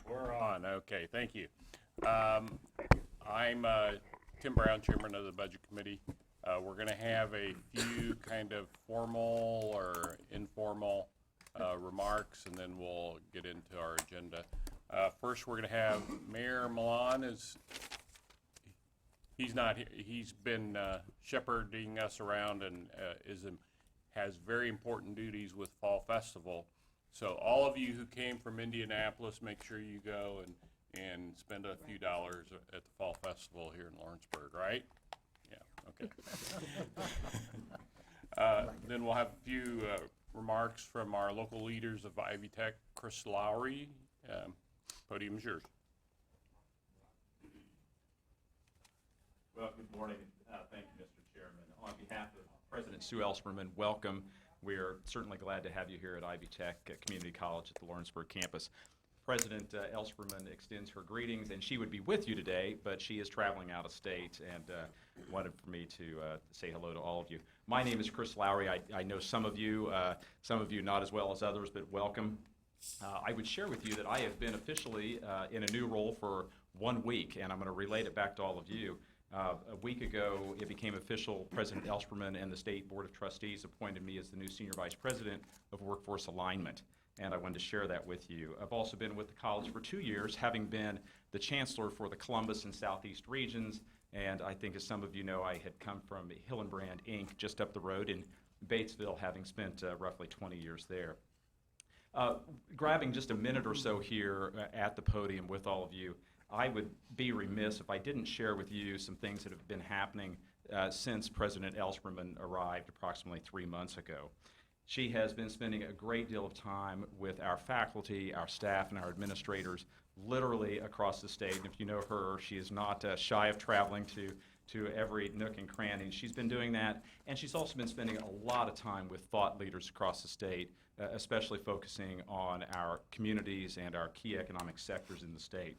We're on. Okay, thank you. I'm Tim Brown, Chairman of the Budget Committee. We're going to have a few kind of formal or informal remarks, and then we'll get into our agenda. First, we're going to have Mayor Milan. He's not here. He's been shepherding us around and has very important duties with Fall Festival. So all of you who came from Indianapolis, make sure you go and spend a few dollars at the Fall Festival here in Lawrenceburg, right? Yeah, okay. Then we'll have a few remarks from our local leaders of Ivy Tech. Chris Lowry, podium is yours. Well, good morning. Thank you, Mr. Chairman. On behalf of President Sue Ellspermann, welcome. We are certainly glad to have you here at Ivy Tech Community College at the Lawrenceburg campus. President Ellspermann extends her greetings, and she would be with you today, but she is traveling out of state and wanted for me to say hello to all of you. My name is Chris Lowry. I know some of you not as well as others, but welcome. I would share with you that I have been officially in a new role for 1 week, and I'm going to relate it back to all of you. A week ago, it became official. President Ellspermann and the State Board of Trustees appointed me as the new Senior Vice President of Workforce Alignment, and I wanted to share that with you. I've also been with the college for 2 years, having been the Chancellor for the Columbus and Southeast regions, and I think as some of you know, I had come from Hillenbrand, Inc., just up the road in Batesville, having spent roughly 20 years there. Grabbing just a minute or so here at the podium with all of you, I would be remiss if I didn't share with you some things that have been happening since President Ellspermann arrived approximately 3 months ago. She has been spending a great deal of time with our faculty, our staff, and our administrators literally across the state. And if you know her, she is not shy of traveling to every nook and cranny. She's been doing that, and she's also been spending a lot of time with thought leaders across the state, especially focusing on our communities and our key economic sectors in the state.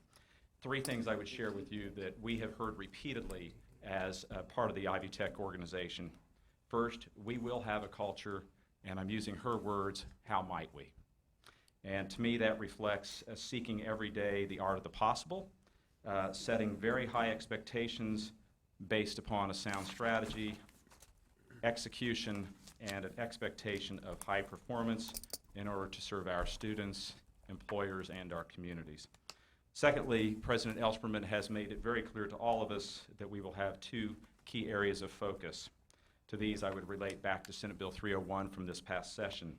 3 things I would share with you that we have heard repeatedly as part of the Ivy Tech organization. First, we will have a culture, and I'm using her words, how might we? And to me, that reflects seeking every day the art of the possible, setting very high expectations based upon a sound strategy, execution, and an expectation of high performance in order to serve our students, employers, and our communities. Secondly, President Ellspermann has made it very clear to all of us that we will have 2 key areas of focus. To these, I would relate back to Senate Bill 301 from this past session.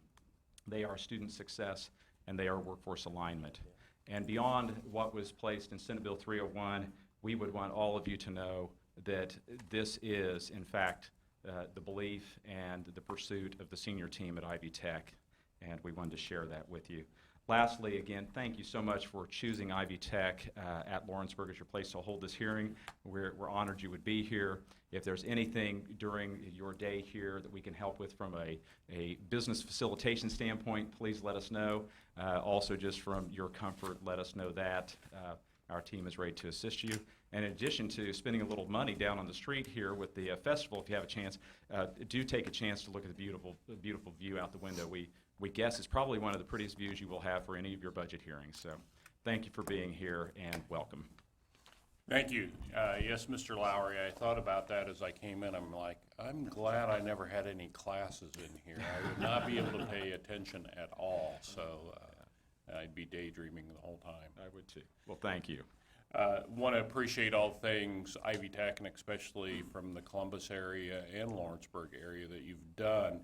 They are student success and they are workforce alignment. And beyond what was placed in Senate Bill 301, we would want all of you to know that this is, in fact, the belief and the pursuit of the senior team at Ivy Tech, and we wanted to share that with you. Lastly, again, thank you so much for choosing Ivy Tech at Lawrenceburg as your place to hold this hearing. We're honored you would be here. If there's anything during your day here that we can help with from a business facilitation standpoint, please let us know. Also, just from your comfort, let us know that. Our team is ready to assist you. And in addition to spending a little money down on the street here with the festival, if you have a chance, do take a chance to look at the beautiful view out the window. We guess it's probably one of the prettiest views you will have for any of your budget hearings. So thank you for being here and welcome. Thank you. Yes, Mr. Lowry, I thought about that as I came in. I'm like, I'm glad I never had any classes in here. I would not be able to pay attention at all, so I'd be daydreaming the whole time. I would too. Well, thank you. Want to appreciate all things Ivy Tech, and especially from the Columbus area and Lawrenceburg area that you've done.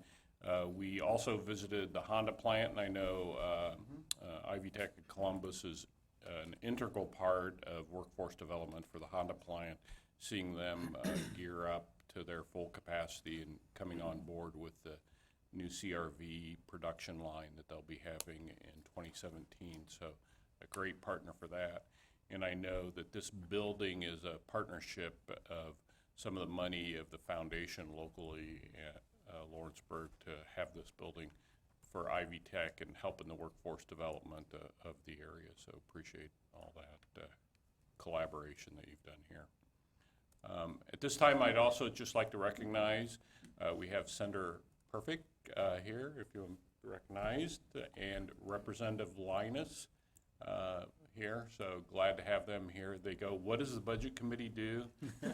We also visited the Honda plant, and I know Ivy Tech at Columbus is an integral part of workforce development for the Honda plant, seeing them gear up to their full capacity and coming on board with the new CRV production line that they'll be having in 2017. So a great partner for that. And I know that this building is a partnership of some of the money of the foundation locally at Lawrenceburg to have this building for Ivy Tech and helping the workforce development of the area. So appreciate all that collaboration that you've done here. At this time, I'd also just like to recognize we have Senator Perfect here, if you recognized, and Representative Linus. here, so glad to have them here. They go, what does the budget committee do? You're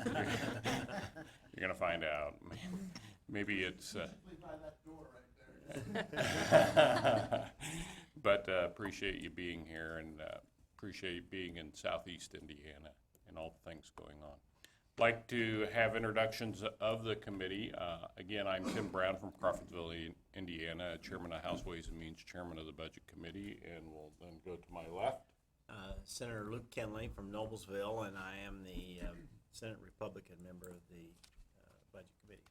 going to find out. Maybe it's... by that door right there. But appreciate you being here, and appreciate you being in Southeast Indiana and all the things going on. Like to have introductions of the committee. Again, I'm Tim Brown from Crawfordsville, Indiana, Chairman of House Ways and Means, Chairman of the Budget Committee, and we'll then go to my left. Senator Luke Kenley from Noblesville, and I am the Senate Republican member of the Budget Committee.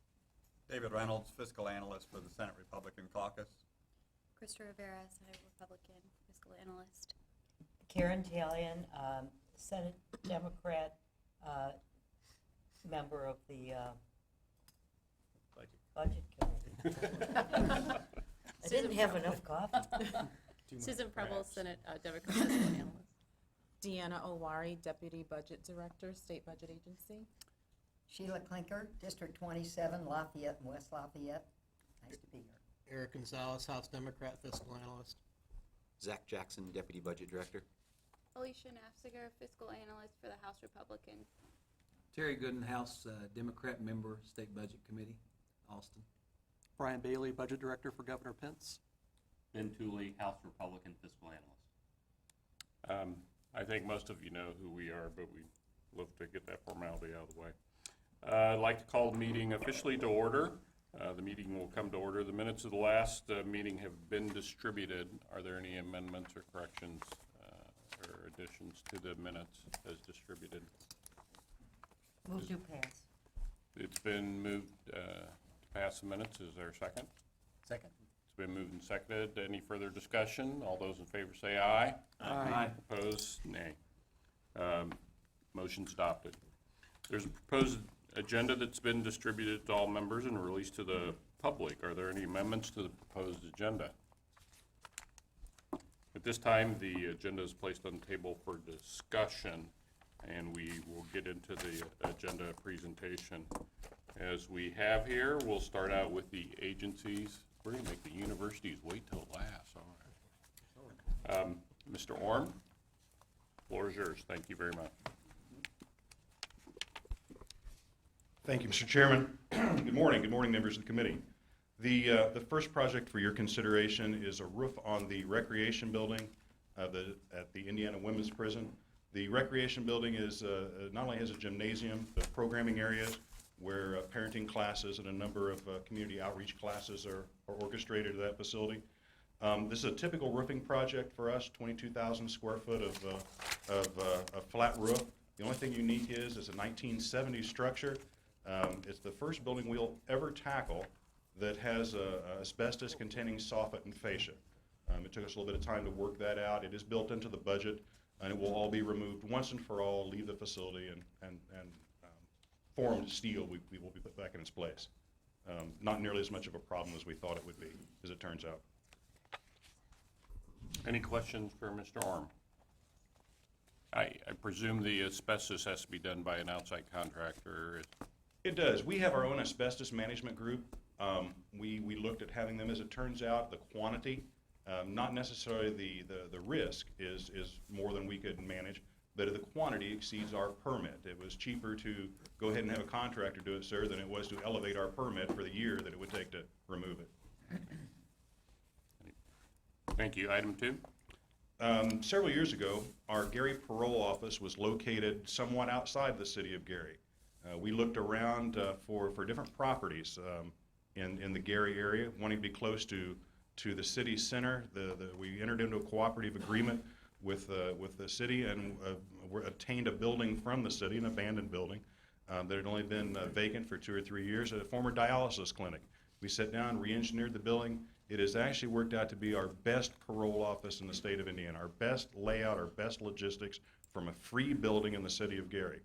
David Reynolds, fiscal analyst for the Senate Republican Caucus. Krista Rivera, Senate Republican, fiscal analyst. Karen Talion, Senate Democrat, member of the Budget Committee. I didn't have enough coffee. Susan Preble, Senate Democrat, fiscal analyst. Deanna Owari, Deputy Budget Director, State Budget Agency. Sheila Clinker, District 27, Lafayette and West Lafayette. Nice to be here. Eric Gonzalez, House Democrat, fiscal analyst. Zach Jackson, Deputy Budget Director. Alicia Nafziger, fiscal analyst for the House Republican. Terry Goodenhouse, Democrat member, State Budget Committee, Austin. Brian Bailey, Budget Director for Governor Pence. Ben Tooley, House Republican fiscal analyst. I think most of you know who we are, but we love to get that formality out of the way. I'd like to call the meeting officially to order. The meeting will come to order. The minutes of the last meeting have been distributed. Are there any amendments or corrections or additions to the minutes as distributed? Move to pass. It's been moved to pass the minutes. Is there a second? Second. It's been moved and seconded. Any further discussion? All those in favor say aye. Aye. Opposed? Nay. Motion's adopted. There's a proposed agenda that's been distributed to all members and released to the public. Are there any amendments to the proposed agenda? At this time, the agenda is placed on the table for discussion, and we will get into the agenda presentation. As we have here, we'll start out with the agencies. We're going to make the universities wait till last. All right. Mr. Orm, floor is yours. Thank you very much. Thank you, Mr. Chairman. Good morning, members of the committee. The first project for your consideration is a roof on the recreation building at the Indiana Women's Prison. The recreation building is not only has a gymnasium, but programming areas where parenting classes and a number of community outreach classes are orchestrated at that facility. This is a typical roofing project for us, 22,000 square foot of a flat roof. The only thing unique is it's a 1970s structure. It's the first building we'll ever tackle that has asbestos-containing soffit and fascia. It took us a little bit of time to work that out. It is built into the budget, and it will all be removed once and for all, leave the facility, and formed steel we will be put back in its place. Not nearly as much of a problem as we thought it would be, as it turns out. Any questions for Mr. Orm? I presume the asbestos has to be done by an outside contractor. It does. We have our own asbestos management group. We looked at having them. As it turns out, the quantity, not necessarily the risk, is more than we could manage, but the quantity exceeds our permit. It was cheaper to go ahead and have a contractor do it, sir, than it was to elevate our permit for the year that it would take to remove it. Thank you. Item 2. Several years ago, our Gary Parole Office was located somewhat outside the city of Gary. We looked around for different properties in the Gary area, wanting to be close to the city center. We entered into a cooperative agreement with the city and obtained a building from the city, an abandoned building that had only been vacant for 2 or 3 years, a former dialysis clinic. We sat down, re-engineered the building. It has actually worked out to be our best parole office in the state of Indiana, our best layout, our best logistics from a free building in the city of Gary.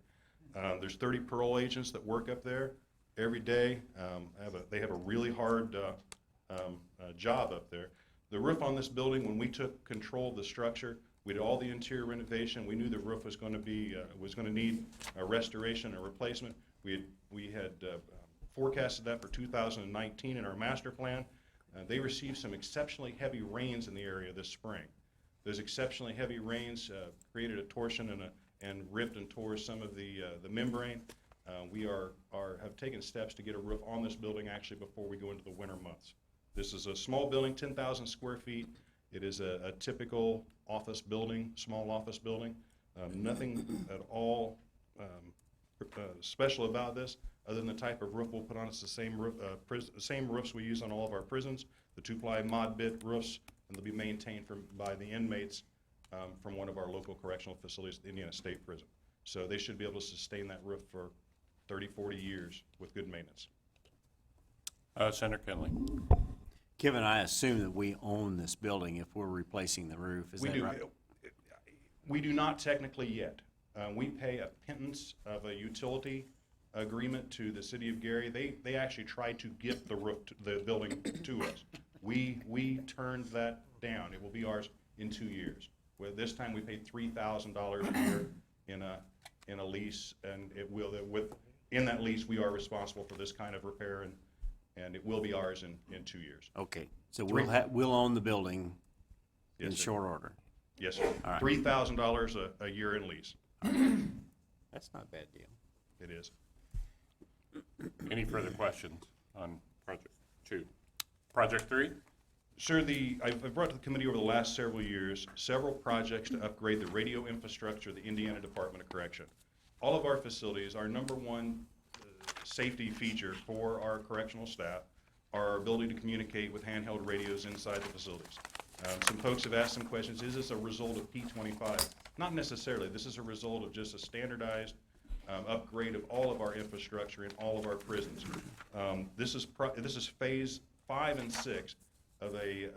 There's 30 parole agents that work up there every day. They have a really hard job up there. The roof on this building, when we took control of the structure, we did all the interior renovation. We knew the roof was going to need a restoration and replacement. We had forecasted that for 2019 in our master plan. They received some exceptionally heavy rains in the area this spring. Those exceptionally heavy rains created a torsion and ripped and tore some of the membrane. We have taken steps to get a roof on this building actually before we go into the winter months. This is a small building, 10,000 square feet. It is a typical office building, small office building. Nothing at all special about this, other than the type of roof we'll put on. It's the same roofs we use on all of our prisons, the 2-ply mod bit roofs, and they'll be maintained by the inmates from one of our local correctional facilities, the Indiana State Prison. So they should be able to sustain that roof for 30, 40 years with good maintenance. Senator Kenley. Kevin, I assume that we own this building if we're replacing the roof, is that right? We do not technically yet. We pay a pittance of a utility agreement to the city of Gary. They actually tried to gift the roof, the building to us. We turned that down. It will be ours in 2 years. Well, this time we paid $3,000 a year in a lease, and in that lease we are responsible for this kind of repair, and it will be ours in 2 years. Okay, so we'll own the building in Yes, sir. short order. Yes, sir. All right. $3,000 a year in lease. That's not a bad deal. It is. Any further questions on Project 2? Project 3? Sir, I've brought to the committee over the last several years several projects to upgrade the radio infrastructure of the Indiana Department of Correction. All of our facilities, our number one safety feature for our correctional staff are our ability to communicate with handheld radios inside the facilities. Some folks have asked some questions. Is this a result of P25? Not necessarily. This is a result of just a standardized upgrade of all of our infrastructure in all of our prisons. This is phase 5 and 6 of a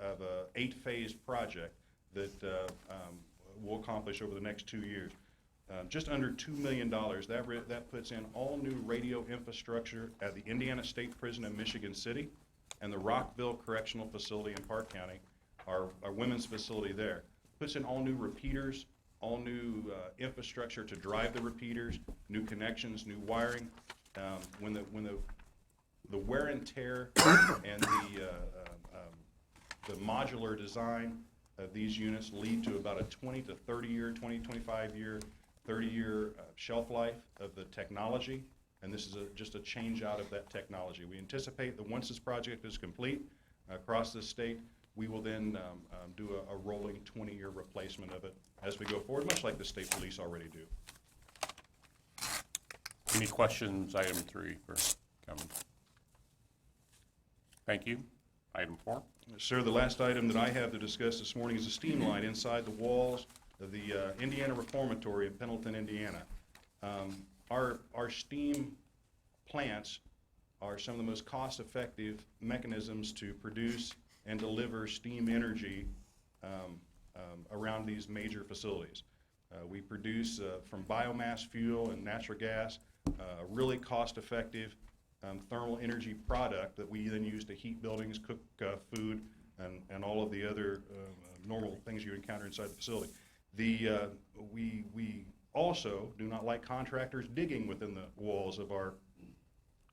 8-phase project that we'll accomplish over the next 2 years. Just under $2 million. That puts in all new radio infrastructure at the Indiana State Prison in Michigan City and the Rockville Correctional Facility in Park County, our women's facility there. Puts in all new repeaters, all new infrastructure to drive the repeaters, new connections, new wiring. When the wear and tear and the modular design of these units lead to about a 20 to 30 year, 20, 25 year, 30 year shelf life of the technology, and this is just a change out of that technology. We anticipate that once this project is complete across the state, we will then do a rolling 20-year replacement of it as we go forward, much like the state police already do. Any questions, item 3 for Kevin? Thank you. Item 4. Sir, the last item that I have to discuss this morning is a steam line inside the walls of the Indiana Reformatory in Pendleton, Indiana. Our steam plants are some of the most cost-effective mechanisms to produce and deliver steam energy around these major facilities. We produce from biomass fuel and natural gas a really cost-effective thermal energy product that we then use to heat buildings, cook food, and all of the other normal things you encounter inside the facility. We also do not like contractors digging within the walls of our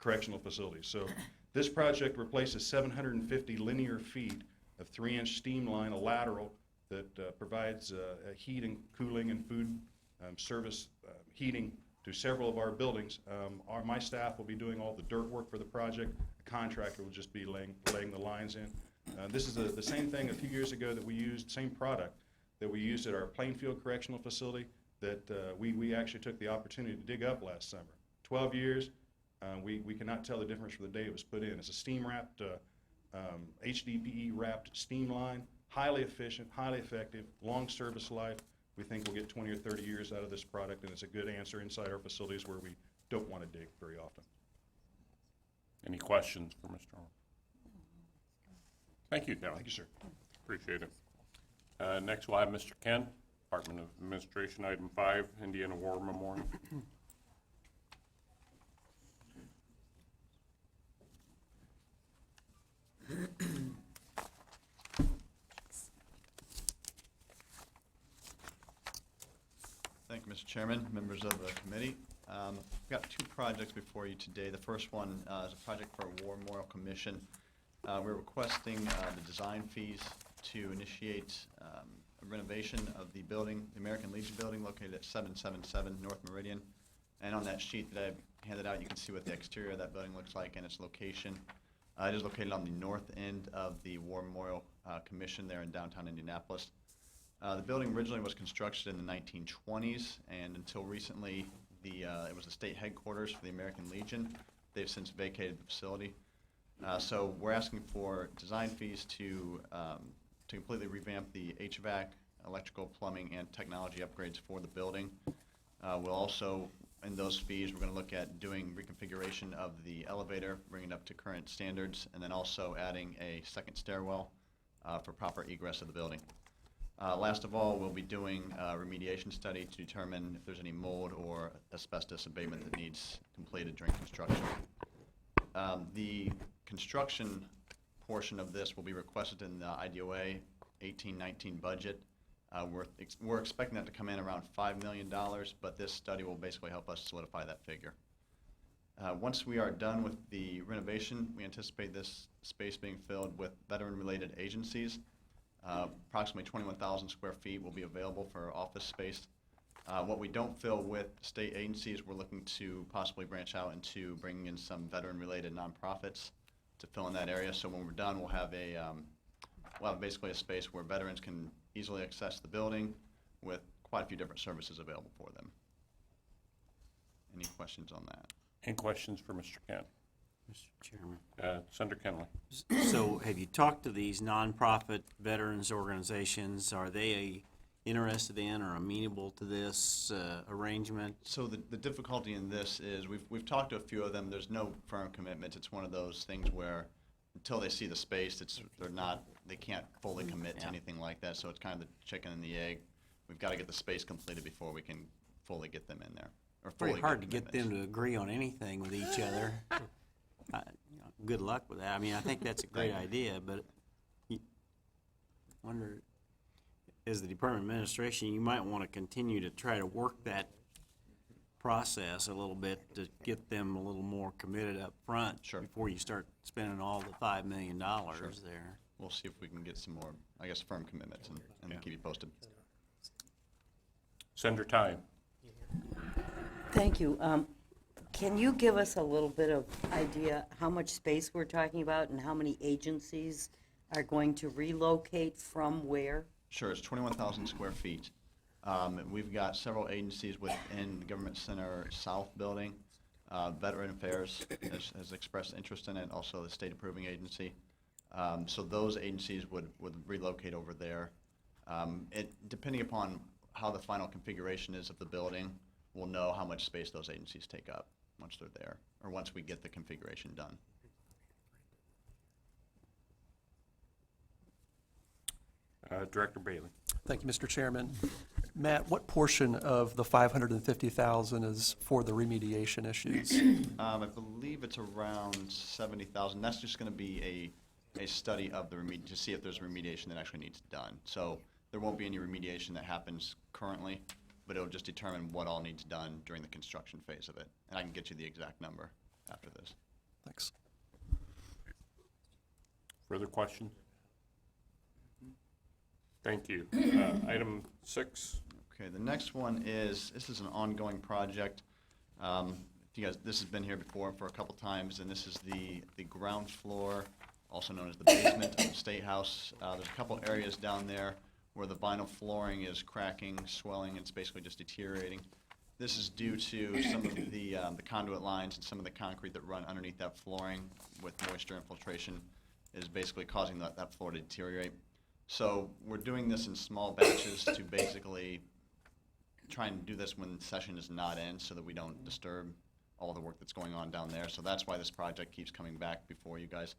correctional facilities. So this project replaces 750 linear feet of 3-inch steam line, a lateral that provides heat and cooling and food service heating to several of our buildings. My staff will be doing all the dirt work for the project. The contractor will just be laying the lines in. This is the same thing a few years ago that we used, same product that we used at our Plainfield Correctional Facility that we actually took the opportunity to dig up last summer. 12 years, we cannot tell the difference from the day it was put in. It's a steam-wrapped, HDPE-wrapped steam line, highly efficient, highly effective, long service life. We think we'll get 20 or 30 years out of this product, and it's a good answer inside our facilities where we don't want to dig very often. Any questions for Mr. Orr? Thank you, Kevin. Thank you, sir. Appreciate it. Next, we'll have Mr. Ken, Department of Administration, item 5, Indiana War Memorial. Thank you, Mr. Chairman, members of the committee. We've got 2 projects before you today. The first one is a project for a War Memorial Commission. We're requesting the design fees to initiate renovation of the building, the American Legion building located at 777 North Meridian. And on that sheet that I handed out, you can see what the exterior of that building looks like and its location. It is located on the north end of the War Memorial Commission there in downtown Indianapolis. The building originally was constructed in the 1920s, and until recently, it was the state headquarters for the American Legion. They've since vacated the facility. So we're asking for design fees to completely revamp the HVAC, electrical, plumbing, and technology upgrades for the building. We'll also, in those fees, we're going to look at doing reconfiguration of the elevator, bringing it up to current standards, and then also adding a second stairwell for proper egress of the building. Last of all, we'll be doing a remediation study to determine if there's any mold or asbestos abatement that needs completed during construction. The construction portion of this will be requested in the IDOA 18-19 budget. We're expecting that to come in around $5 million, but this study will basically help us solidify that figure. Once we are done with the renovation, we anticipate this space being filled with veteran-related agencies. Approximately 21,000 square feet will be available for office space. What we don't fill with state agencies, we're looking to possibly branch out into bringing in some veteran-related nonprofits to fill in that area. So when we're done, we'll have basically a space where veterans can easily access the building with quite a few different services available for them. Any questions on that? Any questions for Mr. Kent? Mr. Chairman. Senator Kenley. So have you talked to these nonprofit veterans organizations? Are they interested in or amenable to this arrangement? So the difficulty in this is we've talked to a few of them. There's no firm commitments. It's one of those things where until they see the space, they can't fully commit to anything like that. So it's kind of the chicken and the egg. We've got to get the space completed before we can fully get them in there. Or fully Pretty hard to get commitments. them to agree on anything with each other. Good luck with that. I mean, I think that's a great idea, but I wonder, as the Department of Administration, you might want to continue to try to work that process a little bit to get them a little more committed up front. Sure. Before you start spending all the $5 million there. We'll see if we can get some more, I guess, firm commitments and keep you posted. Senator Time. Thank you. Can you give us a little bit of idea how much space we're talking about and how many agencies are going to relocate from where? Sure, it's 21,000 square feet. We've got several agencies within the Government Center South building. Veteran Affairs has expressed interest in it, also the State Approving Agency. So those agencies would relocate over there. Depending upon how the final configuration is of the building, we'll know how much space those agencies take up once they're there, or once we get the configuration done. Director Bailey. Thank you, Mr. Chairman. Matt, what portion of the $550,000 is for the remediation issues? I believe it's around 70,000. That's just going to be a study of to see if there's remediation that actually needs done. So there won't be any remediation that happens currently, but it'll just determine what all needs done during the construction phase of it. And I can get you the exact number after this. Thanks. Further questions? Thank you. Item 6. Okay, the next one this is an ongoing project. This has been here before for a couple times, and this is the ground floor, also known as the basement of the State House. There's a couple areas down there where the vinyl flooring is cracking, swelling, it's basically just deteriorating. This is due to some of the conduit lines and some of the concrete that run underneath that flooring with moisture infiltration is basically causing that floor to deteriorate. So we're doing this in small batches to basically try and do this when session is not in so that we don't disturb all the work that's going on down there. So that's why this project keeps coming back before you guys.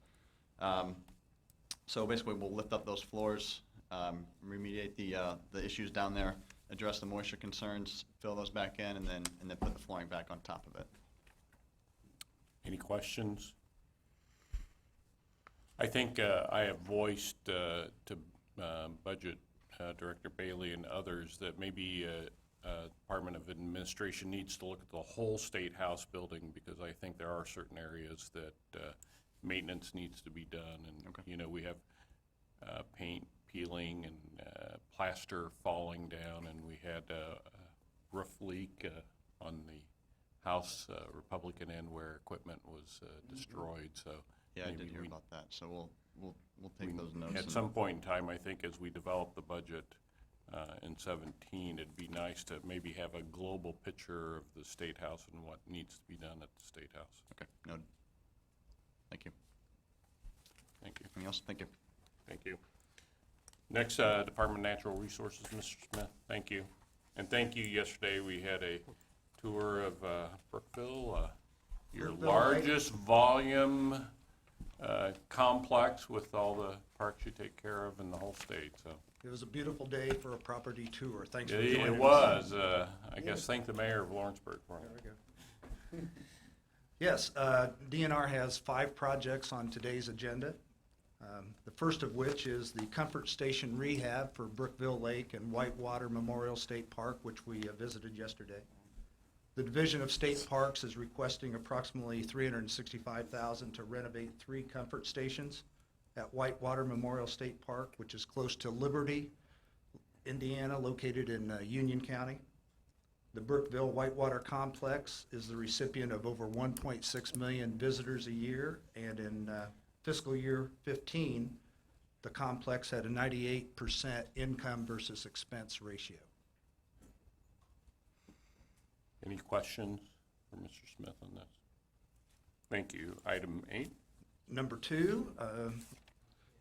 So basically we'll lift up those floors, remediate the issues down there, address the moisture concerns, fill those back in, and then put the flooring back on top of it. Any questions? I think I have voiced to Budget Director Bailey and others that maybe Department of Administration needs to look at the whole State House building, because I think there are certain areas that maintenance needs to be done. And, Okay. you know, we have paint peeling and plaster falling down, and we had a roof leak on the House Republican end where equipment was destroyed, so. Yeah, I maybe did hear we- about that, so we'll take those notes. At and- some point in time, I think as we develop the budget in 17, it'd be nice to maybe have a global picture of the State House and what needs to be done at the State House. Okay, noted. Thank you. Thank you. Anything else? Thank you. Thank you. Next, Department of Natural Resources, Mr. Smith, thank you. And thank you, yesterday we had a tour of Brookville, your Brookville Lake. largest volume complex with all the parks you take care of in the whole state, so. It was a beautiful day for a property tour. Thanks for It joining us. was, I guess, thank the mayor of Lawrenceburg for it. There we go. Yes, DNR has 5 projects on today's agenda. The first of which is the Comfort Station Rehab for Brookville Lake and Whitewater Memorial State Park, which we visited yesterday. The Division of State Parks is requesting approximately $365,000 to renovate 3 comfort stations at Whitewater Memorial State Park, which is close to Liberty, Indiana, located in Union County. The Brookville Whitewater Complex is the recipient of over 1.6 million visitors a year, and in fiscal year 15, the complex had a 98% income versus expense ratio. Any questions for Mr. Smith on this? Thank you. Item 8. Number 2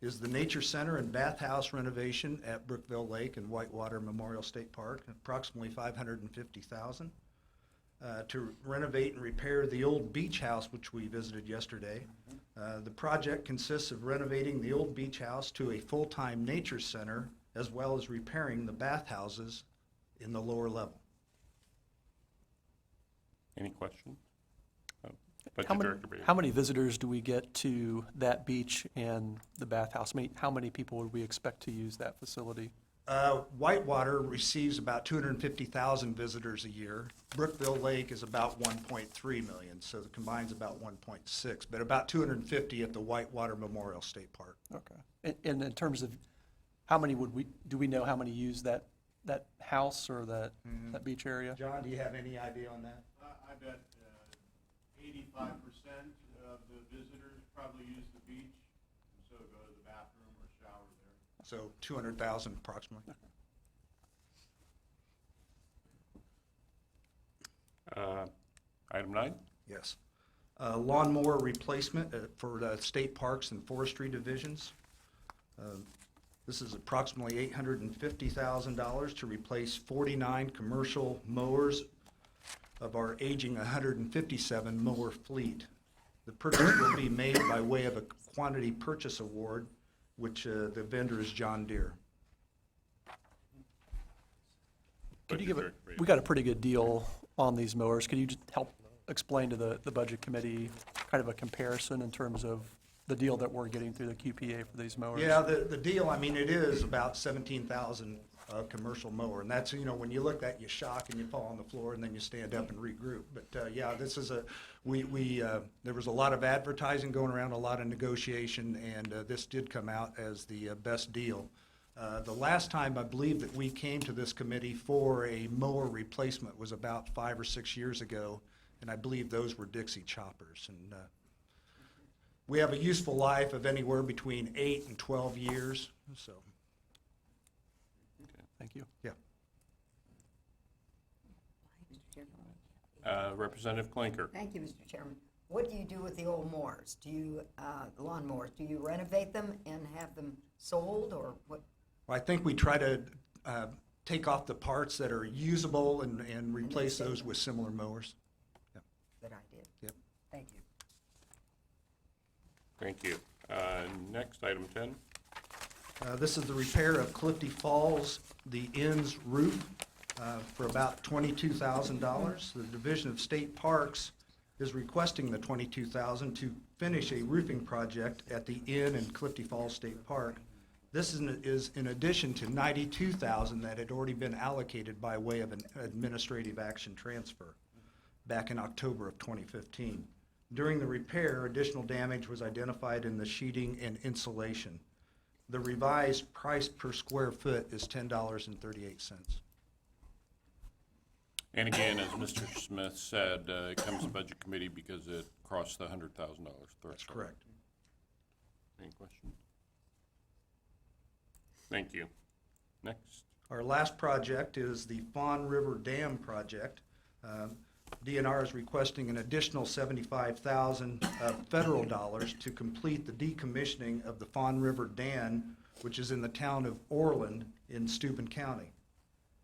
is the Nature Center and Bathhouse renovation at Brookville Lake and Whitewater Memorial State Park, approximately $550,000. To renovate and repair the old beach house, which we visited yesterday. The project consists of renovating the old beach house to a full-time nature center, as well as repairing the bathhouses in the lower level. Any questions? How Budget many, Director Bailey. how many visitors do we get to that beach and the bathhouse? How many people would we expect to use that facility? Whitewater receives about 250,000 visitors a year. Brookville Lake is about 1.3 million, so the combine's about 1.6, but about 250 at the Whitewater Memorial State Park. Okay. And in terms of how many do we know how many use that house or that beach area? John, do you have any idea on that? I bet 85% of the visitors probably use the beach, and so go to the bathroom or shower there. So 200,000 approximately. Item 9. Yes. Lawnmower replacement for the state parks and forestry divisions. This is approximately $850,000 to replace 49 commercial mowers of our aging 157 mower fleet. The purchase will be made by way of a quantity purchase award, which the vendor is John Deere. Could you give we got a pretty good deal on these mowers. Could you just help explain to the budget committee kind of a comparison in terms of the deal that we're getting through the QPA for these mowers? Yeah, the deal, I mean, it is about 17,000 commercial mower, and that's, you know, when you look at it, you shock and you fall on the floor and then you stand up and regroup. But yeah, this is there was a lot of advertising going around, a lot of negotiation, and this did come out as the best deal. The last time I believe that we came to this committee for a mower replacement was about 5 or 6 years ago, and I believe those were Dixie choppers. And we have a useful life of anywhere between 8 and 12 years, so. Thank you. Yeah. Representative Klinker. Thank you, Mr. Chairman. What do you do with the old mowers? Do you, lawn mowers, do you renovate them and have them sold, or what? Well, I think we try to take off the parts that are usable and replace those with similar mowers. Yep. Good idea. Yep. Thank you. Thank you. Next, item 10. This is the repair of Clifty Falls, the inn's roof, for about $22,000. The Division of State Parks is requesting the $22,000 to finish a roofing project at the inn in Clifty Falls State Park. This is in addition to $92,000 that had already been allocated by way of an administrative action transfer back in October of 2015. During the repair, additional damage was identified in the sheeting and insulation. The revised price per square foot is $10.38. And again, as Mr. Smith said, it comes to Budget Committee because it crossed the $100,000 threshold. That's correct. Any questions? Thank you. Next. Our last project is the Fawn River Dam project. DNR is requesting an additional $75,000 of federal dollars to complete the decommissioning of the Fawn River Dam, which is in the town of Orland in Steuben County.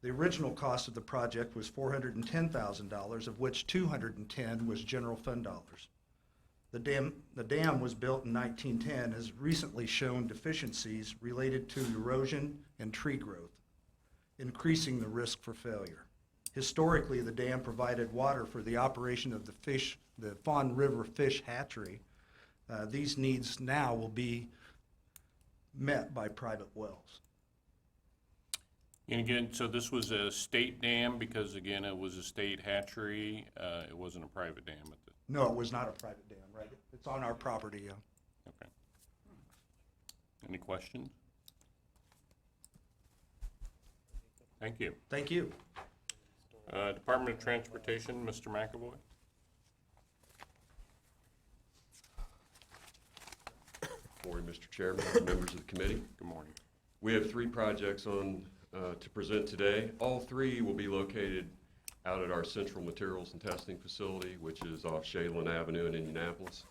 The original cost of the project was $410,000, of which $210,000 was general fund dollars. The dam was built in 1910, has recently shown deficiencies related to erosion and tree growth, increasing the risk for failure. Historically, the dam provided water for the operation of the Fawn River Fish Hatchery. These needs now will be met by private wells. And again, so this was a state dam because, again, it was a state hatchery. It wasn't a private dam at the. No, it was not a private dam, right? It's on our property, yeah. Okay. Any questions? Thank you. Thank you. Department of Transportation, Mr. McAvoy. Good morning, Mr. Chairman, members of the committee. Good morning. We have 3 projects on to present today. All 3 will be located out at our Central Materials and Testing Facility, which is off Shaylin Avenue in Indianapolis.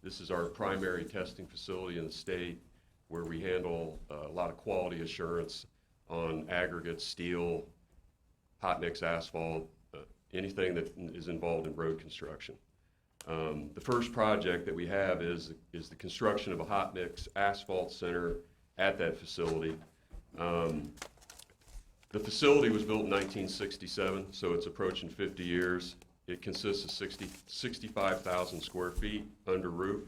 This is our primary testing facility in the state, where we handle a lot of quality assurance on aggregates, steel, hot mix asphalt, anything that is involved in road construction. The first project that we have is the construction of a hot mix asphalt center at that facility. The facility was built in 1967, so it's approaching 50 years. It consists of 65,000 square feet under roof.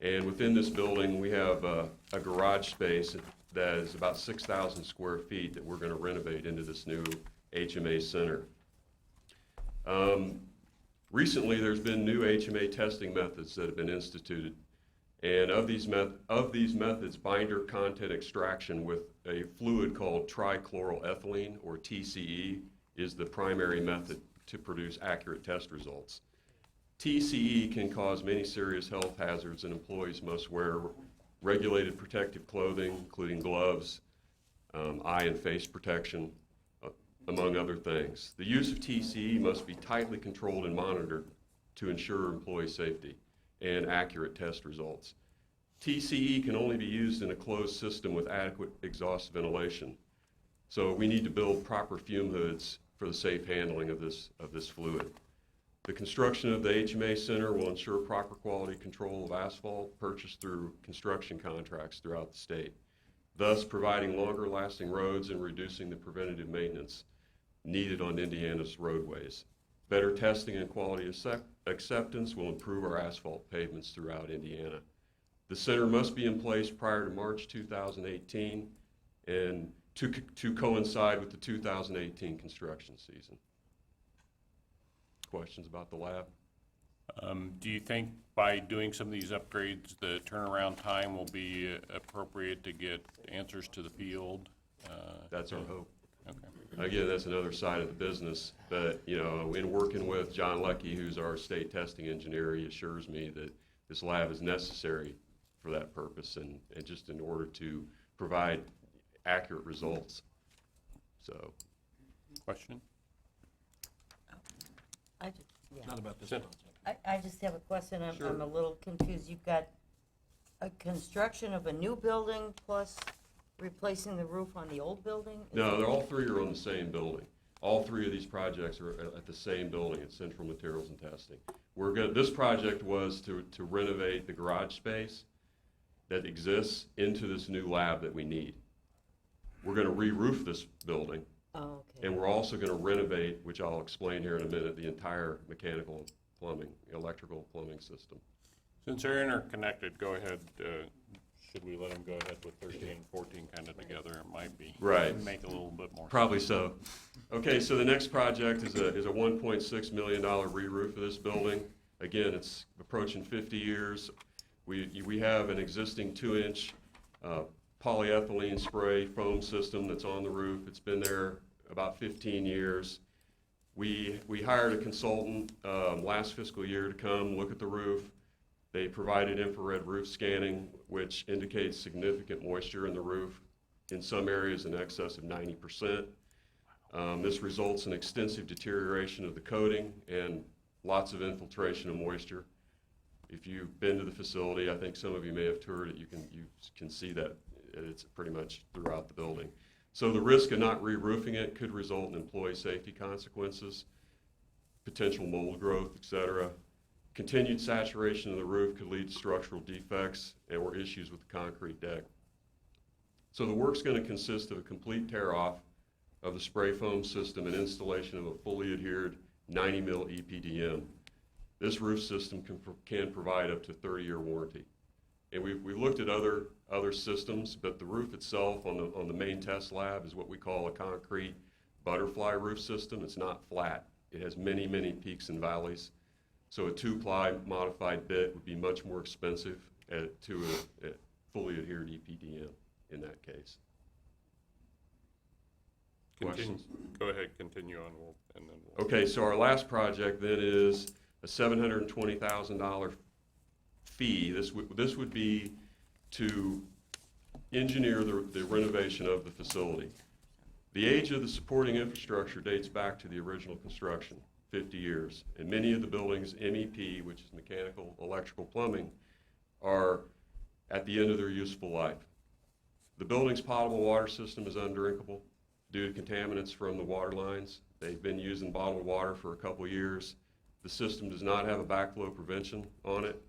And within this building, we have a garage space that is about 6,000 square feet that we're going to renovate into this new HMA center. Recently, there's been new HMA testing methods that have been instituted. And of these methods, binder content extraction with a fluid called trichloroethylene, or TCE, is the primary method to produce accurate test results. TCE can cause many serious health hazards, and employees must wear regulated protective clothing, including gloves, eye and face protection, among other things. The use of TCE must be tightly controlled and monitored to ensure employee safety and accurate test results. TCE can only be used in a closed system with adequate exhaust ventilation. So we need to build proper fume hoods for the safe handling of this fluid. The construction of the HMA Center will ensure proper quality control of asphalt purchased through construction contracts throughout the state, thus providing longer lasting roads and reducing the preventative maintenance needed on Indiana's roadways. Better testing and quality acceptance will improve our asphalt pavements throughout Indiana. The center must be in place prior to March 2018 and to coincide with the 2018 construction season. Questions about the lab? Do you think by doing some of these upgrades, the turnaround time will be appropriate to get answers to the field? That's our hope. Okay. Again, that's another side of the business, but, you know, in working with John Leckie, who's our state testing engineer, he assures me that this lab is necessary for that purpose and just in order to provide accurate results. So. Question? Not about this Sure. project. I just have a question. Sure. I'm a little confused. You've got a construction of a new building plus replacing the roof on the old building? No, they're all 3 are on the same building. All 3 of these projects are at the same building at Central Materials and Testing. This project was to renovate the garage space that exists into this new lab that we need. We're going to re-roof this building. Oh, okay. And we're also going to renovate, which I'll explain here in a minute, the entire mechanical plumbing, electrical plumbing system. Since they're interconnected, go ahead. Should we let them go ahead with 13 and 14 kind of together? It might be. Right. Make a little bit more. Probably so. Okay, so the next project is a $1.6 million re-roof of this building. Again, it's approaching 50 years. We have an existing 2-inch polyethylene spray foam system that's on the roof. It's been there about 15 years. We hired a consultant last fiscal year to come look at the roof. They provided infrared roof scanning, which indicates significant moisture in the roof, in some areas in excess of 90%. This results in extensive deterioration of the coating and lots of infiltration of moisture. If you've been to the facility, I think some of you may have toured it, you can see that it's pretty much throughout the building. So the risk of not re-roofing it could result in employee safety consequences, potential mold growth, et cetera. Continued saturation of the roof could lead to structural defects or issues with the concrete deck. So the work's going to consist of a complete tear-off of the spray foam system and installation of a fully adhered 90 mil EPDM. This roof system can provide up to 30-year warranty. And we've looked at other systems, but the roof itself on the main test lab is what we call a concrete butterfly roof system. It's not flat. It has many, many peaks and valleys. So a 2-ply modified bit would be much more expensive to a fully adhered EPDM in that case. Questions? Go ahead, continue on, and then we'll. Okay, so our last project then is a $720,000 fee. This would be to engineer the renovation of the facility. The age of the supporting infrastructure dates back to the original construction, 50 years. And many of the buildings' MEP, which is mechanical, electrical, plumbing, are at the end of their useful life. The building's potable water system is undrinkable due to contaminants from the water lines. They've been using bottled water for a couple years. The system does not have a backflow prevention on it.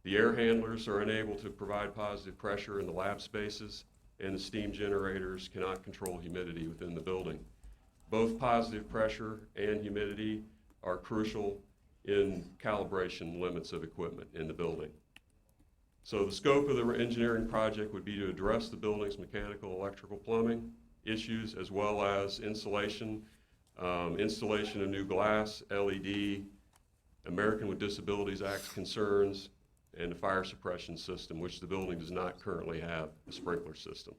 The air handlers are unable to provide positive pressure in the lab spaces, and the steam generators cannot control humidity within the building. Both positive pressure and humidity are crucial in calibration limits of equipment in the building. So the scope of the engineering project would be to address the building's mechanical, electrical, plumbing issues, as well as insulation, installation of new glass, LED, American with Disabilities Act concerns, and a fire suppression system, which the building does not currently have a sprinkler system.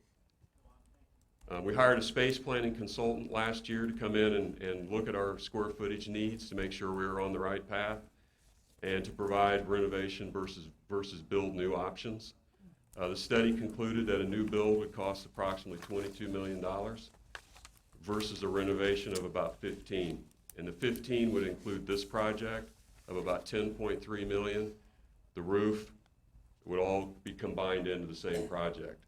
We hired a space planning consultant last year to come in and look at our square footage needs to make sure we were on the right path and to provide renovation versus build new options. The study concluded that a new build would cost approximately $22 million versus a renovation of about 15. And the 15 would include this project of about 10.3 million. The roof would all be combined into the same project.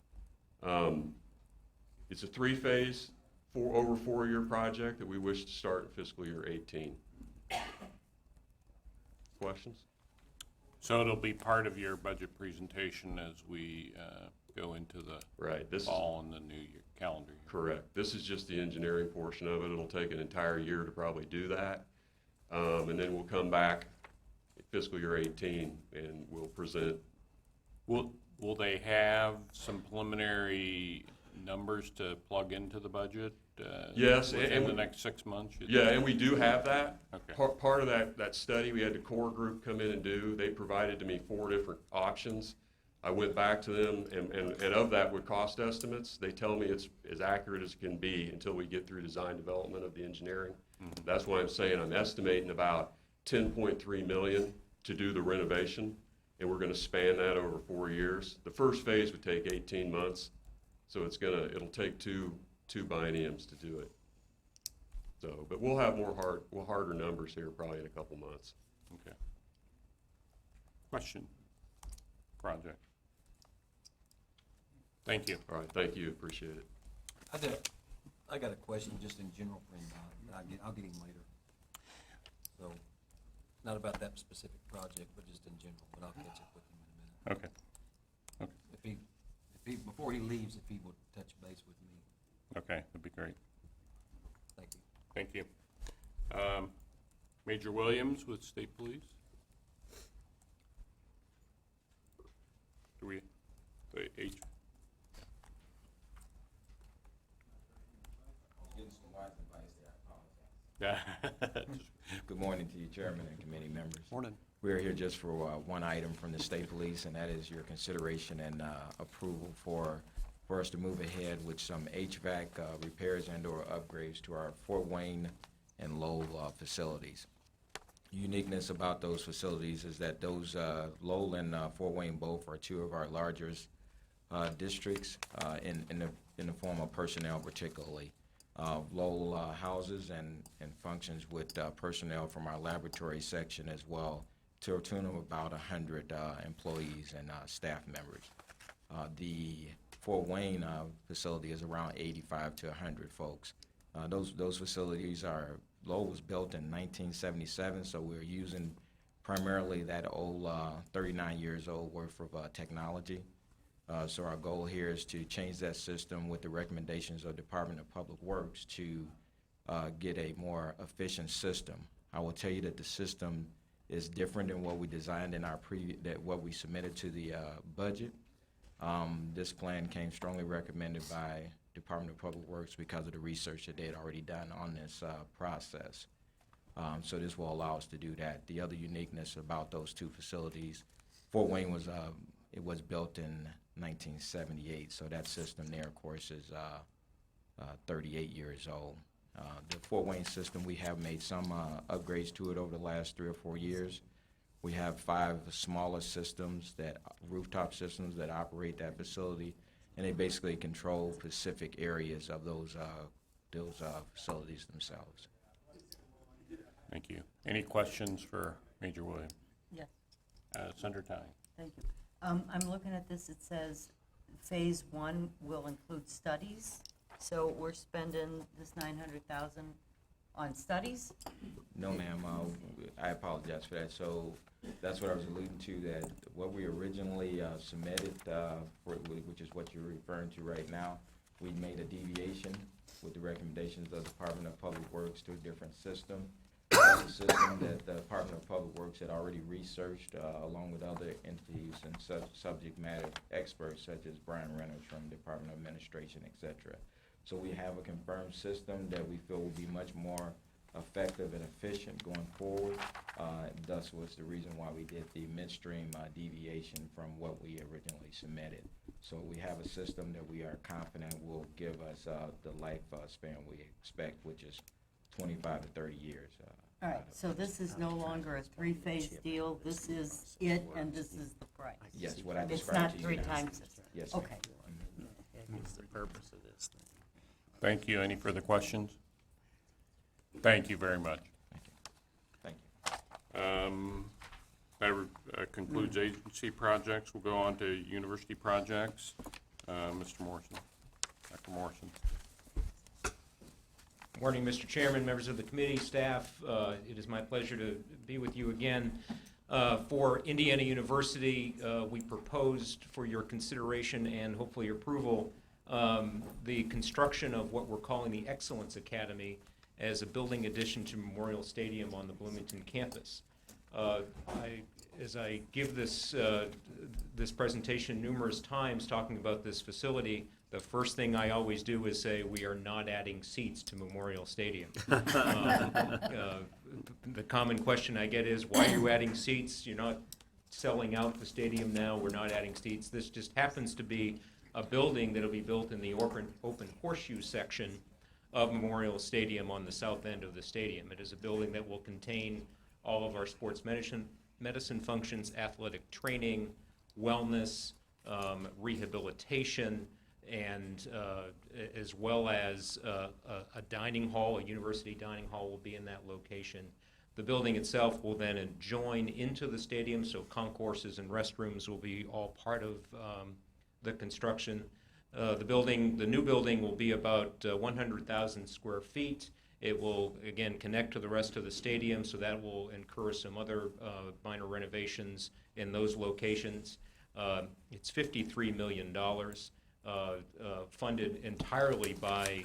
It's a 3-phase, over 4-year project that we wish to start in fiscal year 18. Questions? So it'll be part of your budget presentation as we go into the fall and the new year, calendar year. Correct. This is just the engineering portion of it. It'll take an entire year to probably do that. And then we'll come back fiscal year 18 and we'll present. Will they have some preliminary numbers to plug into the budget? Yes, within the next 6 months? Yeah, and we do have that. Okay. Part of that study, we had the core group come in and do. They provided to me 4 different options. I went back to them, and of that with cost estimates, they tell me it's as accurate as it can be until we get through design development of the engineering. Mm-hmm. That's why I'm saying I'm estimating about $10.3 million to do the renovation, and we're going to span that over 4 years. The first phase would take 18 months, so it'll take two bienniums to do it. So, but we'll have harder numbers here probably in a couple months. Okay. Question? Project? Thank you. All right, thank you, appreciate it. I got a question just in general for him. I'll get him later. So, not about that specific project, but just in general, but I'll catch up with him in a minute. Okay. Okay. If he, before he leaves, if he would touch base with me. Okay, that'd be great. Thank you. Thank you. Major Williams with State Police. Do we, the H? Getting some wise advice there, I apologize. Good morning to you, Chairman and committee members. Morning. We're here just for one item from the State Police, and that is your consideration and approval for for us to move ahead with some HVAC repairs and/or upgrades to our Fort Wayne and Lowell facilities. Uniqueness about those facilities is that those Lowell and Fort Wayne both are two of our largest districts in the form of personnel, particularly. Lowell houses and functions with personnel from our laboratory section as well, to a tune of about 100 employees and staff members. The Fort Wayne facility is around 85 to 100 folks. Those facilities are, Lowell was built in 1977, so we're using primarily that old 39 years old worth of technology. So our goal here is to change that system with the recommendations of Department of Public Works to get a more efficient system. I will tell you that the system is different than what we designed in our what we submitted to the budget. This plan came strongly recommended by Department of Public Works because of the research that they had already done on this process. So this will allow us to do that. The other uniqueness about those two facilities, Fort Wayne was it was built in 1978, so that system there, of course, is 38 years old. The Fort Wayne system, we have made some upgrades to it over the last 3 or 4 years. We have 5 smaller systems, rooftop systems that operate that facility, and they basically control specific areas of those facilities themselves. Thank you. Any questions for Major Williams? Yes. Senator Tine. Thank you. I'm looking at this, it says Phase 1 will include studies, so we're spending this $900,000 on studies? No, ma'am, I apologize for that. So that's what I was alluding to, that what we originally submitted, which is what you're referring to right now, we made a deviation with the recommendations of the Department of Public Works to a different system. That's a system that the Department of Public Works had already researched along with other entities and subject matter experts such as Brian Reynolds from the Department of Administration, et cetera. So we have a confirmed system that we feel will be much more effective and efficient going forward. Thus was the reason why we did the midstream deviation from what we originally submitted. So we have a system that we are confident will give us the life span we expect, which is 25 to 30 years. All right, so this is no longer a 3-phase deal, this is it, and this is the price? Yes, what I It's described to not you 3 now. times? Yes, ma'am. Okay. What's the purpose of this thing? Thank you. Any further questions? Thank you very much. Thank you. That concludes agency projects. We'll go on to university projects. Mr. Morrison, Dr. Morrison. Morning, Mr. Chairman, members of the committee, staff. It is my pleasure to be with you again. For Indiana University, we proposed for your consideration and hopefully approval the construction of what we're calling the Excellence Academy as a building addition to Memorial Stadium on the Bloomington campus. As I give this presentation numerous times talking about this facility, the first thing I always do is say we are not adding seats to Memorial Stadium. The common question I get is, why are you adding seats? You're not selling out the stadium now. We're not adding seats. This just happens to be a building that will be built in the open horseshoe section of Memorial Stadium on the south end of the stadium. It is a building that will contain all of our sports medicine functions, athletic training, wellness, rehabilitation, and as well as a dining hall, a university dining hall will be in that location. The building itself will then join into the stadium, so concourses and restrooms will be all part of the construction. The new building will be about 100,000 square feet. It will, again, connect to the rest of the stadium, so that will incur some other minor renovations in those locations. It's $53 million, funded entirely by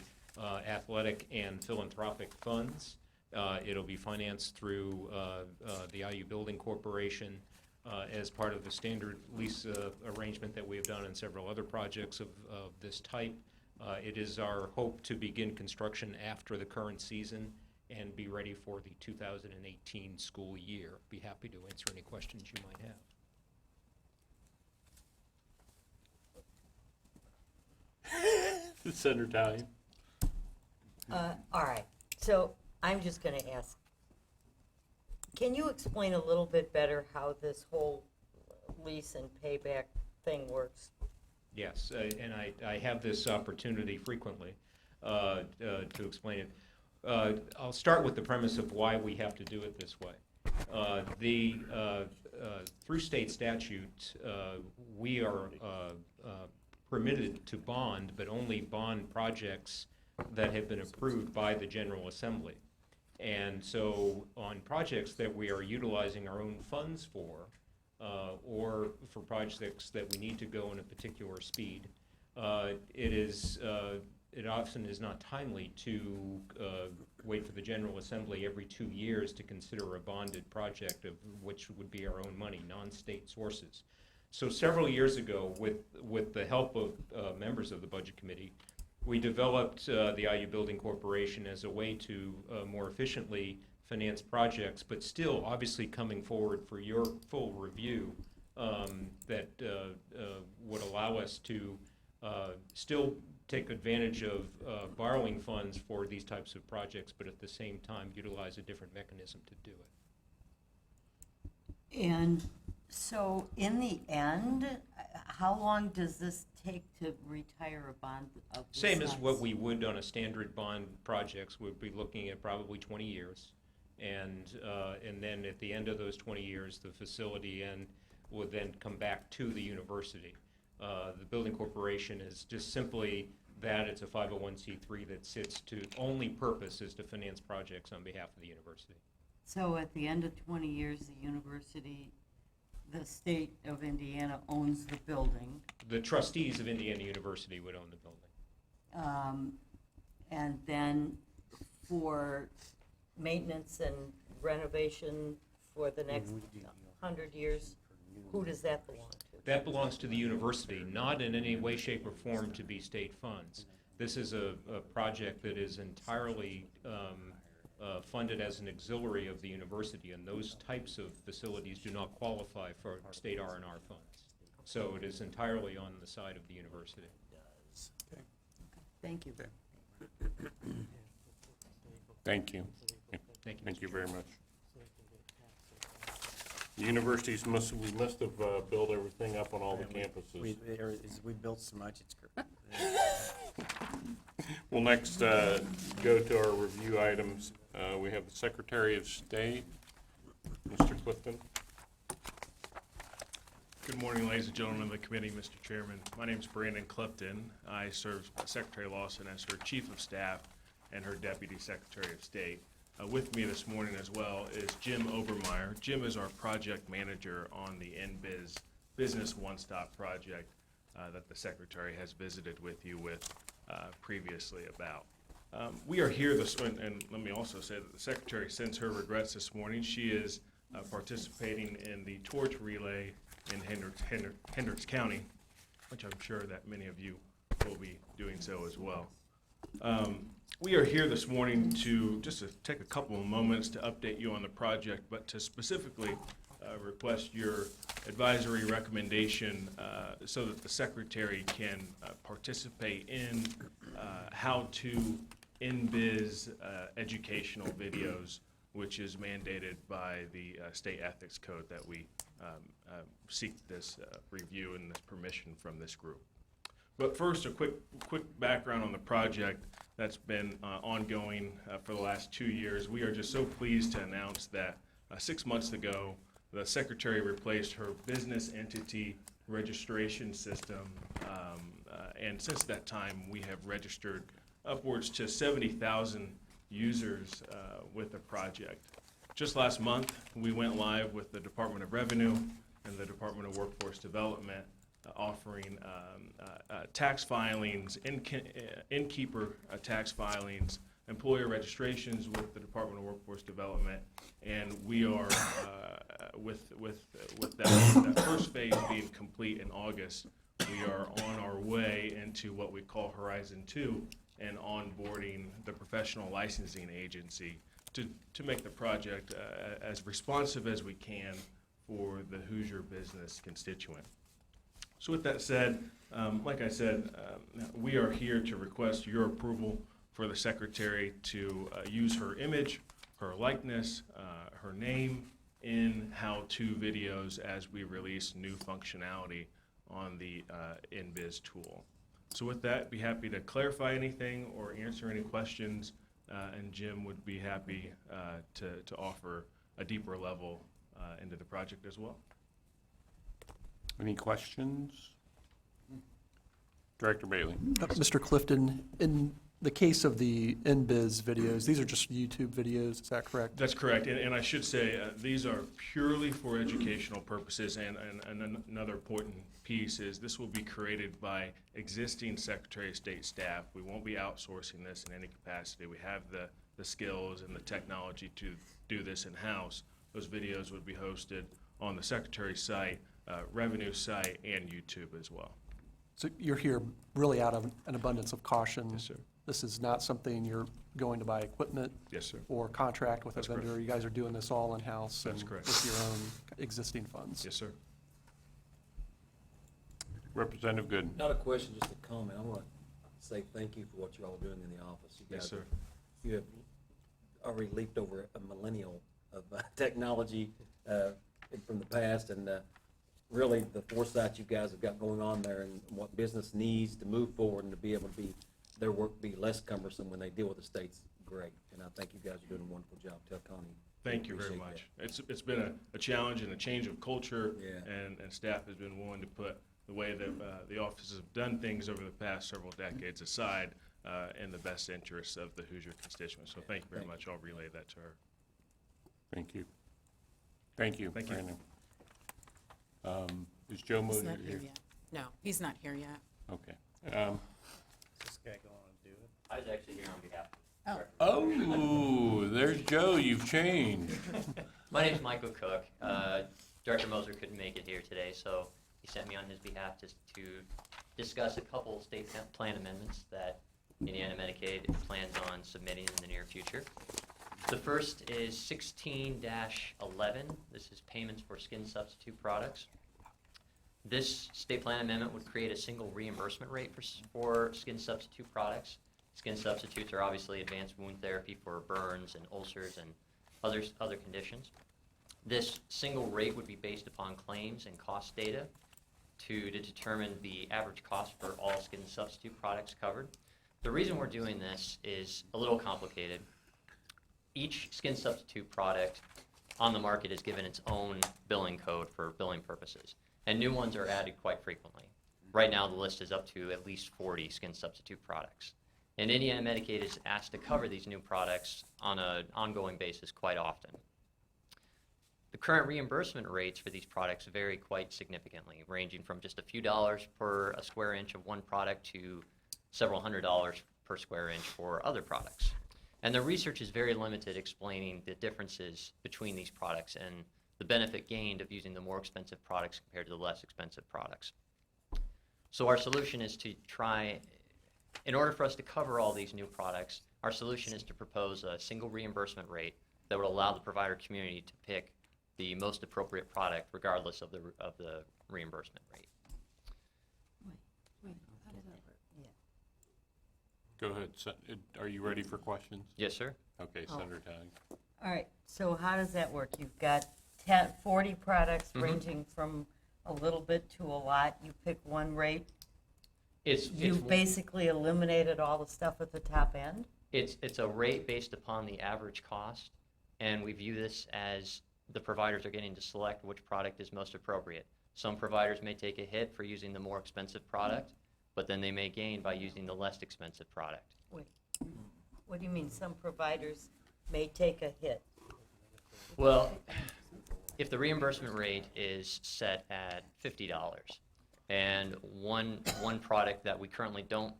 athletic and philanthropic funds. It'll be financed through the IU Building Corporation as part of the standard lease arrangement that we have done in several other projects of this type. It is our hope to begin construction after the current season and be ready for the 2018 school year. Be happy to answer any questions you might have. Senator Talley? All right, so I'm just gonna ask, can you explain a little bit better how this whole lease and payback thing works? Yes, and I have this opportunity frequently to explain it. I'll start with the premise of why we have to do it this way. Through state statute, we are permitted to bond, but only bond projects that have been approved by the General Assembly. And so on projects that we are utilizing our own funds for, or for projects that we need to go in a particular speed, it often is not timely to wait for the General Assembly every 2 years to consider a bonded project, of which would be our own money, non-state sources. So several years ago, with the help of members of the Budget Committee, we developed the IU Building Corporation as a way to more efficiently finance projects, but still obviously coming forward for your full review that would allow us to still take advantage of borrowing funds for these types of projects, but at the same time utilize a different mechanism to do it. And so in the end, how long does this take to retire a bond of this Same as size? what we would on a standard bond projects. We'd be looking at probably 20 years. And then at the end of those 20 years, the facility would then come back to the university. The building corporation is just simply that. It's a 501c3 that sits to only purpose is to finance projects on behalf of the university. So at the end of 20 years, the university, the state of Indiana owns the building. The trustees of Indiana University would own the building. And then for maintenance and renovation for the next 100 years, who does that belong to? That belongs to the university, not in any way, shape, or form to be state funds. This is a project that is entirely funded as an auxiliary of the university, and those types of facilities do not qualify for state R&R funds. So it is entirely on the side of the university. Thank you. Thank you. Thank you. Thank you very much. The universities we must have built everything up on all the campuses. We built so much, it's great. We'll next go to our review items. We have the Secretary of State, Mr. Clifton. Good morning, ladies and gentlemen of the committee, Mr. Chairman. My name is Brandon Clifton. I serve Secretary Lawson as her Chief of Staff and her Deputy Secretary of State. With me this morning as well is Jim Obermeyer. Jim is our project manager on the NBIZ Business One-Stop project that the Secretary has visited with you previously about. We are here and let me also say that the Secretary sends her regrets this morning. She is participating in the torch relay in Hendricks County, which I'm sure that many of you will be doing so as well. We are here this morning to take a couple of moments to update you on the project, but to specifically request your advisory recommendation so that the Secretary can participate in how-to NBIZ educational videos, which is mandated by the state ethics code that we seek this review and this permission from this group. But first, a quick background on the project that's been ongoing for the last 2 years. We are just so pleased to announce that 6 months ago, the Secretary replaced her business entity registration system, and since that time, we have registered upwards to 70,000 users with the project. Just last month, we went live with the Department of Revenue and the Department of Workforce Development, offering tax filings, innkeeper tax filings, employer registrations with the Department of Workforce Development, and we are with that first phase being complete in August, we are on our way into what we call Horizon 2 and onboarding the professional licensing agency to make the project as responsive as we can for the Hoosier business constituent. So with that said, like I said, we are here to request your approval for the secretary to use her image, her likeness, her name in how-to videos as we release new functionality on the InBiz tool. So with that, be happy to clarify anything or answer any questions, and Jim would be happy to offer a deeper level into the project as well. Any questions? Director Bailey. Mr. Clifton, in the case of the InBiz videos, these are just YouTube videos, is that correct? That's correct, and I should say, these are purely for educational purposes, and another important piece is this will be created by existing Secretary of State staff. We won't be outsourcing this in any capacity. We have the skills and the technology to do this in-house. Those videos would be hosted on the Secretary's site, Revenue site, and YouTube as well. So you're here really out of an abundance of caution? Yes, sir. This is not something you're going to buy equipment? Yes, sir. Or contract with a That's vendor? correct. You guys are doing this all in-house? That's and correct. with your own existing funds? Yes, sir. Representative Gooden. Not a question, just a comment. I want to say thank you for what you're all doing in the office. You Yes, guys sir. You have already leaped over a millennial of technology from the past, and really the foresight you guys have got going on there and what business needs to move forward and to be able to be, their work be less cumbersome when they deal with the state's great. And I think you guys are doing a wonderful job. Tell Connie. Thank you very Appreciate much. It's been a challenge and a change of culture, Yeah. and staff has been willing to put the way that the offices have done things over the past several decades aside in the best interests of the Hoosier constituents. So thank you very much. I'll relay that to her. Thank you. Thank you, Thank you. Brandon. Is Joe He's Moser not here here? yet. No, he's not here yet. Okay. This guy going to do it? I was actually here on behalf. Oh, there's Joe, you've changed. My name's Michael Cook. Director Moser couldn't make it here today, so he sent me on his behalf to discuss a couple state plan amendments that Indiana Medicaid plans on submitting in the near future. The first is 16-11. This is payments for skin substitute products. This state plan amendment would create a single reimbursement rate for skin substitute products. Skin substitutes are obviously advanced wound therapy for burns and ulcers and other conditions. This single rate would be based upon claims and cost data to determine the average cost for all skin substitute products covered. The reason we're doing this is a little complicated. Each skin substitute product on the market is given its own billing code for billing purposes, and new ones are added quite frequently. Right now, the list is up to at least 40 skin substitute products. And Indiana Medicaid is asked to cover these new products on an ongoing basis quite often. The current reimbursement rates for these products vary quite significantly, ranging from just a few dollars per a square inch of one product to several $100s per square inch for other products. And the research is very limited explaining the differences between these products and the benefit gained of using the more expensive products compared to the less expensive products. So our solution is to try, in order for us to cover all these new products, our solution is to propose a single reimbursement rate that would allow the provider community to pick the most appropriate product regardless of the reimbursement rate. Go ahead. Are you ready for questions? Yes, sir. Okay, Senator Tang. All right, so how does that work? You've got 40 products ranging from a little bit to a lot. You pick one rate. You've basically eliminated all the stuff at the top end? It's a rate based upon the average cost, and we view this as the providers are getting to select which product is most appropriate. Some providers may take a hit for using the more expensive product, but then they may gain by using the less expensive product. Wait, what do you mean some providers may take a hit? Well, if the reimbursement rate is set at $50 and one product that we currently don't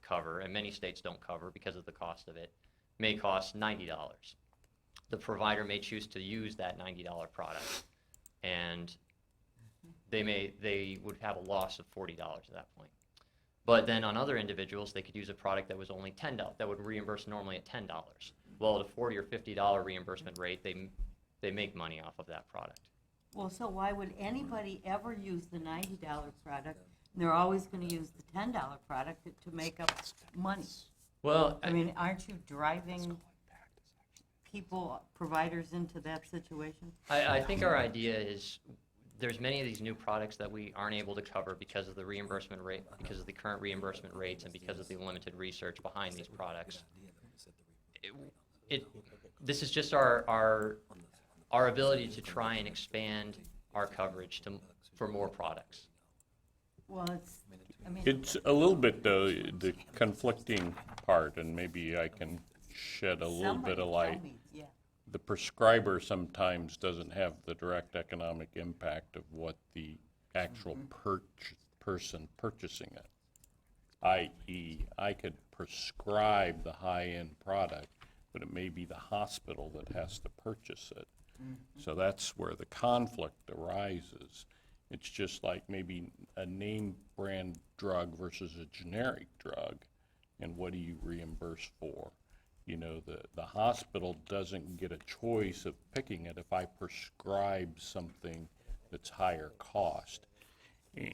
cover, and many states don't cover because of the cost of it, may cost $90. The provider may choose to use that $90 product, and they would have a loss of $40 at that point. But then on other individuals, they could use a product that was only $10, that would reimburse normally at $10. Well, at a $40 or $50 reimbursement rate, they make money off of that product. Well, so why would anybody ever use the $90 product? And they're always going to use the $10 product to make up money. Well, I mean, aren't you driving people, providers into that situation? I think our idea is there's many of these new products that we aren't able to cover because of the reimbursement rate, because of the current reimbursement rates, and because of the limited research behind these products. This is just our ability to try and expand our coverage for more products. Well, It's a little bit, though, the conflicting part, and maybe I can shed a little bit of light. Yeah. The prescriber sometimes doesn't have the direct economic impact of what the actual person purchasing it. I.e., I could prescribe the high-end product, but it may be the hospital that has to purchase it. So that's where the conflict arises. It's just like maybe a name brand drug versus a generic drug, and what do you reimburse for? You know, the hospital doesn't get a choice of picking it if I prescribe something that's higher cost.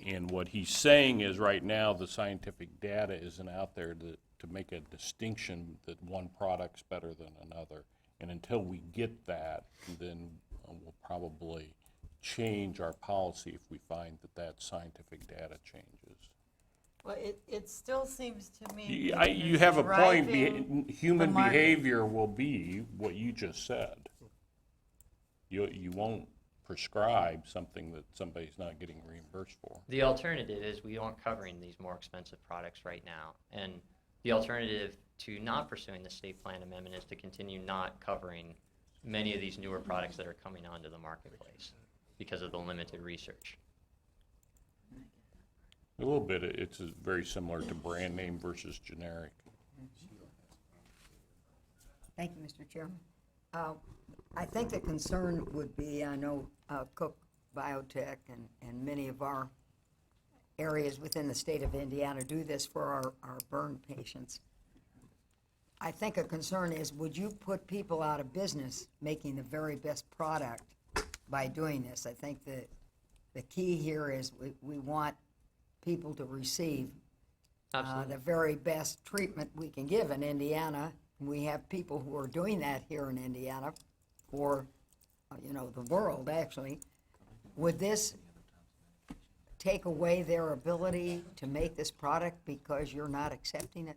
And what he's saying is right now the scientific data isn't out there to make a distinction that one product's better than another. And until we get that, then we'll probably change our policy if we find that scientific data changes. Well, it still seems to me. You have a point. Driving Human the market. behavior will be what you just said. You won't prescribe something that somebody's not getting reimbursed for. The alternative is we aren't covering these more expensive products right now. And the alternative to not pursuing the state plan amendment is to continue not covering many of these newer products that are coming onto the marketplace because of the limited research. A little bit, it's very similar to brand name versus generic. Thank you, Mr. Chairman. I think the concern would be, I know Cook Biotech and many of our areas within the state of Indiana do this for our burn patients. I think a concern is, would you put people out of business making the very best product by doing this? I think that the key here is we want people to receive the very best treatment we can give in Indiana. We have people who are doing that here in Indiana for, the world, actually. Would this take away their ability to make this product because you're not accepting it,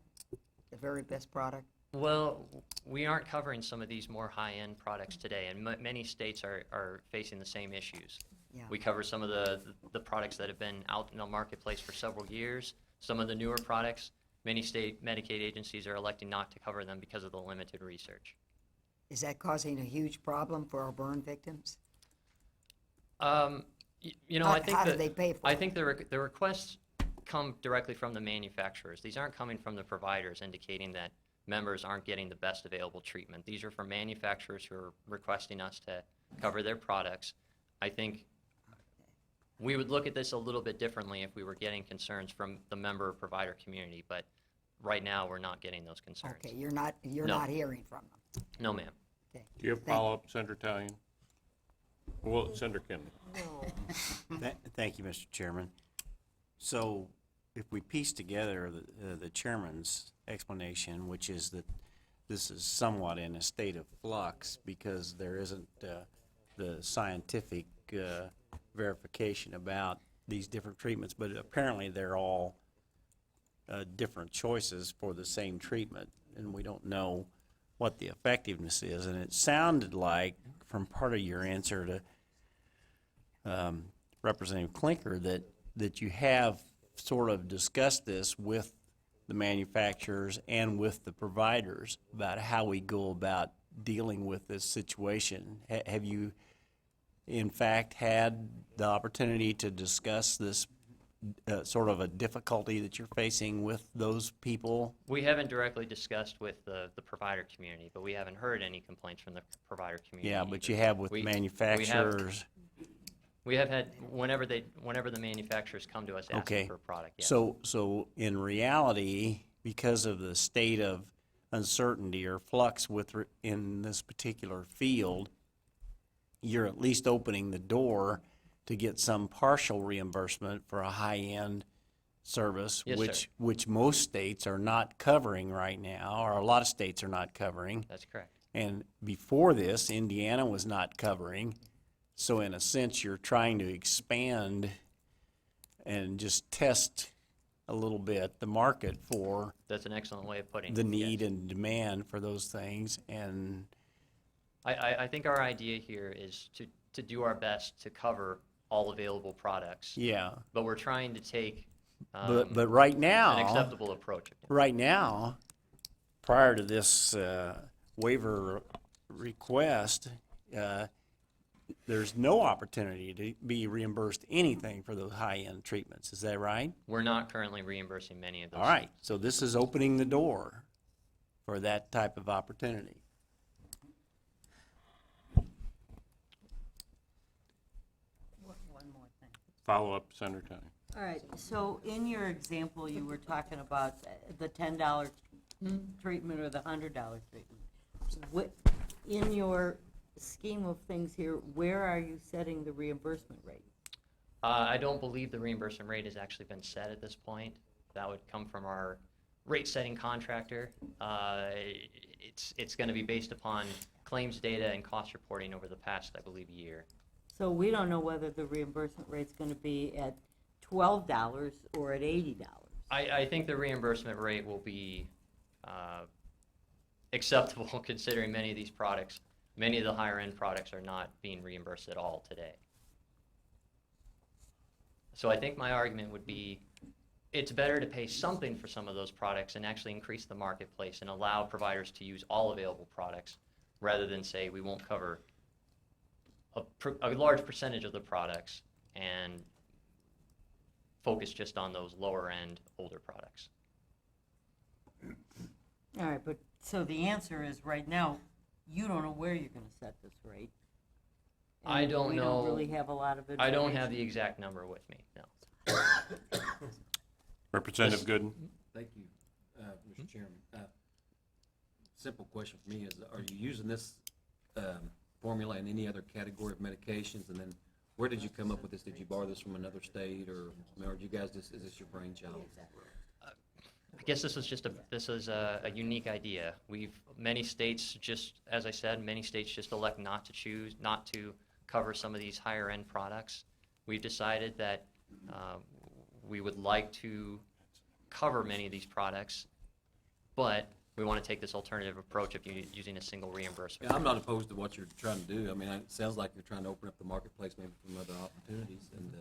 the very best product? Well, we aren't covering some of these more high-end products today, and many states are facing the same issues. Yeah. We cover some of the products that have been out in the marketplace for several years. Some of the newer products, many state Medicaid agencies are electing not to cover them because of the limited research. Is that causing a huge problem for our burn victims? I think how do they pay for I it? think the requests come directly from the manufacturers. These aren't coming from the providers indicating that members aren't getting the best available treatment. These are from manufacturers who are requesting us to cover their products. I think we would look at this a little bit differently if we were getting concerns from the member provider community, but right now we're not getting those concerns. Okay, you're not No. not hearing from them. No, ma'am. Okay. Do you have follow-up, Senator Talion? Well, Senator Kennedy. Thank you, Mr. Chairman. So if we piece together the chairman's explanation, which is that this is somewhat in a state of flux because there isn't the scientific verification about these different treatments, but apparently they're all different choices for the same treatment, and we don't know what the effectiveness is. And it sounded like, from part of your answer to Representative Clinker, that you have sort of discussed this with the manufacturers and with the providers about how we go about dealing with this situation. Have you, in fact, had the opportunity to discuss this sort of a difficulty that you're facing with those people? We haven't directly discussed with the provider community, but we haven't heard any complaints from the provider community. Yeah, but you have with manufacturers. We have had, whenever the manufacturers come to us asking for a product, yes. So in reality, because of the state of uncertainty or flux in this particular field, you're at least opening the door to get some partial reimbursement for a high-end service, Yes, sir. which most states are not covering right now, or a lot of states are not covering. That's correct. And before this, Indiana was not covering. So in a sense, you're trying to expand and just test a little bit the market for That's an excellent way of putting it. the need yes. and demand for those things. And I think our idea here is to do our best to cover all available products. yeah, But we're trying to take but right now, an acceptable approach. right now, prior to this waiver request, there's no opportunity to be reimbursed anything for those high-end treatments. Is that right? We're not currently reimbursing many of those. All right, so this is opening the door for that type of opportunity. One more thing. Follow-up, Senator Tony. All right, so in your example, you were talking about the $10 treatment or the $100 treatment. In your scheme of things here, where are you setting the reimbursement rate? I don't believe the reimbursement rate has actually been set at this point. That would come from our rate-setting contractor. It's going to be based upon claims data and cost reporting over the past, I believe, year. So we don't know whether the reimbursement rate's going to be at $12 or at $80. I think the reimbursement rate will be acceptable considering many of these products, many of the higher-end products are not being reimbursed at all today. So I think my argument would be it's better to pay something for some of those products and actually increase the marketplace and allow providers to use all available products rather than say we won't cover a large percentage of the products and focus just on those lower-end, older products. All right, but, so the answer is, right now, you don't know where you're gonna set this rate. I And don't we know. don't really have a lot of I don't have information. the exact number with me, no. Representative Gooden? Thank you, Mr. Chairman. Simple question for me is, are you using this formula in any other category of medications? And then where did you come up with this? Did you borrow this from another state, or did you guys just, is this your brainchild? I guess this is a unique idea. Many states just, as I said, many states just elect not to cover some of these higher end products. We've decided that we would like to cover many of these products, but we want to take this alternative approach of using a single reimbursement. Yeah, I'm not opposed to what you're trying to do. I mean, it sounds like you're trying to open up the marketplace maybe from other opportunities, and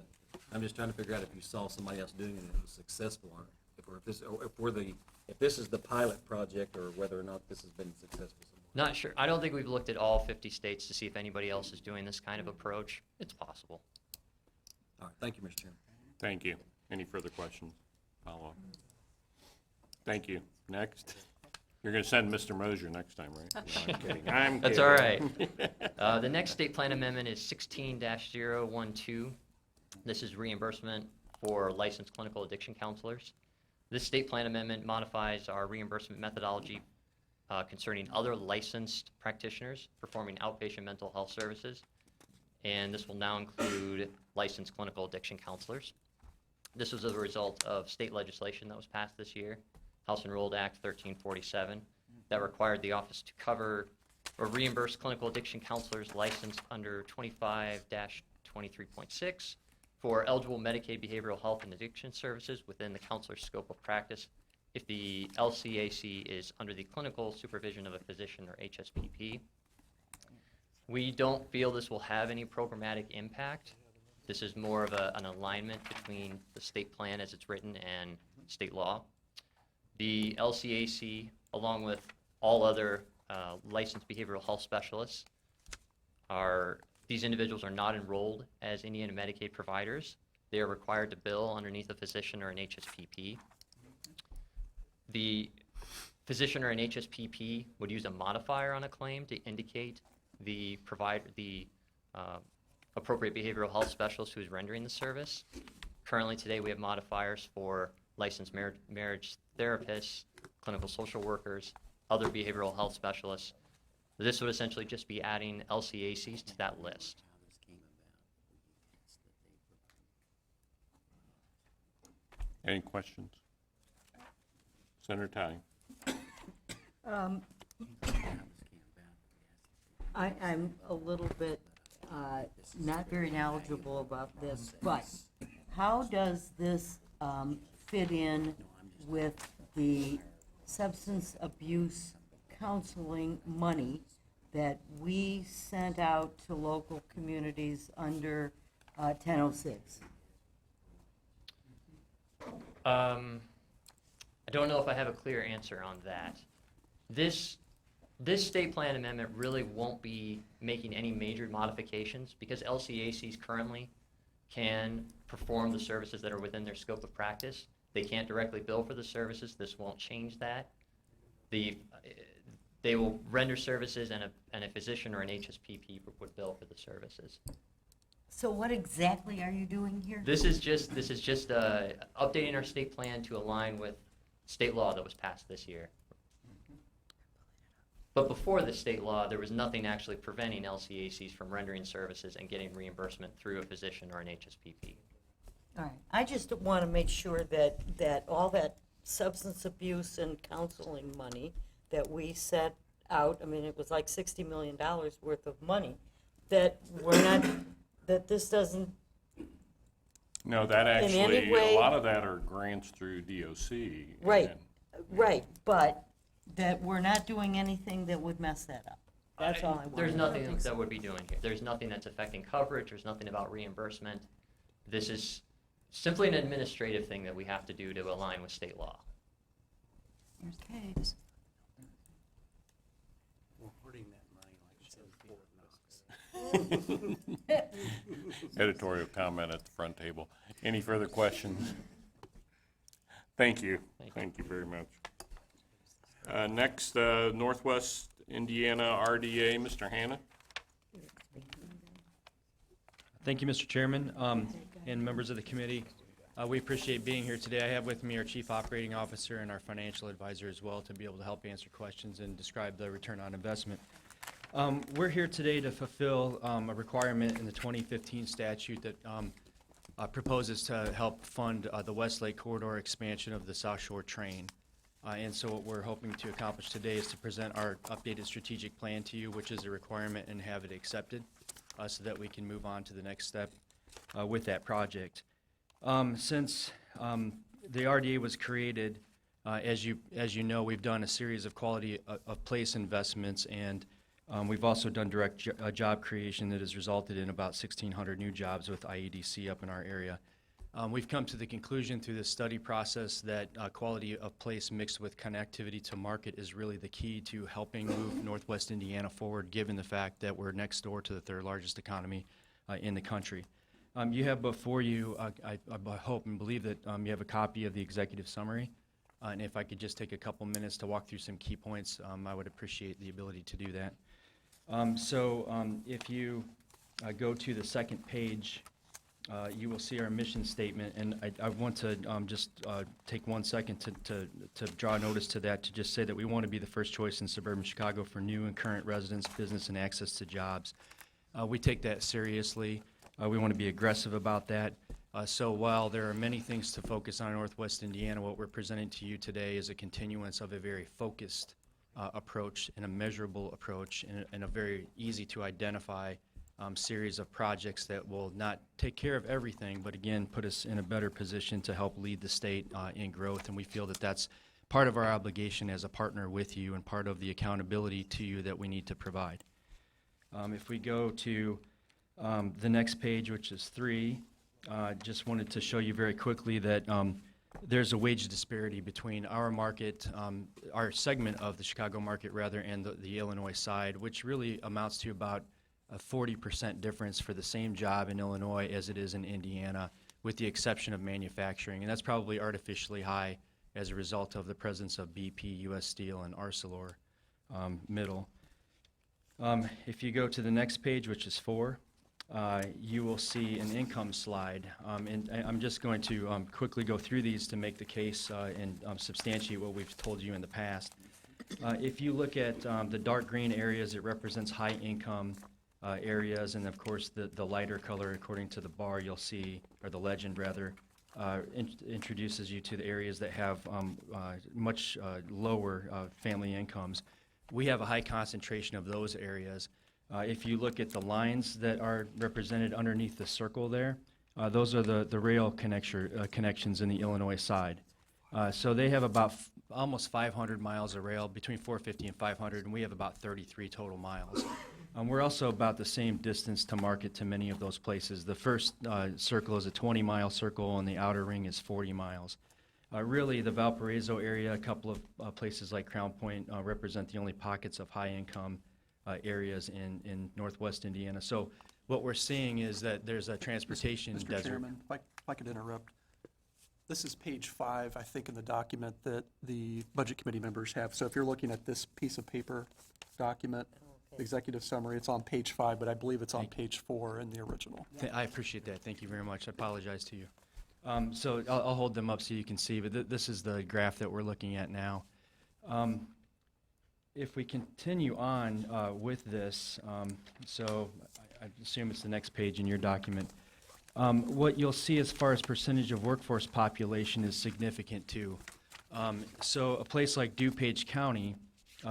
I'm just trying to figure out if you saw somebody else doing it and it was successful, or if this is the pilot project, or whether or not this has been successful somewhere. Not sure. I don't think we've looked at all 50 states to see if anybody else is doing this kind of approach. It's possible. All right, thank you, Mr. Chairman. Thank you. Any further questions? Follow-up? Thank you. Next. You're going to send Mr. Mosier next time, right? No, I'm kidding. I'm kidding. That's all right. The next state plan amendment is 16-012. This is reimbursement for licensed clinical addiction counselors. This state plan amendment modifies our reimbursement methodology concerning other licensed practitioners performing outpatient mental health services, and this will now include licensed clinical addiction counselors. This was as a result of state legislation that was passed this year, House Enrolled Act 1347, that required the office to cover or reimburse clinical addiction counselors licensed under 25-23.6 for eligible Medicaid behavioral health and addiction services within the counselor's scope of practice if the LCAC is under the clinical supervision of a physician or HSPP. We don't feel this will have any programmatic impact. This is more of an alignment between the state plan as it's written and state law. The LCAC, along with all other licensed behavioral health specialists, these individuals are not enrolled as Indiana Medicaid providers. They are required to bill underneath a physician or an HSPP. The physician or an HSPP would use a modifier on a claim to indicate the appropriate behavioral health specialist who is rendering the service. Currently today we have modifiers for licensed marriage therapists, clinical social workers, other behavioral health specialists. This would essentially just be adding LCACs to that list. Any questions? Senator Talley. I'm a little bit not very knowledgeable about this, but how does this fit in with the substance abuse counseling money that we sent out to local communities under 1006? I don't know if I have a clear answer on that. This state plan amendment really won't be making any major modifications because LCACs currently can perform the services that are within their scope of practice. They can't directly bill for the services. This won't change that. They will render services, and a physician or an HSPP would bill for the services. So what exactly are you doing here? This is just updating our state plan to align with state law that was passed this year. But before the state law, there was nothing actually preventing LCACs from rendering services and getting reimbursement through a physician or an HSPP. All right, I just want to make sure that all that substance abuse and counseling money that we set out, I mean, it was like $60 million worth of money, that we're not, that this doesn't. No, that In any actually, way- a lot of that are grants through DOC. Right, and- right, but that we're not doing anything that would mess that up. That's all I want. There's nothing that would be doing here. There's nothing that's affecting coverage. There's nothing about reimbursement. This is simply an administrative thing that we have to do to align with state law. Here's Kate. Editorial comment at the front table. Any further questions? Thank you. Thank you very much. Next, Northwest Indiana RDA, Mr. Hanna. Thank you, Mr. Chairman, and members of the committee. We appreciate being here today. I have with me our Chief Operating Officer and our financial advisor as well to be able to help answer questions and describe the return on investment. We're here today to fulfill a requirement in the 2015 statute that proposes to help fund the Westlake Corridor expansion of the South Shore train. And so what we're hoping to accomplish today is to present our updated strategic plan to you, which is a requirement, and have it accepted so that we can move on to the next step with that project. Since the RDA was created, as you know, we've done a series of quality of place investments, and we've also done direct job creation that has resulted in about 1,600 new jobs with IEDC up in our area. We've come to the conclusion through this study process that quality of place mixed with connectivity to market is really the key to helping move Northwest Indiana forward, given the fact that we're next door to the third largest economy in the country. You have before you, I hope and believe that you have a copy of the executive summary. And if I could just take a couple minutes to walk through some key points, I would appreciate the ability to do that. If you go to the second page, you will see our mission statement, and I want to just take 1 second to draw notice to that, to just say that we want to be the first choice in suburban Chicago for new and current residents, business, and access to jobs. We take that seriously. We want to be aggressive about that. So while there are many things to focus on in Northwest Indiana, what we're presenting to you today is a continuance of a very focused approach and a measurable approach and a very easy to identify series of projects that will not take care of everything, but again, put us in a better position to help lead the state in growth. And we feel that that's part of our obligation as a partner with you and part of the accountability to you that we need to provide. If we go to the next page, which is 3, just wanted to show you very quickly that there's a wage disparity between our market, our segment of the Chicago market rather, and the Illinois side, which really amounts to about a 40% difference for the same job in Illinois as it is in Indiana, with the exception of manufacturing. And that's probably artificially high as a result of the presence of BP, U.S. Steel, and Arcelor Middle. If you go to the next page, which is 4, you will see an income slide. And I'm just going to quickly go through these to make the case and substantiate what we've told you in the past. If you look at the dark green areas, it represents high income areas, and of course, the lighter color, according to the bar, you'll see, or the legend rather, introduces you to the areas that have much lower family incomes. We have a high concentration of those areas. If you look at the lines that are represented underneath the circle there, those are the rail connections in the Illinois side. So they have about almost 500 miles of rail, between 450 and 500, and we have about 33 total miles. We're also about the same distance to market to many of those places. The first circle is a 20-mile circle, and the outer ring is 40 miles. Really, the Valparaiso area, a couple of places like Crown Point represent the only pockets of high-income areas in northwest Indiana. So what we're seeing is that there's a transportation Mr. desert. Chairman, if I could interrupt. This is page 5, I think, in the document that the Budget Committee members have. So if you're looking at this piece of paper document, executive summary, it's on page 5, but I believe it's on page 4 in the original. I appreciate that. Thank you very much. I apologize to you. So I'll hold them up so you can see, but this is the graph that we're looking at now. If we continue on with this, so I assume it's the next page in your document, what you'll see as far as percentage of workforce population is significant too. So a place like DuPage County,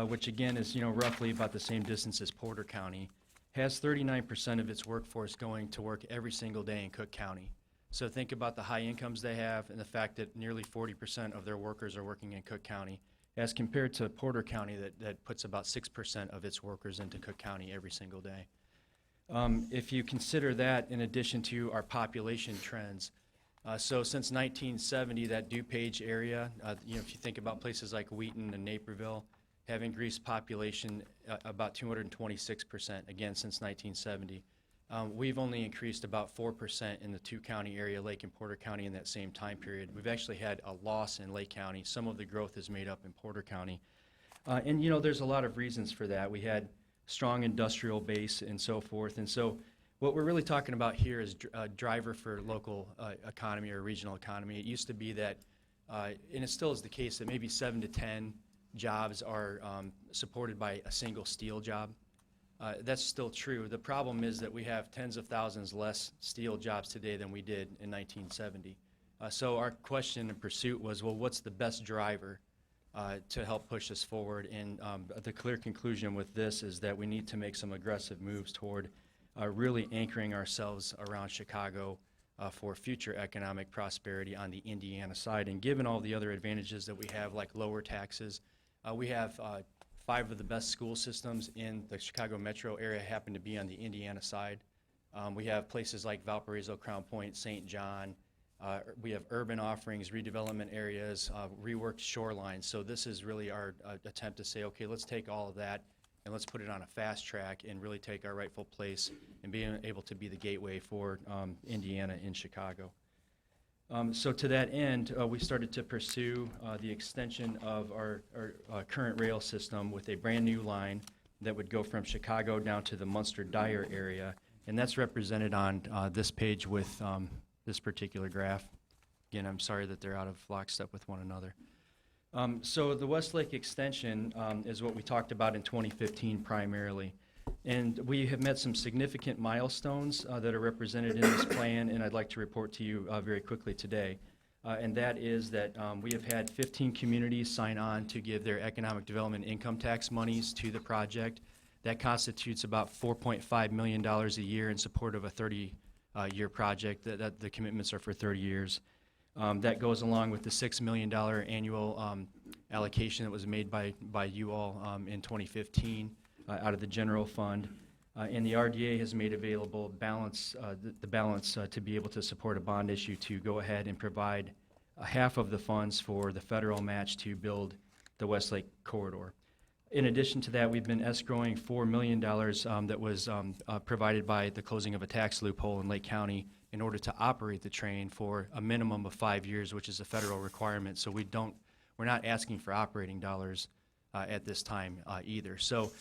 which again is roughly about the same distance as Porter County, has 39% of its workforce going to work every single day in Cook County. So think about the high incomes they have and the fact that nearly 40% of their workers are working in Cook County, as compared to Porter County that puts about 6% of its workers into Cook County every single day. If you consider that in addition to our population trends, so since 1970, that DuPage area, if you think about places like Wheaton and Naperville, have increased population about 226%, again, since 1970. We've only increased about 4% in the two-county area, Lake and Porter County, in that same time period. We've actually had a loss in Lake County. Some of the growth is made up in Porter County. And there's a lot of reasons for that. We had strong industrial base and so forth. And so what we're really talking about here is a driver for local economy or regional economy. It used to be that, and it still is the case, that maybe 7 to 10 jobs are supported by a single steel job. That's still true. The problem is that we have tens of thousands less steel jobs today than we did in 1970. So our question and pursuit was, well, what's the best driver to help push us forward? And the clear conclusion with this is that we need to make some aggressive moves toward really anchoring ourselves around Chicago for future economic prosperity on the Indiana side. And given all the other advantages that we have, like lower taxes, we have 5 of the best school systems in the Chicago metro area happen to be on the Indiana side. We have places like Valparaiso, Crown Point, St. John. We have urban offerings, redevelopment areas, reworked shorelines. So this is really our attempt to say, okay, let's take all of that and let's put it on a fast track and really take our rightful place and being able to be the gateway for Indiana in Chicago. So to that end, we started to pursue the extension of our current rail system with a brand new line that would go from Chicago down to the Munster-Dyer area, and that's represented on this page with this particular graph. Again, I'm sorry that they're out of lockstep with one another. So the Westlake extension is what we talked about in 2015 primarily. And we have met some significant milestones that are represented in this plan, and I'd like to report to you very quickly today. And that is that we have had 15 communities sign on to give their economic development income tax monies to the project. That constitutes about $4.5 million a year in support of a 30-year project. That the commitments are for 30 years. That goes along with the $6 million annual allocation that was made by you all in 2015. Out of the general fund, and the RDA has made available the balance to be able to support a bond issue to go ahead and provide half of the funds for the federal match to build the Westlake corridor. In addition to that, we've been escrowing $4 million that was provided by the closing of a tax loophole in Lake County in order to operate the train for a minimum of 5 years, which is a federal requirement. So we're not asking for operating dollars at this time either. So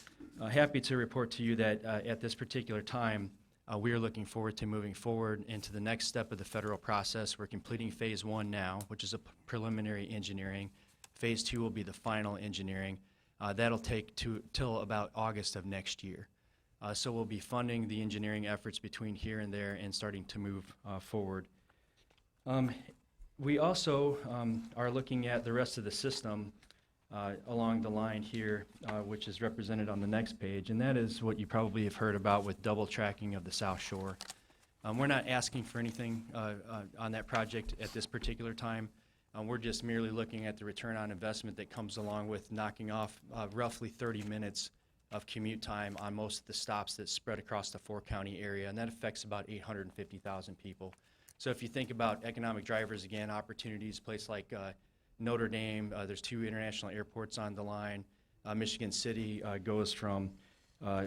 happy to report to you that at this particular time, we are looking forward to moving forward into the next step of the federal process. We're completing phase 1 now, which is a preliminary engineering. Phase 2 will be the final engineering. That'll take till about August of next year. So we'll be funding the engineering efforts between here and there and starting to move forward. We also are looking at the rest of the system along the line here, which is represented on the next page, and that is what you probably have heard about with double tracking of the South Shore. We're not asking for anything on that project at this particular time. We're just merely looking at the return on investment that comes along with knocking off roughly 30 minutes of commute time on most of the stops that spread across the four-county area, and that affects about 850,000 people. So if you think about economic drivers, again, opportunities, place like Notre Dame, there's 2 international airports on the line. Michigan City goes from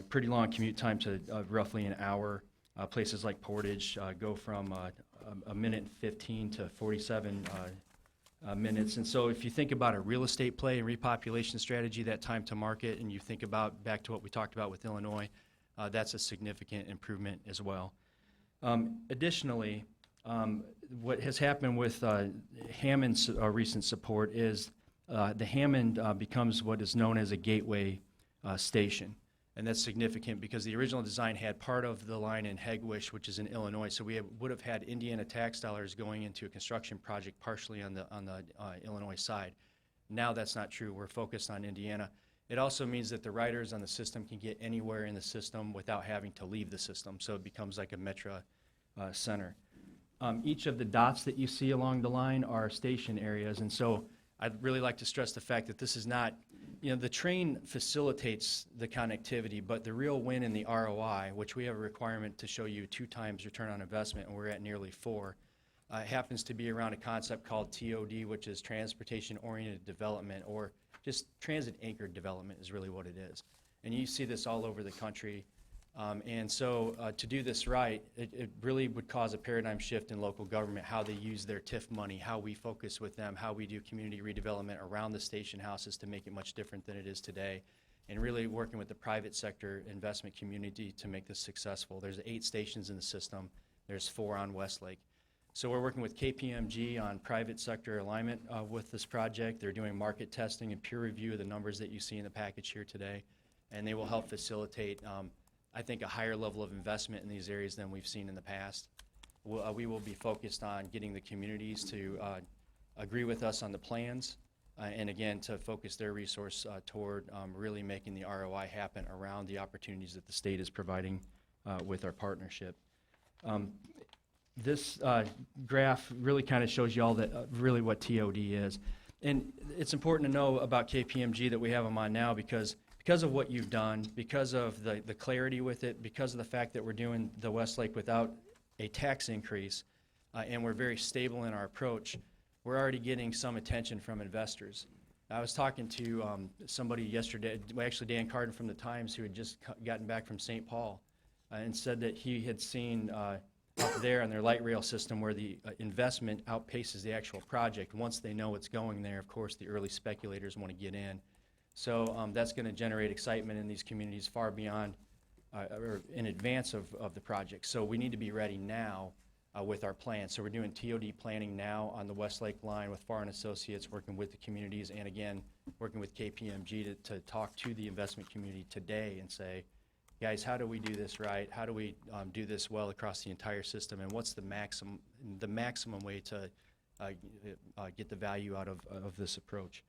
pretty long commute time to roughly an hour. Places like Portage go from a minute and 15 to 47 minutes. And so if you think about a real estate play and repopulation strategy, that time to market, and you think about back to what we talked about with Illinois, that's a significant improvement as well. Additionally, what has happened with Hammond's recent support is the Hammond becomes what is known as a gateway station. And that's significant because the original design had part of the line in Hegewisch, which is in Illinois. So we would have had Indiana tax dollars going into a construction project partially on the Illinois side. Now that's not true. We're focused on Indiana. It also means that the riders on the system can get anywhere in the system without having to leave the system. So it becomes like a Metra center. Each of the dots that you see along the line are station areas. And so I'd really like to stress the fact that this is not, the train facilitates the connectivity, but the real win in the ROI, which we have a requirement to show you 2 times return on investment, and we're at nearly 4, happens to be around a concept called TOD, which is transportation-oriented development, or just transit-anchored development is really what it is. And you see this all over the country. And so to do this right, it really would cause a paradigm shift in local government, how they use their TIF money, how we focus with them, how we do community redevelopment around the station houses to make it much different than it is today, and really working with the private sector investment community to make this successful. There's 8 stations in the system. There's 4 on Westlake. So we're working with KPMG on private sector alignment with this project. They're doing market testing and peer review of the numbers that you see in the package here today, and they will help facilitate I think a higher level of investment in these areas than we've seen in the past. We will be focused on getting the communities to agree with us on the plans, and again, to focus their resource toward really making the ROI happen around the opportunities that the state is providing with our partnership. This graph really kind of shows you all that really what TOD is. And it's important to know about KPMG that we have them on now because of what you've done, because of the clarity with it, because of the fact that we're doing the Westlake without a tax increase, and we're very stable in our approach, we're already getting some attention from investors. I was talking to somebody yesterday, well, actually Dan Carden from the Times, who had just gotten back from St. Paul, and said that he had seen up there on their light rail system where the investment outpaces the actual project. Once they know what's going there, of course, the early speculators want to get in. So that's going to generate excitement in these communities far beyond or in advance of the project. So we need to be ready now with our plan. So we're doing TOD planning now on the Westlake line with Farr & Associates, working with the communities, and again, working with KPMG to talk to the investment community today and say, guys, how do we do this right? How do we do this well across the entire system? And what's the maximum way to get the value out of this approach?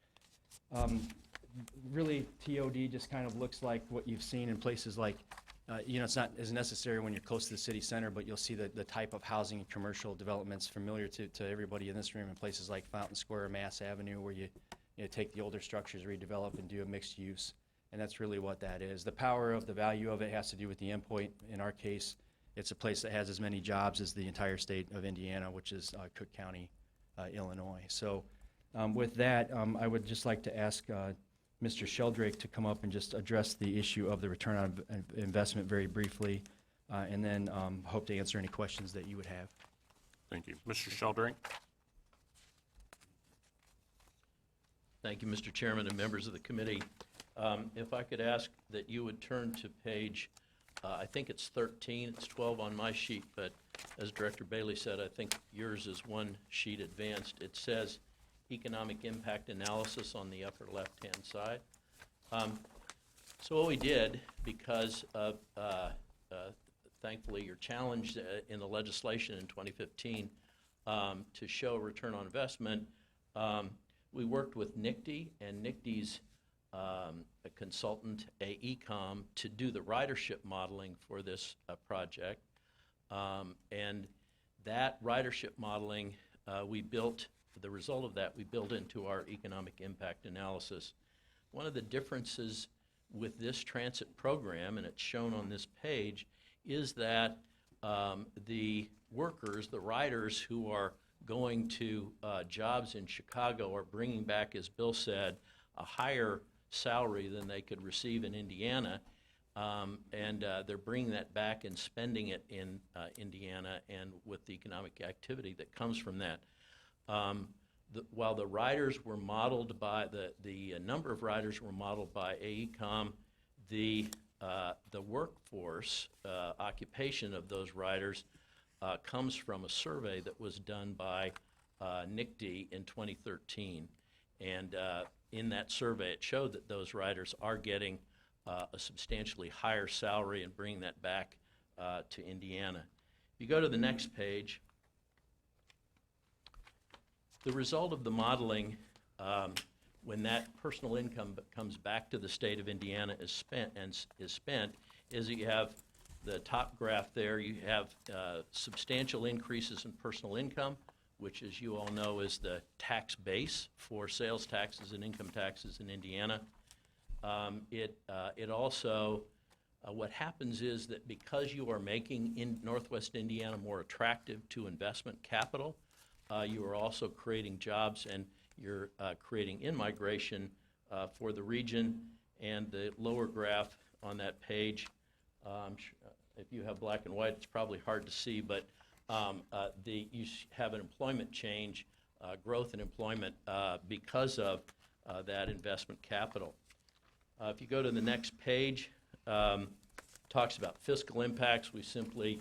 Really, TOD just kind of looks like what you've seen in places like, it's not as necessary when you're close to the city center, but you'll see the type of housing and commercial developments familiar to everybody in this room in places like Fountain Square or Mass Avenue, where you take the older structures, redevelop, and do a mixed use. And that's really what that is. The power of the value of it has to do with the endpoint. In our case, it's a place that has as many jobs as the entire state of Indiana, which is Cook County, Illinois. So with that, I would just like to ask Mr. Sheldrake to come up and just address the issue of the return on investment very briefly, and then hope to answer any questions that you would have. Thank you. Mr. Sheldrake? Thank you, Mr. Chairman and members of the committee. If I could ask that you would turn to page, I think it's 13, it's 12 on my sheet, but as Director Bailey said, I think yours is one sheet advanced. It says economic impact analysis on the upper left-hand side. So what we did, because of, thankfully, your challenge in the legislation in 2015 to show return on investment, we worked with NICTE and NICTE's a consultant, AECOM, to do the ridership modeling for this project. And that ridership modeling, the result of that, we built into our economic impact analysis. One of the differences with this transit program, and it's shown on this page, is that the workers, the riders who are going to jobs in Chicago are bringing back, as Bill said, a higher salary than they could receive in Indiana, and they're bringing that back and spending it in Indiana, and with the economic activity that comes from that. While the riders were modeled by, the number of riders were modeled by AECOM, the workforce occupation of those riders comes from a survey that was done by NICTE in 2013. And in that survey, it showed that those riders are getting a substantially higher salary and bringing that back to Indiana. If you go to the next page, the result of the modeling, when that personal income comes back to the state of Indiana is spent, is that you have the top graph there, you have substantial increases in personal income, which, as you all know, is the tax base for sales taxes and income taxes in Indiana. It also, what happens is that because you are making in Northwest Indiana more attractive to investment capital, you are also creating jobs, and you're creating in-migration for the region. And the lower graph on that page, if you have black and white, it's probably hard to see, but you have an employment change, growth in employment because of that investment capital. If you go to the next page, talks about fiscal impacts. We simply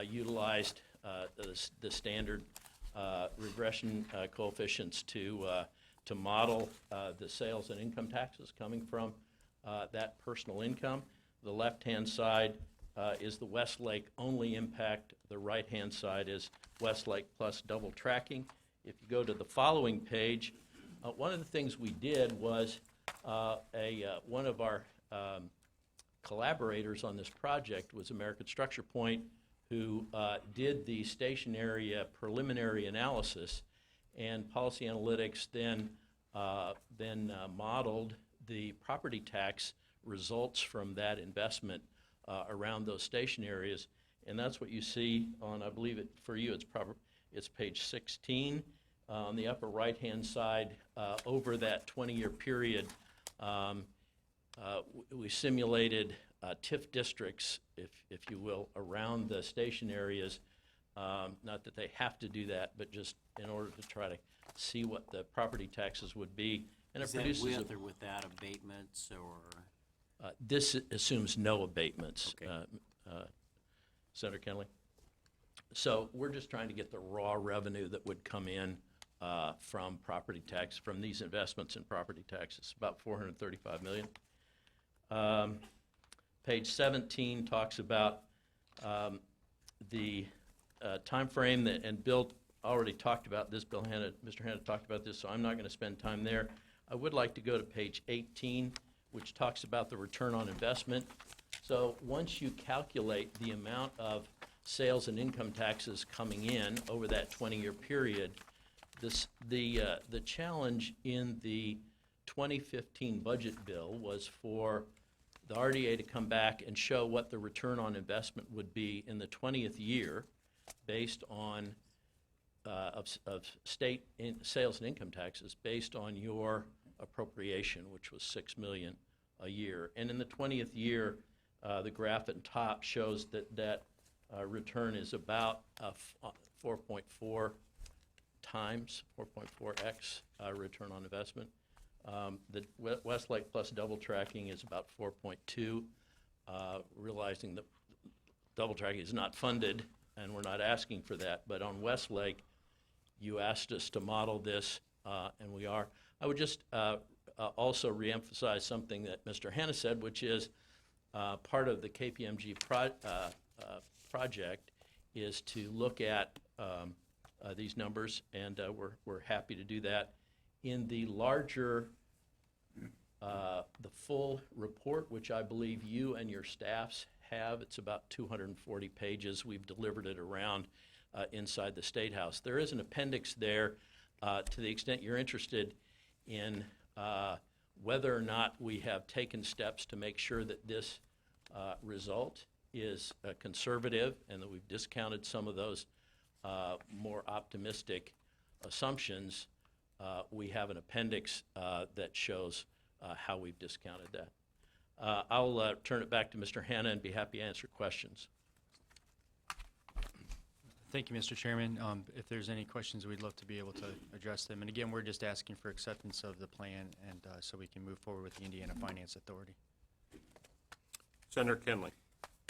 utilized the standard regression coefficients to model the sales and income taxes coming from that personal income. The left-hand side is the Westlake only impact. The right-hand side is Westlake plus double tracking. If you go to the following page, one of the things we did was one of our collaborators on this project was American Structure Point, who did the station area preliminary analysis, and Policy Analytics then modeled the property tax results from that investment around those station areas, and that's what you see on, I believe for you it's page 16. On the upper right-hand side, over that 20-year period, we simulated TIF districts, if you will, around the station areas. Not that they have to do that, but just in order to try to see what the property taxes would be. And Is it produces that with or without abatements, or? This assumes no abatements, Okay. Senator Kenley. So we're just trying to get the raw revenue that would come in from property tax, from these investments in property taxes, about $435 million. Page 17 talks about the time frame that, and Bill already talked about this. Mr. Hanna talked about this, so I'm not going to spend time there. I would like to go to page 18, which talks about the return on investment. So once you calculate the amount of sales and income taxes coming in over that 20-year period, the challenge in the 2015 budget bill was for the RDA to come back and show what the return on investment would be in the 20th year based on of state sales and income taxes based on your appropriation, which was $6 million a year. And in the 20th year, the graph at the top shows that return is about 4.4 times, 4.4x return on investment. The Westlake plus double tracking is about 4.2, realizing that double tracking is not funded, and we're not asking for that. But on Westlake, you asked us to model this, and we are. I would just also reemphasize something that Mr. Hanna said, which is part of the KPMG project is to look at these numbers, and we're happy to do that. In the larger, the full report, which I believe you and your staffs have, it's about 240 pages. We've delivered it around inside the State House. There is an appendix there to the extent you're interested in whether or not we have taken steps to make sure that this result is conservative and that we've discounted some of those more optimistic assumptions. We have an appendix that shows how we've discounted that. I'll turn it back to Mr. Hanna and be happy to answer questions. Thank you, Mr. Chairman. If there's any questions, we'd love to be able to address them. And again, we're just asking for acceptance of the plan and so we can move forward with the Indiana Finance Authority. Senator Kinley.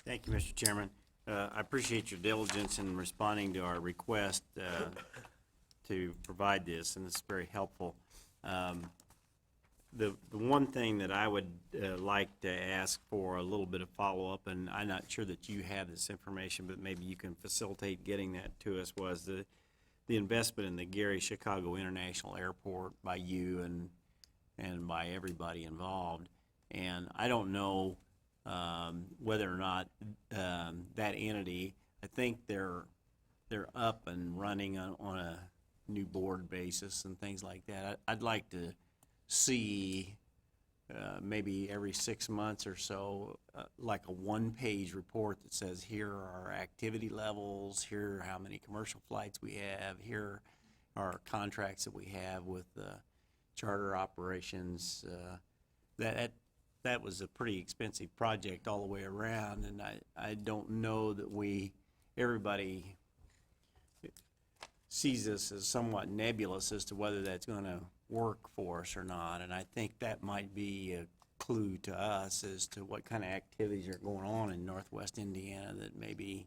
Thank you, Mr. Chairman. I appreciate your diligence in responding to our request to provide this, and it's very helpful. The one thing that I would like to ask for a little bit of follow-up, and I'm not sure that you have this information, but maybe you can facilitate getting that to us, was the investment in the Gary-Chicago International Airport by you and by everybody involved. And I don't know whether or not that entity, I think they're up and running on a new board basis and things like that. I'd like to see maybe every 6 months or so, like a one-page report that says here are our activity levels, here are how many commercial flights we have, here are contracts that we have with charter operations. That was a pretty expensive project all the way around, and I don't know that everybody sees this as somewhat nebulous as to whether that's going to work for us or not, and I think that might be a clue to us as to what kind of activities are going on in Northwest Indiana that maybe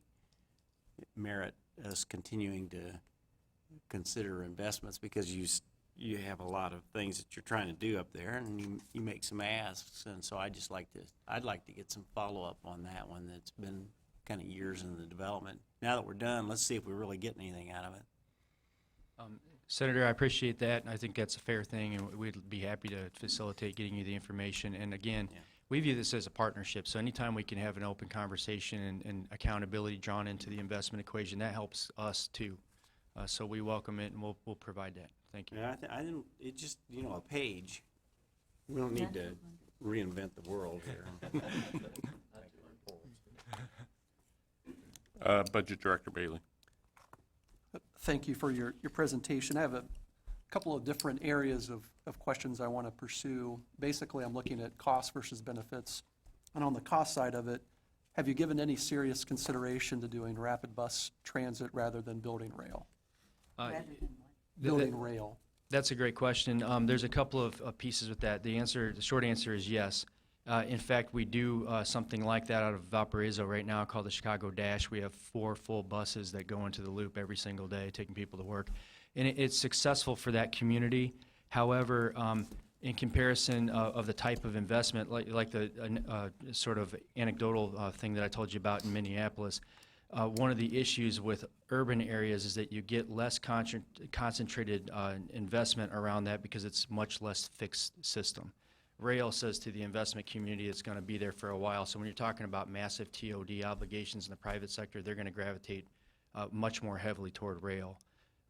merit us continuing to consider investments, because you have a lot of things that you're trying to do up there, and you make some asks, and so I'd like to get some follow-up on that one that's been kind of years in the development. Now that we're done, let's see if we really get anything out of it. Senator, I appreciate that, and I think that's a fair thing, and we'd be happy to facilitate getting you the information. And again, we view this as a partnership, so anytime we can have an open conversation and accountability drawn into the investment equation, that helps us too. So we welcome it, and we'll provide that. Thank you. Yeah, I didn't, it just, a page. We don't need to reinvent the world here. Budget Director Bailey. Thank you for your presentation. I have a couple of different areas of questions I want to pursue. Basically, I'm looking at cost versus benefits. And on the cost side of it, have you given any serious consideration to doing rapid bus transit rather than building rail? Building rail. That's a great question. There's a couple of pieces with that. The short answer is yes. In fact, we do something like that out of Valparaiso right now called the Chicago Dash. We have 4 full buses that go into the loop every single day, taking people to work. And it's successful for that community. However, in comparison of the type of investment, like the sort of anecdotal thing that I told you about in Minneapolis, one of the issues with urban areas is that you get less concentrated investment around that because it's much less fixed system. Rail says to the investment community it's going to be there for a while. So when you're talking about massive TOD obligations in the private sector, they're going to gravitate much more heavily toward rail.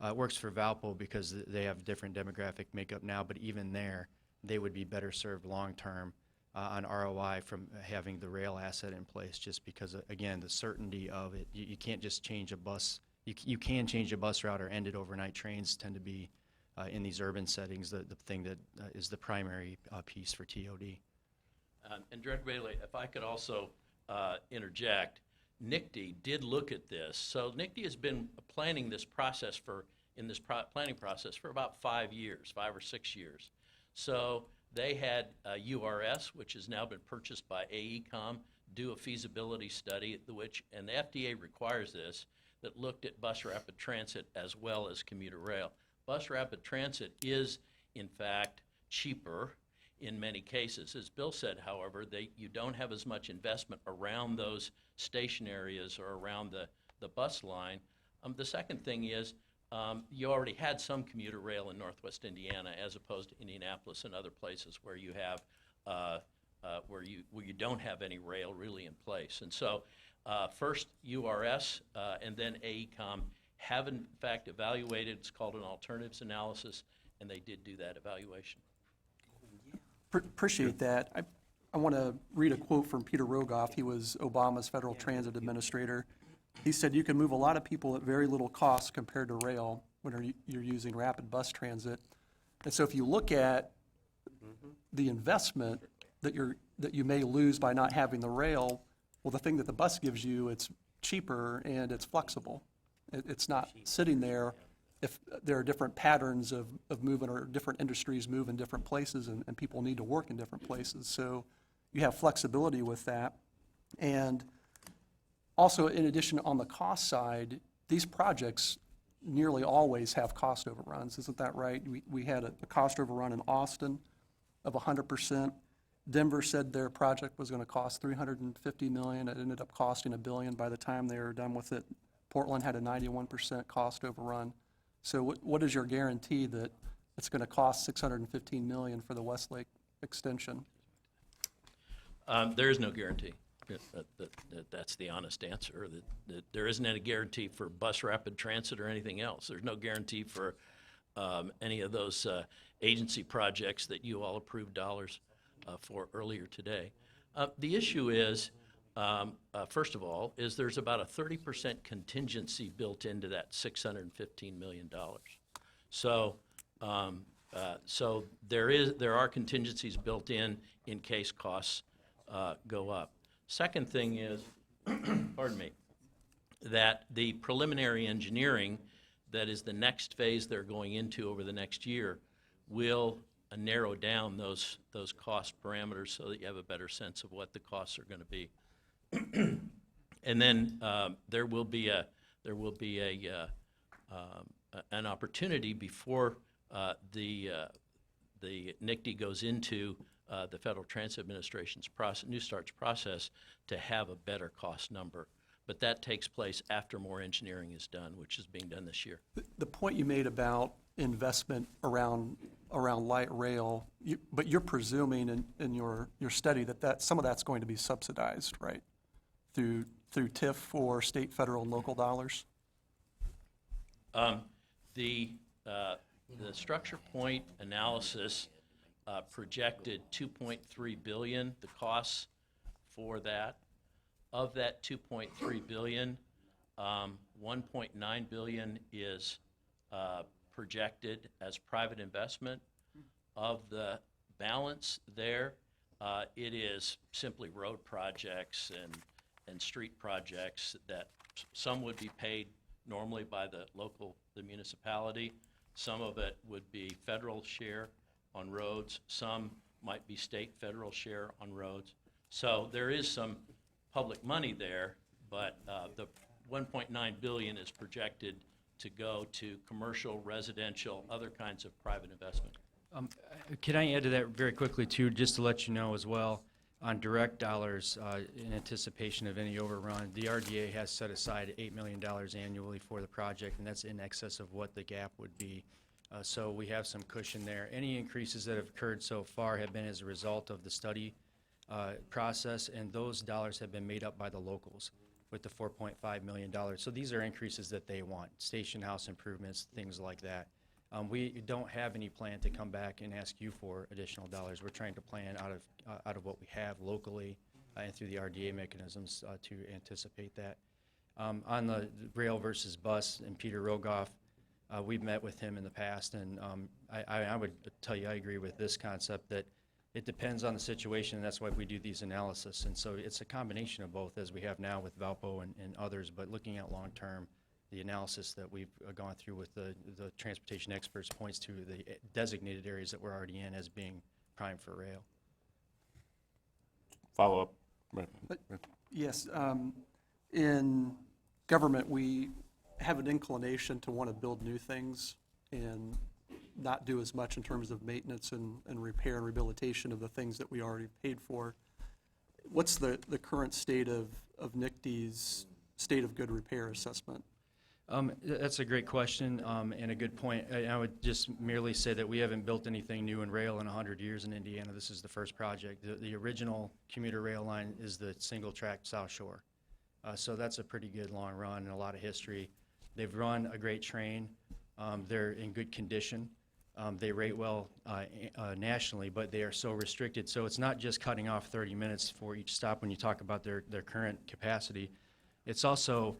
It works for Valpo because they have different demographic makeup now, but even there, they would be better served long-term on ROI from having the rail asset in place, just because, again, the certainty of it. You can't just change a bus. You can change a bus route or end it overnight. Trains tend to be in these urban settings, the thing that is the primary piece for TOD. And Director Bailey, if I could also interject, NICD did look at this. So NICD has been planning this process in this planning process for about 5 years, 5 or 6 years. So they had URS, which has now been purchased by AECOM, do a feasibility study, and the FDA requires this, that looked at bus rapid transit as well as commuter rail. Bus rapid transit is, in fact, cheaper, in many cases. As Bill said, however, you don't have as much investment around those station areas or around the bus line. The second thing is, you already had some commuter rail in Northwest Indiana as opposed to Indianapolis and other places where you have where you don't have any rail really in place. And so first URS and then AECOM have in fact evaluated, it's called an alternatives analysis, and they did do that evaluation. Appreciate that. I want to read a quote from Peter Rogoff. He was Obama's Federal Transit Administrator. He said, "You can move a lot of people at very little cost compared to rail when you're using rapid bus transit." And so if you look at the investment that you may lose by not having the rail, well, the thing that the bus gives you, it's cheaper and it's flexible. It's not sitting there. If there are different patterns of movement or different industries move in different places and people need to work in different places. So you have flexibility with that. And also, in addition, on the cost side, these projects nearly always have cost overruns. Isn't that right? We had a cost overrun in Austin of 100%. Denver said their project was going to cost $350 million. It ended up costing $1 billion by the time they were done with it. Portland had a 91% cost overrun. So what is your guarantee that it's going to cost $615 million for the Westlake extension? There is no guarantee. That's the honest answer. That there isn't any guarantee for bus rapid transit or anything else. There's no guarantee for any of those agency projects that you all approved dollars for earlier today. The issue is, first of all, is there's about a 30% contingency built into that $615 million. So, so there are contingencies built in case costs go up. Second thing is, pardon me, that the preliminary engineering that is the next phase they're going into over the next year will narrow down those cost parameters so that you have a better sense of what the costs are going to be. And then there will be an opportunity before the NICD goes into the Federal Transit Administration's New Start's process to have a better cost number. But that takes place after more engineering is done, which is being done this year. The point you made about investment around light rail, but you're presuming in your study that some of that's going to be subsidized, right? Through TIF or state, federal, and local dollars? The structure point analysis projected $2.3 billion, the costs for that. Of that $2.3 billion, $1.9 billion is projected as private investment. Of the balance there, it is simply road projects and street projects that some would be paid normally by the municipality. Some of it would be federal share on roads. Some might be state, federal share on roads. So there is some public money there, but the $1.9 billion is projected to go to commercial, residential, other kinds of private investment. Can I add to that very quickly too, just to let you know as well, on direct dollars in anticipation of any overrun, the RDA has set aside $8 million annually for the project, and that's in excess of what the gap would be. So we have some cushion there. Any increases that have occurred so far have been as a result of the study process, and those dollars have been made up by the locals with the $4.5 million. So these are increases that they want, station house improvements, things like that. We don't have any plan to come back and ask you for additional dollars. We're trying to plan out of what we have locally and through the RDA mechanisms to anticipate that. On the rail versus bus, and Peter Rogoff, we've met with him in the past, and I would tell you I agree with this concept that it depends on the situation, and that's why we do these analysis. And so it's a combination of both, as we have now with Valpo and others, but looking at long-term, the analysis that we've gone through with the transportation experts points to the designated areas that we're already in as being prime for rail. Follow up. Yes. In government, we have an inclination to want to build new things, and not do as much in terms of maintenance and repair and rehabilitation of the things that we already paid for. What's the current state of NICD's state of good repair assessment? That's a great question and a good point. I would just merely say that we haven't built anything new in rail in 100 years in Indiana. This is the first project. The original commuter rail line is the single-track South Shore. So that's a pretty good long run and a lot of history. They've run a great train. They're in good condition. They rate well nationally, but they are so restricted. So it's not just cutting off 30 minutes for each stop when you talk about their current capacity. It's also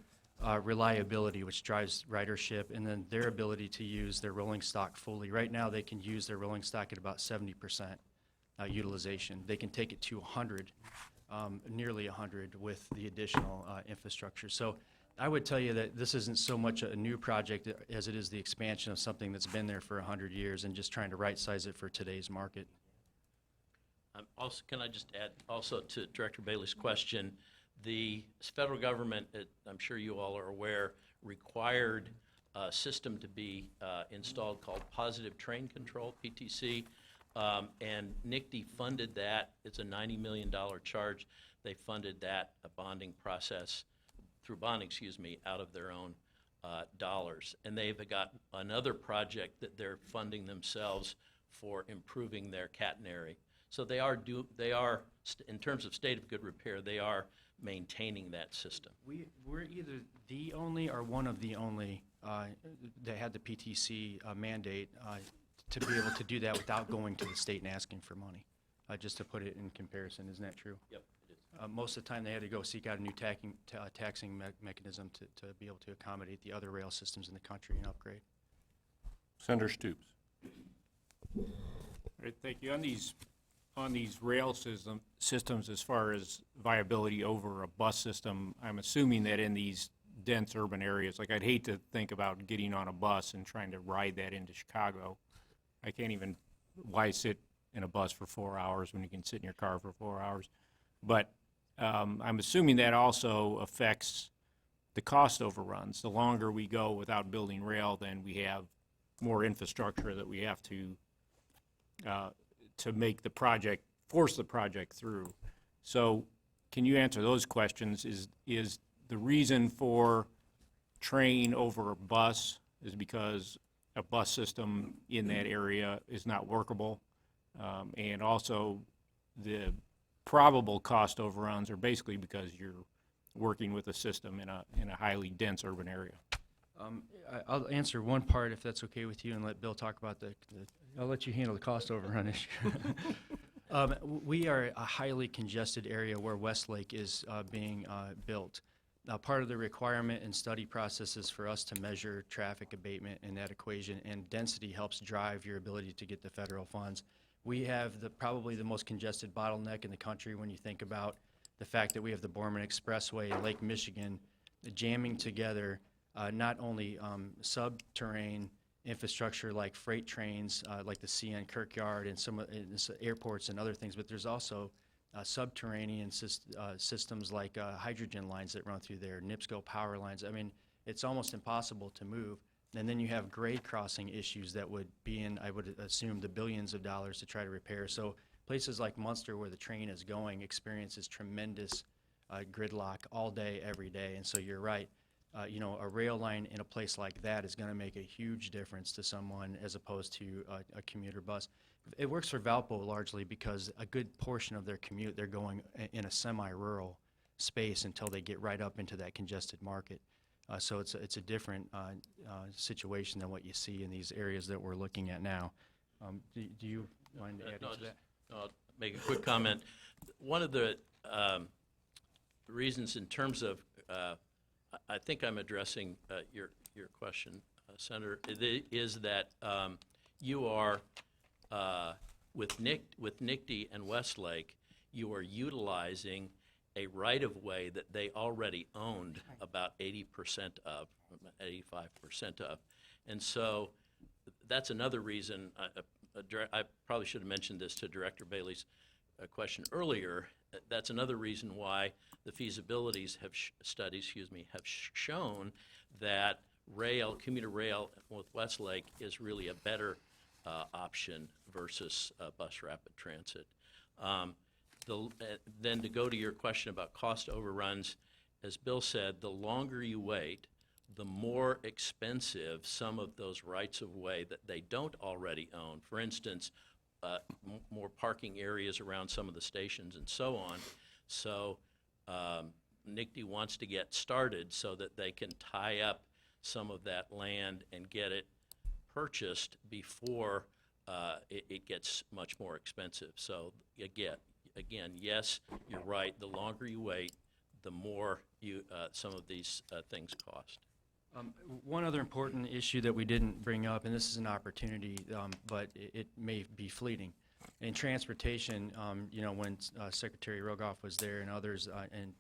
reliability, which drives ridership, and then their ability to use their rolling stock fully. Right now, they can use their rolling stock at about 70% utilization. They can take it to 100, nearly 100 with the additional infrastructure. So I would tell you that this isn't so much a new project as it is the expansion of something that's been there for 100 years and just trying to right-size it for today's market. Also, can I just add also to Director Bailey's question, the federal government, I'm sure you all are aware, required a system to be installed called Positive Train Control, PTC, and NICD funded that. It's a $90 million charge. They funded that, a bonding process, through bonding, out of their own dollars. And they've got another project that they're funding themselves for improving their catenary. So they are, in terms of state of good repair, they are maintaining that system. We're either the only or one of the only that had the PTC mandate to be able to do that without going to the state and asking for money. Just to put it in comparison, isn't that true? Yep, it is. Most of the time, they had to go seek out a new taxing mechanism to be able to accommodate the other rail systems in the country and upgrade. Senator Stoops. All right, thank you. On these rail systems, as far as viability over a bus system, I'm assuming that in these dense urban areas, like I'd hate to think about getting on a bus and trying to ride that into Chicago. I can't even, why sit in a bus for 4 hours when you can sit in your car for 4 hours? But I'm assuming that also affects the cost overruns. The longer we go without building rail, then we have more infrastructure that we have to make the project, force the project through. So can you answer those questions? Is the reason for train over a bus is because a bus system in that area is not workable? And also the probable cost overruns are basically because you're working with a system in a highly dense urban area. I'll answer one part if that's okay with you and let Bill talk about I'll let you handle the cost overrun issue. We are a highly congested area where Westlake is being built. Part of the requirement and study process is for us to measure traffic abatement in that equation, and density helps drive your ability to get the federal funds. We have probably the most congested bottleneck in the country when you think about the fact that we have the Borman Expressway in Lake Michigan jamming together not only subterranean infrastructure like freight trains, like the CN Kirkyard and some airports and other things, but there's also subterranean systems like hydrogen lines that run through there, NIPSCO power lines. I mean, it's almost impossible to move. And then you have grade crossing issues that would be in, I would assume, the billions of dollars to try to repair. So places like Munster, where the train is going, experiences tremendous gridlock all day, every day. And so you're right. A rail line in a place like that is going to make a huge difference to someone as opposed to a commuter bus. It works for Valpo largely because a good portion of their commute, they're going in a semi-rural space until they get right up into that congested market. So it's a different situation than what you see in these areas that we're looking at now. Do you mind adding to that? I'll make a quick comment. One of the reasons in terms of, I think I'm addressing your question, Senator, is that you are, with NICD and Westlake, you are utilizing a right-of-way that they already owned about 80% of, 85% of. And so that's another reason, I probably should have mentioned this to Director Bailey's question earlier, that's another reason why the feasibilities studies have shown that commuter rail with Westlake is really a better option versus bus rapid transit. Then to go to your question about cost overruns, as Bill said, the longer you wait, the more expensive some of those rights-of-way that they don't already own. For instance, more parking areas around some of the stations and so on. So NICD wants to get started so that they can tie up some of that land and get it purchased before it gets much more expensive. So again, yes, you're right. The longer you wait, the more some of these things cost. One other important issue that we didn't bring up, and this is an opportunity, but it may be fleeting. In transportation, when Secretary Rogoff was there and others, and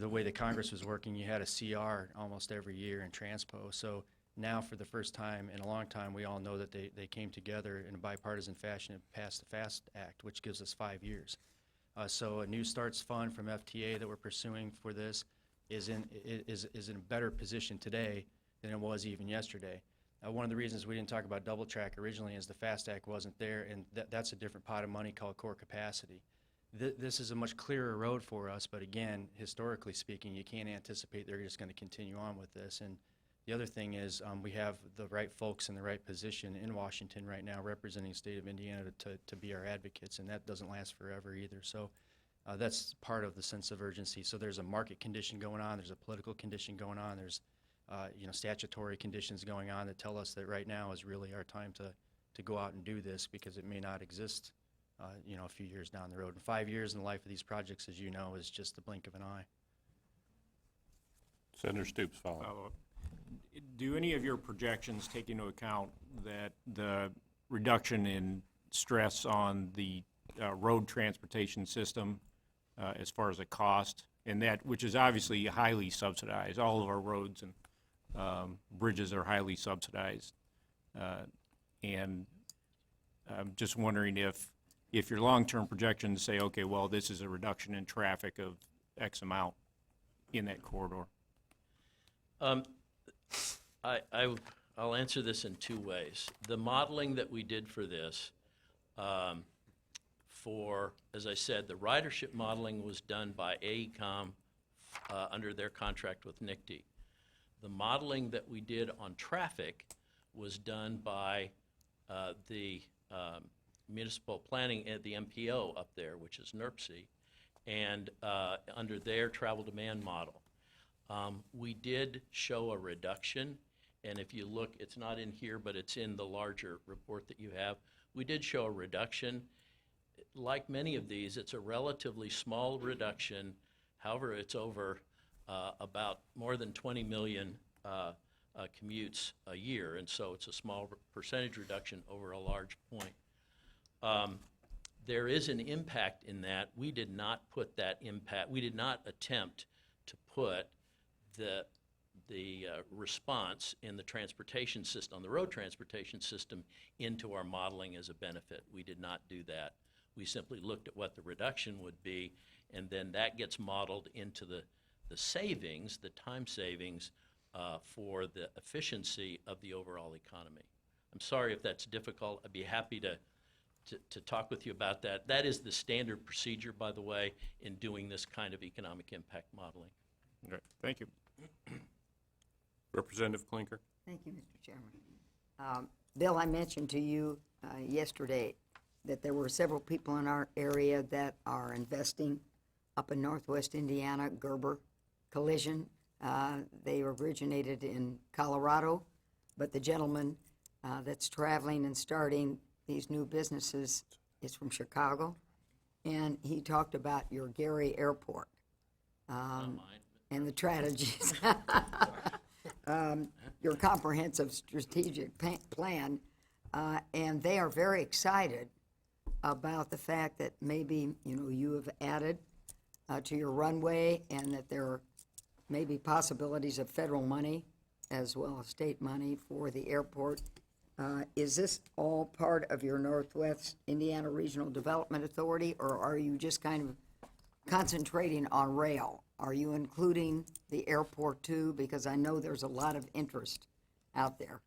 the way the Congress was working, you had a CR almost every year in Transpo. So now, for the first time in a long time, we all know that they came together in a bipartisan fashion and passed the FAST Act, which gives us 5 years. So a New Starts Fund from FTA that we're pursuing for this is in a better position today than it was even yesterday. One of the reasons we didn't talk about double track originally is the FAST Act wasn't there, and that's a different pot of money called core capacity. This is a much clearer road for us, but again, historically speaking, you can't anticipate they're just going to continue on with this. And the other thing is we have the right folks in the right position in Washington right now representing the state of Indiana to be our advocates, and that doesn't last forever either. So that's part of the sense of urgency. So there's a market condition going on, there's a political condition going on, there's statutory conditions going on that tell us that right now is really our time to go out and do this, because it may not exist a few years down the road. And 5 years in the life of these projects, as you know, is just the blink of an eye. Senator Stoops, follow. Do any of your projections take into account that the reduction in stress on the road transportation system as far as the cost, and that, which is obviously highly subsidized? All of our roads and bridges are highly subsidized. And I'm just wondering if your long-term projections say, okay, well, this is a reduction in traffic of X amount in that corridor. I'll answer this in two ways. The modeling that we did for this, as I said, the ridership modeling was done by AECOM under their contract with NICD. The modeling that we did on traffic was done by the municipal planning at the MPO up there, which is NERPC, and under their travel demand model. We did show a reduction, and if you look, it's not in here, but it's in the larger report that you have. We did show a reduction. Like many of these, it's a relatively small reduction. However, it's over about more than 20 million commutes a year, and so it's a small percentage reduction over a large point. There is an impact in that. We did not put that impact, we did not attempt to put the response in the transportation system, on the road transportation system, into our modeling as a benefit. We did not do that. We simply looked at what the reduction would be, and then that gets modeled into the savings, the time savings for the efficiency of the overall economy. I'm sorry if that's difficult. I'd be happy to talk with you about that. That is the standard procedure, by the way, in doing this kind of economic impact modeling. Okay, thank you. Representative Klinker. Thank you, Mr. Chairman. Bill, I mentioned to you yesterday that there were several people in our area that are investing up in northwest Indiana, Gerber Collision. They originated in Colorado, but the gentleman that's traveling and starting these new businesses is from Chicago, and he talked about your Gary Airport and the strategies, your comprehensive strategic plan, and they are very excited about the fact that maybe you have added to your runway, and that there are maybe possibilities of federal money as well as state money for the airport. Is this all part of your Northwest Indiana Regional Development Authority, or are you just kind of concentrating on rail? Are you including the airport too? Because I know there's a lot of interest out there.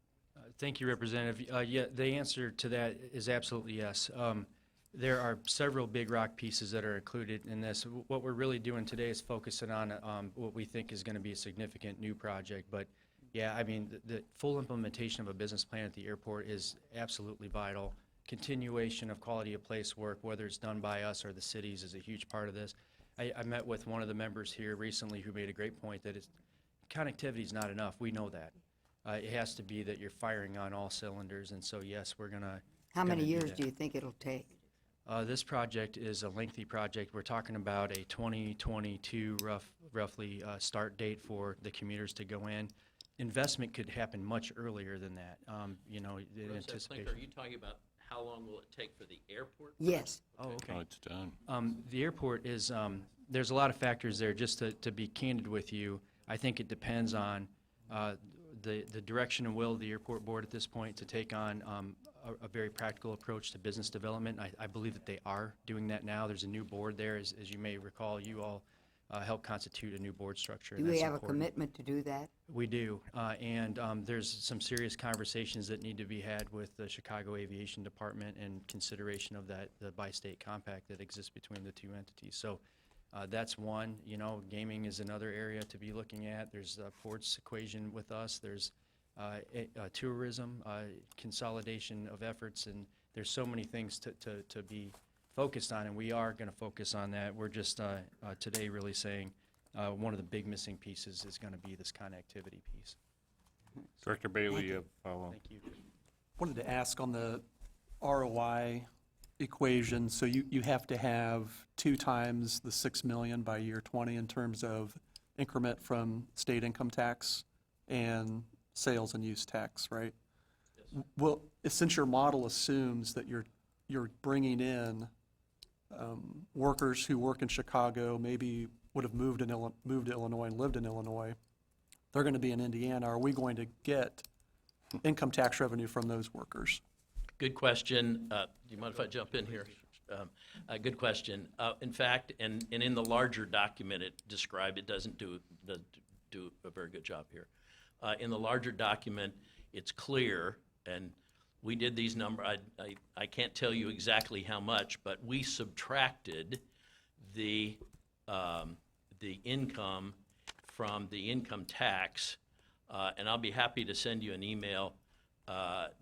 Thank you, Representative. Yeah, the answer to that is absolutely yes. There are several big rock pieces that are included in this. What we're really doing today is focusing on what we think is going to be a significant new project. But yeah, I mean, the full implementation of a business plan at the airport is absolutely vital. Continuation of quality of place work, whether it's done by us or the cities, is a huge part of this. I met with one of the members here recently who made a great point that connectivity is not enough. We know that. It has to be that you're firing on all cylinders, and so yes, we're gonna. How many gonna years that. do you think it'll take? This project is a lengthy project. We're talking about a 2022 roughly start date for the commuters to go in. Investment could happen much earlier than that. You know, in Russ, anticipation. are you talking about how long will it take for the airport? Yes. Oh, okay. Oh, it's done. The airport is, there's a lot of factors there. Just to be candid with you, I think it depends on the direction and will of the airport board at this point to take on a very practical approach to business development. I believe that they are doing that now. There's a new board there. As you may recall, you all helped constitute a new board structure. Do and we that's have a important. commitment to do that? We do, and there's some serious conversations that need to be had with the Chicago Aviation Department and consideration of the bi-state compact that exists between the two entities. So that's one. You know, gaming is another area to be looking at. There's Port's equation with us. There's tourism, consolidation of efforts, and there's so many things to be focused on, and we are going to focus on that. We're just today really saying one of the big missing pieces is going to be this connectivity piece. Director Bailey, follow. Thank you. Wanted to ask on the ROI equation, so you have to have 2 times the 6 million by year 20 in terms of increment from state income tax and sales and use tax, right? Yes. Well, since your model assumes that you're bringing in workers who work in Chicago, maybe would have moved to Illinois and lived in Illinois, they're going to be in Indiana. Are we going to get income tax revenue from those workers? Good question. Do you mind if I jump in here? Good question. In fact, and in the larger document it described, it doesn't do a very good job here. In the larger document, it's clear, and we did these numbers. I can't tell you exactly how much, but we subtracted the income from the income tax, and I'll be happy to send you an email,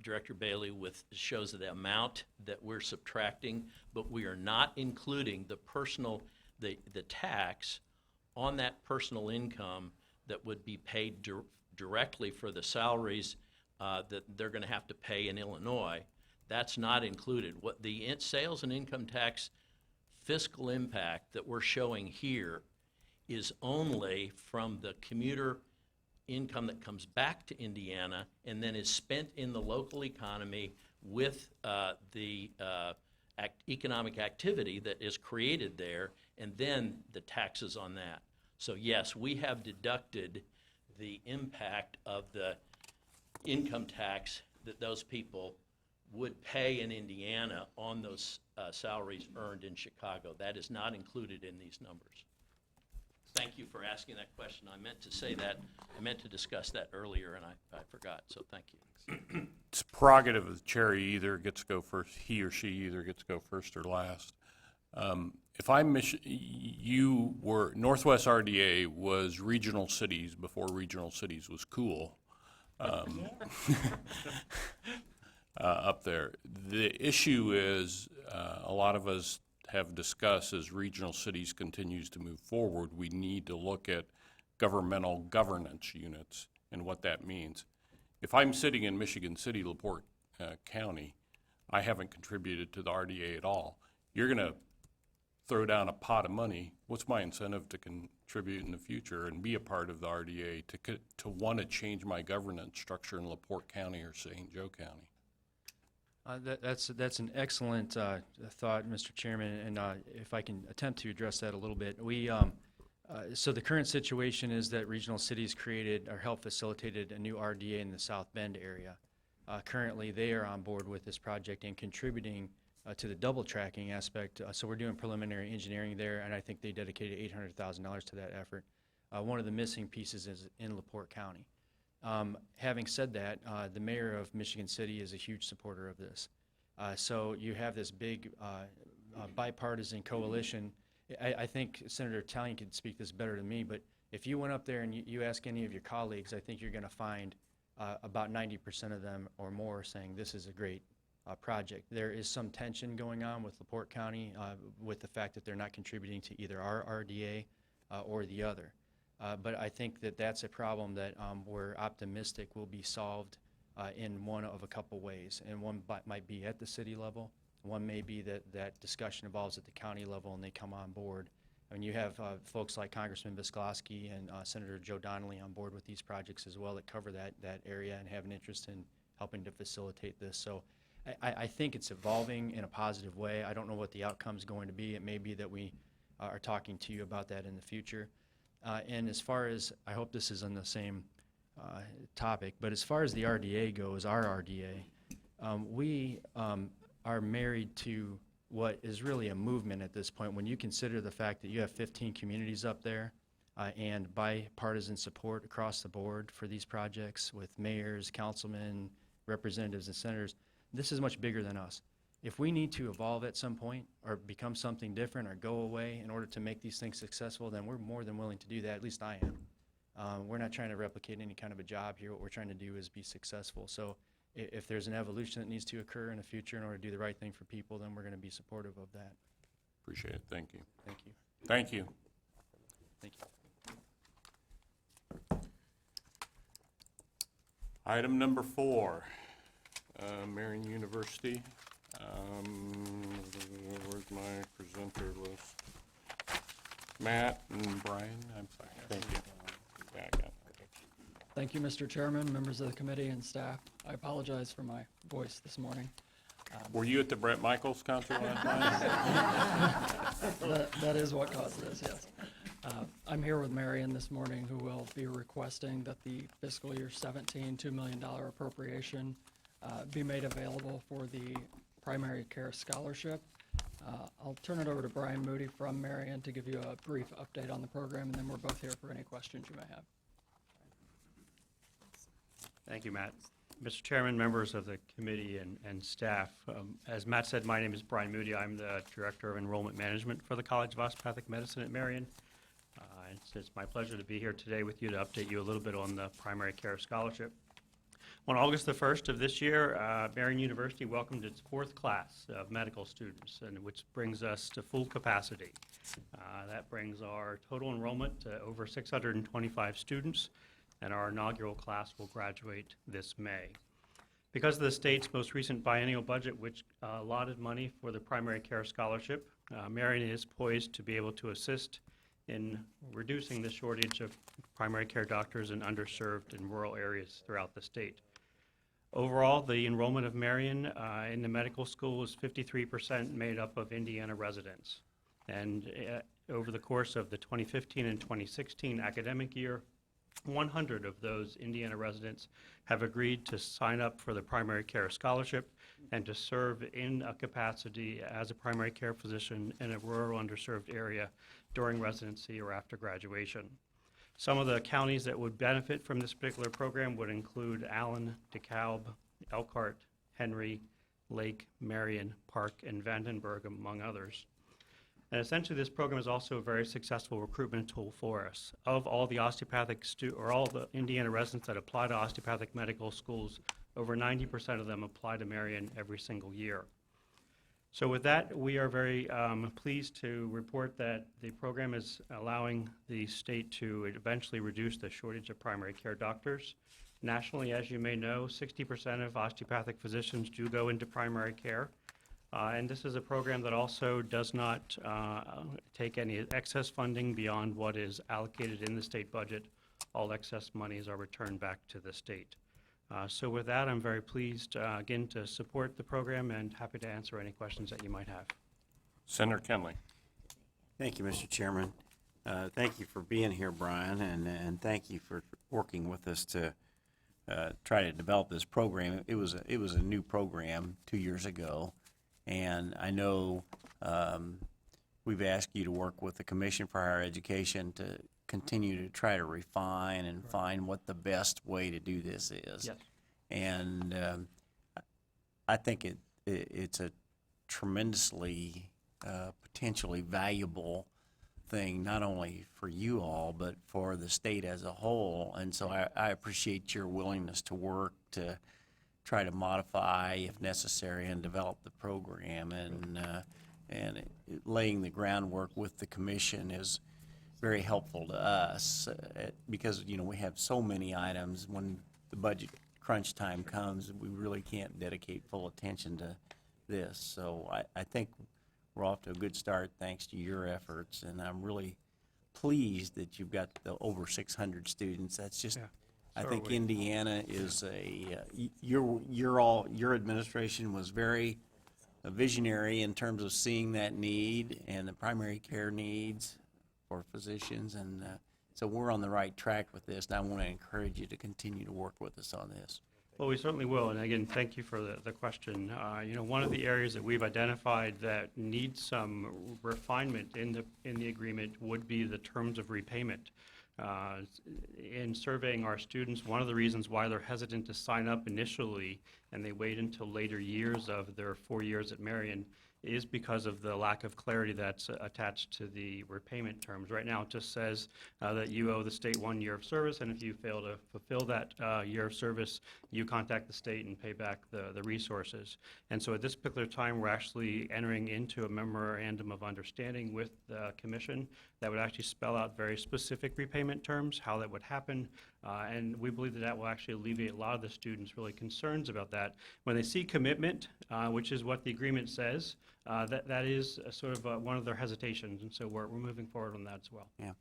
Director Bailey, shows the amount that we're subtracting, but we are not including the tax on that personal income that would be paid directly for the salaries that they're going to have to pay in Illinois. That's not included. What the sales and income tax fiscal impact that we're showing here is only from the commuter income that comes back to Indiana and then is spent in the local economy with the economic activity that is created there, and then the taxes on that. So yes, we have deducted the impact of the income tax that those people would pay in Indiana on those salaries earned in Chicago. That is not included in these numbers. Thank you for asking that question. I meant to say that. I meant to discuss that earlier, and I forgot, so thank you. It's prerogative of the chair. He or she either gets to go first or last. If Northwest RDA was regional cities before regional cities was cool. Up there. The issue is, a lot of us have discussed, as regional cities continues to move forward, we need to look at governmental governance units and what that means. If I'm sitting in Michigan City, LaPorte County, I haven't contributed to the RDA at all. You're going to throw down a pot of money. What's my incentive to contribute in the future and be a part of the RDA, to want to change my governance structure in LaPorte County or St. Joe County? That's an excellent thought, Mr. Chairman, and if I can attempt to address that a little bit. So the current situation is that regional cities created or helped facilitated a new RDA in the South Bend area. Currently, they are on board with this project and contributing to the double tracking aspect. So we're doing preliminary engineering there, and I think they dedicated $800,000 to that effort. One of the missing pieces is in LaPorte County. Having said that, the mayor of Michigan City is a huge supporter of this. So you have this big bipartisan coalition. I think Senator Talley could speak this better than me, but if you went up there and you ask any of your colleagues, I think you're going to find about 90% of them or more saying this is a great project. There is some tension going on with LaPorte County with the fact that they're not contributing to either our RDA or the other. But I think that that's a problem that we're optimistic will be solved in one of a couple ways. And one might be at the city level. One may be that discussion evolves at the county level and they come on board. I mean, you have folks like Congressman Visklosky and Senator Joe Donnelly on board with these projects as well that cover that area and have an interest in helping to facilitate this. So I think it's evolving in a positive way. I don't know what the outcome is going to be. It may be that we are talking to you about that in the future. And as far as, I hope this is on the same topic, but as far as the RDA goes, our RDA, we are married to what is really a movement at this point. When you consider the fact that you have 15 communities up there and bipartisan support across the board for these projects with mayors, councilmen, representatives, and senators, this is much bigger than us. If we need to evolve at some point or become something different or go away in order to make these things successful, then we're more than willing to do that. At least I am. We're not trying to replicate any kind of a job here. What we're trying to do is be successful. So if there's an evolution that needs to occur in the future in order to do the right thing for people, then we're going to be supportive of that. Appreciate it. Thank you. Thank you. Thank you. Thank you. Item number 4, Marion University. Where's my presenter list? Matt and Brian, I'm sorry. Thank you. Yeah, I got it. Thank you, Mr. Chairman, members of the committee, and staff. I apologize for my voice this morning. Were you at the Bret Michaels concert last night? That is what caused this, yes. I'm here with Marion this morning, who will be requesting that the fiscal year 17 $2 million appropriation be made available for the primary care scholarship. I'll turn it over to Brian Moody from Marion to give you a brief update on the program, and then we're both here for any questions you may have. Thank you, Matt. Mr. Chairman, members of the committee and staff, as Matt said, my name is Brian Moody. I'm the Director of Enrollment Management for the College of Osteopathic Medicine at Marion. It's my pleasure to be here today with you to update you a little bit on the primary care scholarship. On August the 1st of this year, Marion University welcomed its 4th class of medical students, and which brings us to full capacity. That brings our total enrollment to over 625 students, and our inaugural class will graduate this May. Because of the state's most recent biennial budget, which allotted money for the primary care scholarship, Marion is poised to be able to assist in reducing the shortage of primary care doctors in underserved and rural areas throughout the state. Overall, the enrollment of Marion in the medical school is 53% made up of Indiana residents. And over the course of the 2015 and 2016 academic year, 100 of those Indiana residents have agreed to sign up for the primary care scholarship and to serve in a capacity as a primary care physician in a rural underserved area during residency or after graduation. Some of the counties that would benefit from this particular program would include Allen, DeKalb, Elkhart, Henry, Lake, Marion, Park, and Vandenberg, among others. And essentially, this program is also a very successful recruitment tool for us. Of all the osteopathic all the Indiana residents that apply to osteopathic medical schools, over 90% of them apply to Marion every single year. So with that, we are very pleased to report that the program is allowing the state to eventually reduce the shortage of primary care doctors. Nationally, as you may know, 60% of osteopathic physicians do go into primary care. And this is a program that also does not take any excess funding beyond what is allocated in the state budget. All excess monies are returned back to the state. So with that, I'm very pleased, again, to support the program and happy to answer any questions that you might have. Senator Kenley. Thank you, Mr. Chairman. Thank you for being here, Brian, and thank you for working with us to try to develop this program. It was a new program 2 years ago, and I know we've asked you to work with the Commission for Higher Education to continue to try to refine and find what the best way to do this is. Yes. And I think it's a tremendously potentially valuable thing, not only for you all, but for the state as a whole. And so I appreciate your willingness to work to try to modify, if necessary, and develop the program. And laying the groundwork with the commission is very helpful to us because, you know, we have so many items. When the budget crunch time comes, we really can't dedicate full attention to this. So I think we're off to a good start thanks to your efforts, and I'm really pleased that you've got the over 600 students. That's just, I think Indiana is your administration was very visionary in terms of seeing that need and the primary care needs for physicians, and so we're on the right track with this, and I want to encourage you to continue to work with us on this. Well, we certainly will, and again, thank you for the question. You know, one of the areas that we've identified that needs some refinement in the agreement would be the terms of repayment. In surveying our students, one of the reasons why they're hesitant to sign up initially and they wait until later years of their 4 years at Marion is because of the lack of clarity that's attached to the repayment terms. Right now, it just says that you owe the state 1 year of service, and if you fail to fulfill that year of service, you contact the state and pay back the resources. And so at this particular time, we're actually entering into a memorandum of understanding with the commission that would actually spell out very specific repayment terms, how that would happen, and we believe that that will actually alleviate a lot of the students' really concerns about that. When they see commitment, which is what the agreement says, that is sort of one of their hesitations, and so we're moving forward on that as well. Yeah,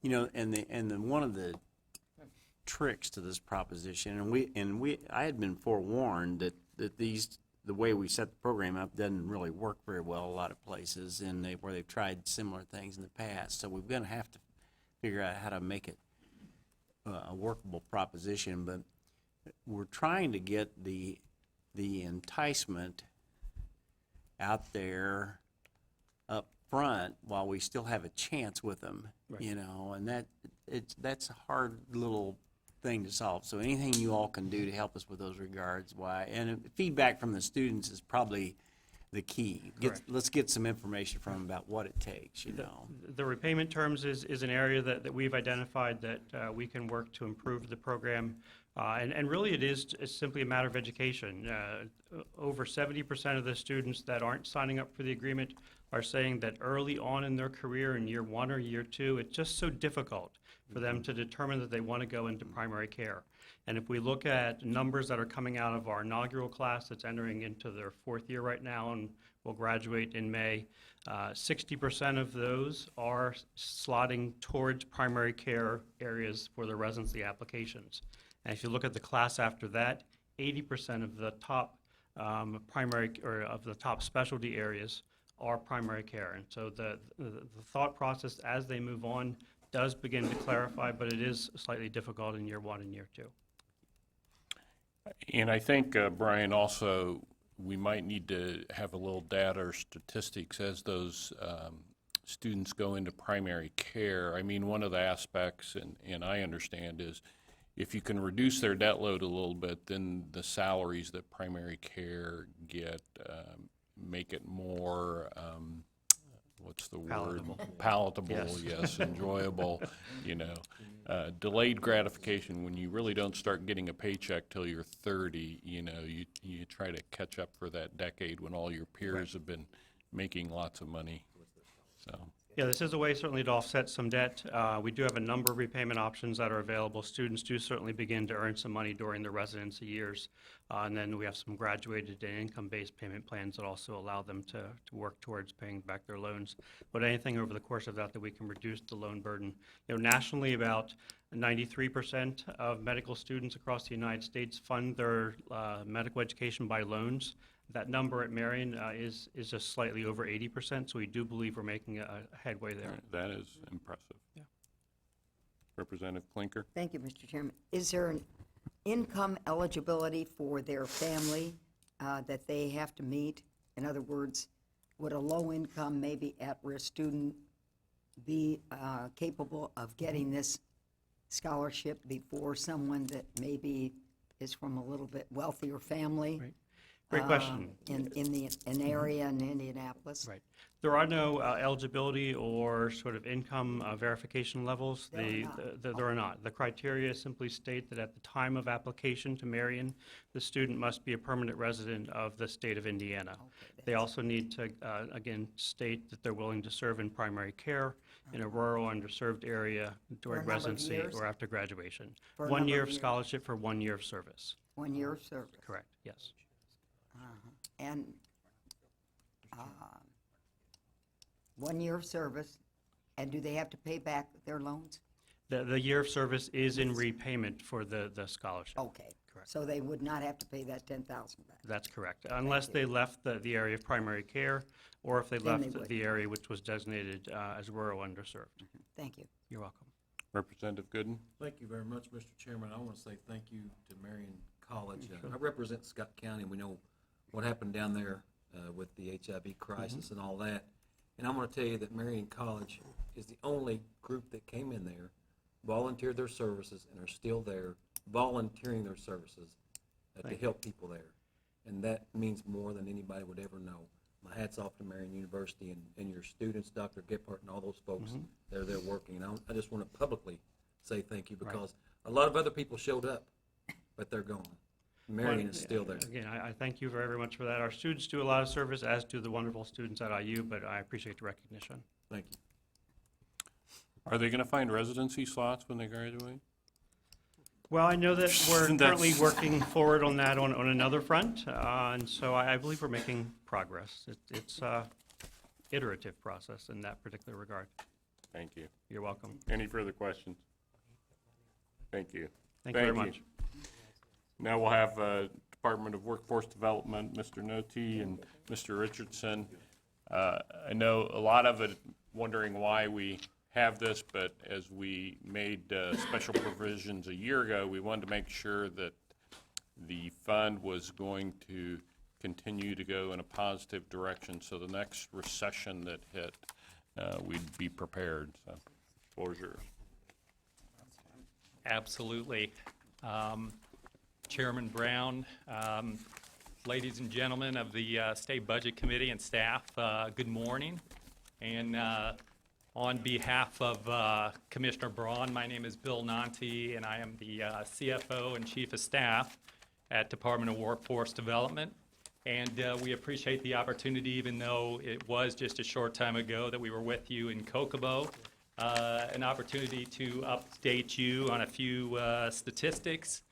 you know, and one of the tricks to this proposition, and I had been forewarned that the way we set the program up doesn't really work very well a lot of places, and where they've tried similar things in the past. So we're going to have to figure out how to make it a workable proposition, but we're trying to get the enticement out there up front while we still have a chance with them, Right. you know, and that's a hard little thing to solve. So anything you all can do to help us with those regards, and feedback from the students is probably the key. Let's get some information from them about what it takes, you know. The repayment terms is an area that we've identified that we can work to improve the program. And really it's simply a matter of education. Over 70% of the students that aren't signing up for the agreement are saying that early on in their career, in year 1 or year 2, it's just so difficult for them to determine that they want to go into primary care. And if we look at numbers that are coming out of our inaugural class that's entering into their 4th year right now and will graduate in May, 60% of those are slotting towards primary care areas for their residency applications. And if you look at the class after that, 80% of the top of the top specialty areas are primary care. And so the thought process as they move on does begin to clarify, but it is slightly difficult in year 1 and year 2. And I think, Brian, also, we might need to have a little data or statistics as those students go into primary care. I mean, one of the aspects, and I understand, is if you can reduce their debt load a little bit, then the salaries that primary care get make it more, what's the word? Palatable, yes, enjoyable, you know. Delayed gratification, when you really don't start getting a paycheck till you're 30, you know, you try to catch up for that decade when all your peers have been making lots of money, so. Yeah, this is a way certainly to offset some debt. We do have a number of repayment options that are available. Students do certainly begin to earn some money during their residency years. And then we have some graduated and income-based payment plans that also allow them to work towards paying back their loans. But anything over the course of that we can reduce the loan burden. You know, nationally, about 93% of medical students across the United States fund their medical education by loans. That number at Marion is just slightly over 80%, so we do believe we're making a headway there. That is impressive. Yeah. Representative Klinker? Thank you, Mr. Chairman. Is there an income eligibility for their family that they have to meet? In other words, would a low-income, maybe at-risk student be capable of getting this scholarship before someone that maybe is from a little bit wealthier family? Right. Great question. In an area in Indianapolis? Right. There are no eligibility or sort of income verification levels. There are not. The criteria simply state that at the time of application to Marion, the student must be a permanent resident of the state of Indiana. They also need to, again, state that they're willing to serve in primary care in a rural underserved area during residency or after graduation. 1 year of scholarship for 1 year of service. 1 year of service? Correct, yes. And 1 year of service, and do they have to pay back their loans? The year of service is in repayment for the scholarship. Okay. Correct. So they would not have to pay that $10,000 back? That's correct, unless they left the area of primary care, or if they Then they left would. the area which was designated as rural underserved. Thank you. You're welcome. Representative Gooden? Thank you very much, Mr. Chairman. I want to say thank you to Marion College. I represent Scott County. We know what happened down there with the HIV crisis and all that. And I'm going to tell you that Marion College is the only group that came in there, volunteered their services, and are still there volunteering their services to help people there. And that means more than anybody would ever know. My hat's off to Marion University and your students, Dr. Gephardt, and all those folks that are there working. And I just want to publicly say thank you, because a lot of other people showed up, but they're gone. Marion is still there. Again, I thank you very much for that. Our students do a lot of service, as do the wonderful students at IU, but I appreciate the recognition. Thank you. Are they going to find residency slots when they graduate? Well, I know that we're That's- currently working forward on that on another front, and so I believe we're making progress. It's a iterative process in that particular regard. Thank you. You're welcome. Any further questions? Thank you. Thank you very much. Now we'll have Department of Workforce Development, Mr. Noti and Mr. Richardson. I know a lot of it wondering why we have this, but as we made special provisions a year ago, we wanted to make sure that the fund was going to continue to go in a positive direction, so the next recession that hit, we'd be prepared. So, floor is yours. Absolutely. Chairman Brown, ladies and gentlemen of the State Budget Committee and staff, good morning. And on behalf of Commissioner Braun, my name is Bill Nonti, and I am the CFO and Chief of Staff at Department of Workforce Development. And we appreciate the opportunity, even though it was just a short time ago that we were with you in Kokomo, an opportunity to update you on a few statistics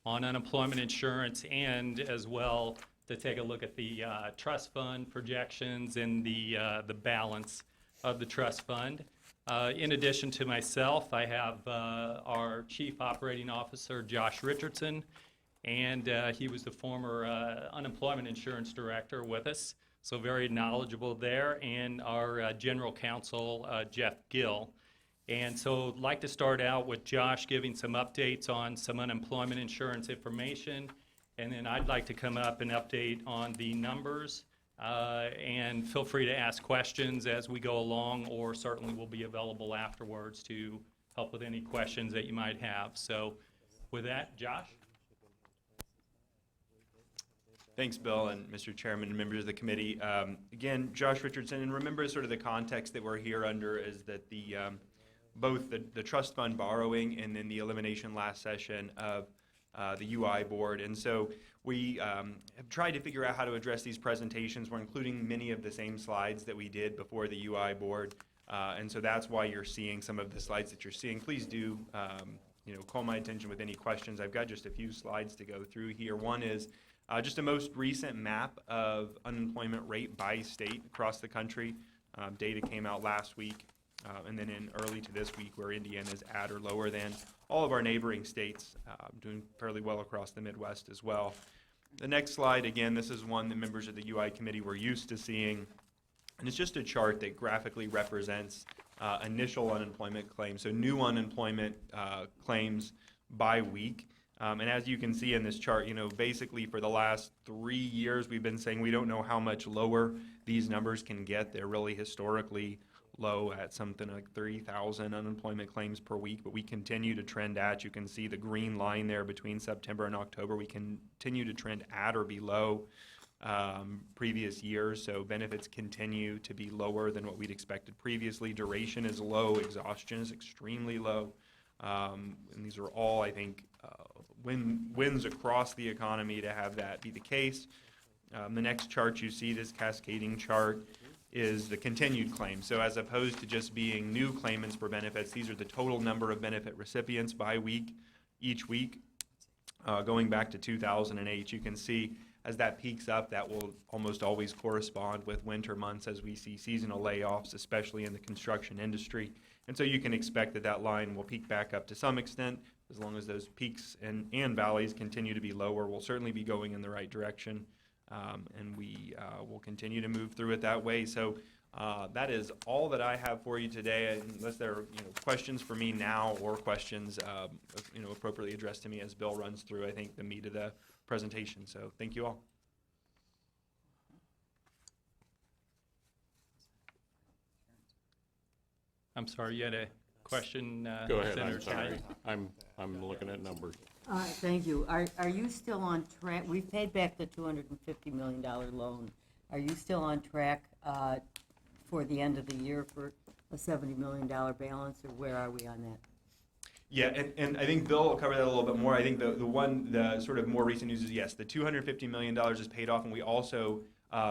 on unemployment insurance, and as well to take a look at the trust fund projections and the balance of the trust fund. In addition to myself, I have our Chief Operating Officer, Josh Richardson, and he was the former unemployment insurance director with us, so very knowledgeable there, and our General Counsel, Jeff Gill. And so I'd like to start out with Josh giving some updates on some unemployment insurance information, and then I'd like to come up and update on the numbers, and feel free to ask questions as we go along, or certainly we'll be available afterwards to help with any questions that you might have. So with that, Josh? Thanks, Bill, and Mr. Chairman and members of the committee. Again, Josh Richardson, and remember sort of the context that we're here under is that the both the trust fund borrowing and then the elimination last session of the UI board. And so we have tried to figure out how to address these presentations. We're including many of the same slides that we did before the UI board. And so that's why you're seeing some of the slides that you're seeing. Please do call my attention with any questions. I've got just a few slides to go through here. One is just a most recent map of unemployment rate by state across the country. Data came out last week. And then in early to this week, where Indiana is at or lower than all of our neighboring states, doing fairly well across the Midwest as well. The next slide, again, this is one that members of the UI committee were used to seeing, and it's just a chart that graphically represents initial unemployment claims, so new unemployment claims by week. And as you can see in this chart, basically for the last 3 years, we've been saying we don't know how much lower these numbers can get. They're really historically low at something like 30,000 unemployment claims per week, but we continue to trend at, you can see the green line there between September and October, we continue to trend at or below previous years, so benefits continue to be lower than what we'd expected previously. Duration is low, exhaustion is extremely low, and these are all, I think, wins across the economy to have that be the case. The next chart you see, this cascading chart, is the continued claims. So as opposed to just being new claimants for benefits, these are the total number of benefit recipients by week, each week. Going back to 2008, you can see as that peaks up, that will almost always correspond with winter months as we see seasonal layoffs, especially in the construction industry. And so you can expect that that line will peak back up to some extent. As long as those peaks and valleys continue to be lower, we'll certainly be going in the right direction. And we will continue to move through it that way. So that is all that I have for you today, unless there are questions for me now or questions appropriately addressed to me as Bill runs through, I think, the meat of the presentation. So thank you all. I'm sorry, you had a question? Go ahead, Senator I'm sorry. Stein? I'm looking at numbers. Thank you. Are you still on track? We paid back the $250 million loan. Are you still on track for the end of the year for a $70 million balance, or where are we on that? Yeah, and I think Bill will cover that a little bit more. I think the sort of more recent news is, yes, the $250 million is paid off, and we also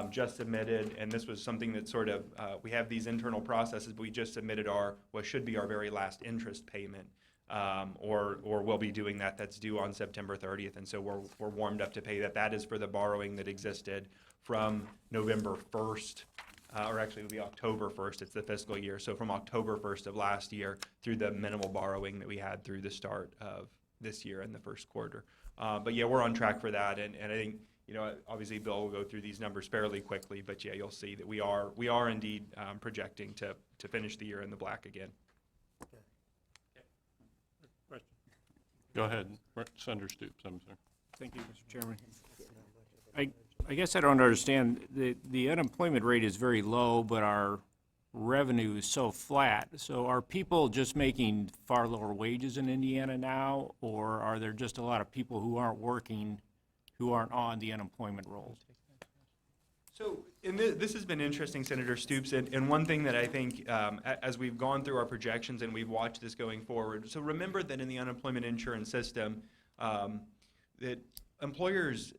just submitted, and this was something that sort of, we have these internal processes, but we just submitted what should be our very last interest payment, or we'll be doing that. That's due on September 30th, and so we're warmed up to pay that. That is for the borrowing that existed from November 1st, or actually it'll be October 1st, it's the fiscal year, so from October 1st of last year through the minimal borrowing that we had through the start of this year in the first quarter. But yeah, we're on track for that, and I think, obviously Bill will go through these numbers fairly quickly, but yeah, you'll see that we are indeed projecting to finish the year in the black again. Go ahead, Senator Stoops, I'm sorry. Thank you, Mr. Chairman. I guess I don't understand, the unemployment rate is very low, but our revenue is so flat. So are people just making far lower wages in Indiana now, or are there just a lot of people who aren't working, who aren't on the unemployment rolls? So, and this has been interesting, Senator Stoops, and one thing that I think, as we've gone through our projections and we've watched this going forward, so remember that in the unemployment insurance system, that employers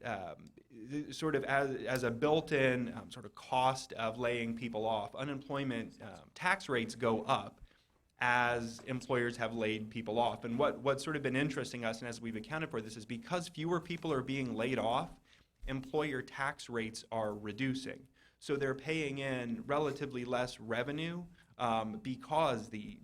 sort of as a built-in sort of cost of laying people off, unemployment tax rates go up as employers have laid people off. And what's sort of been interesting us, and as we've accounted for this, is because fewer people are being laid off, employer tax rates are reducing. So they're paying in relatively less revenue because the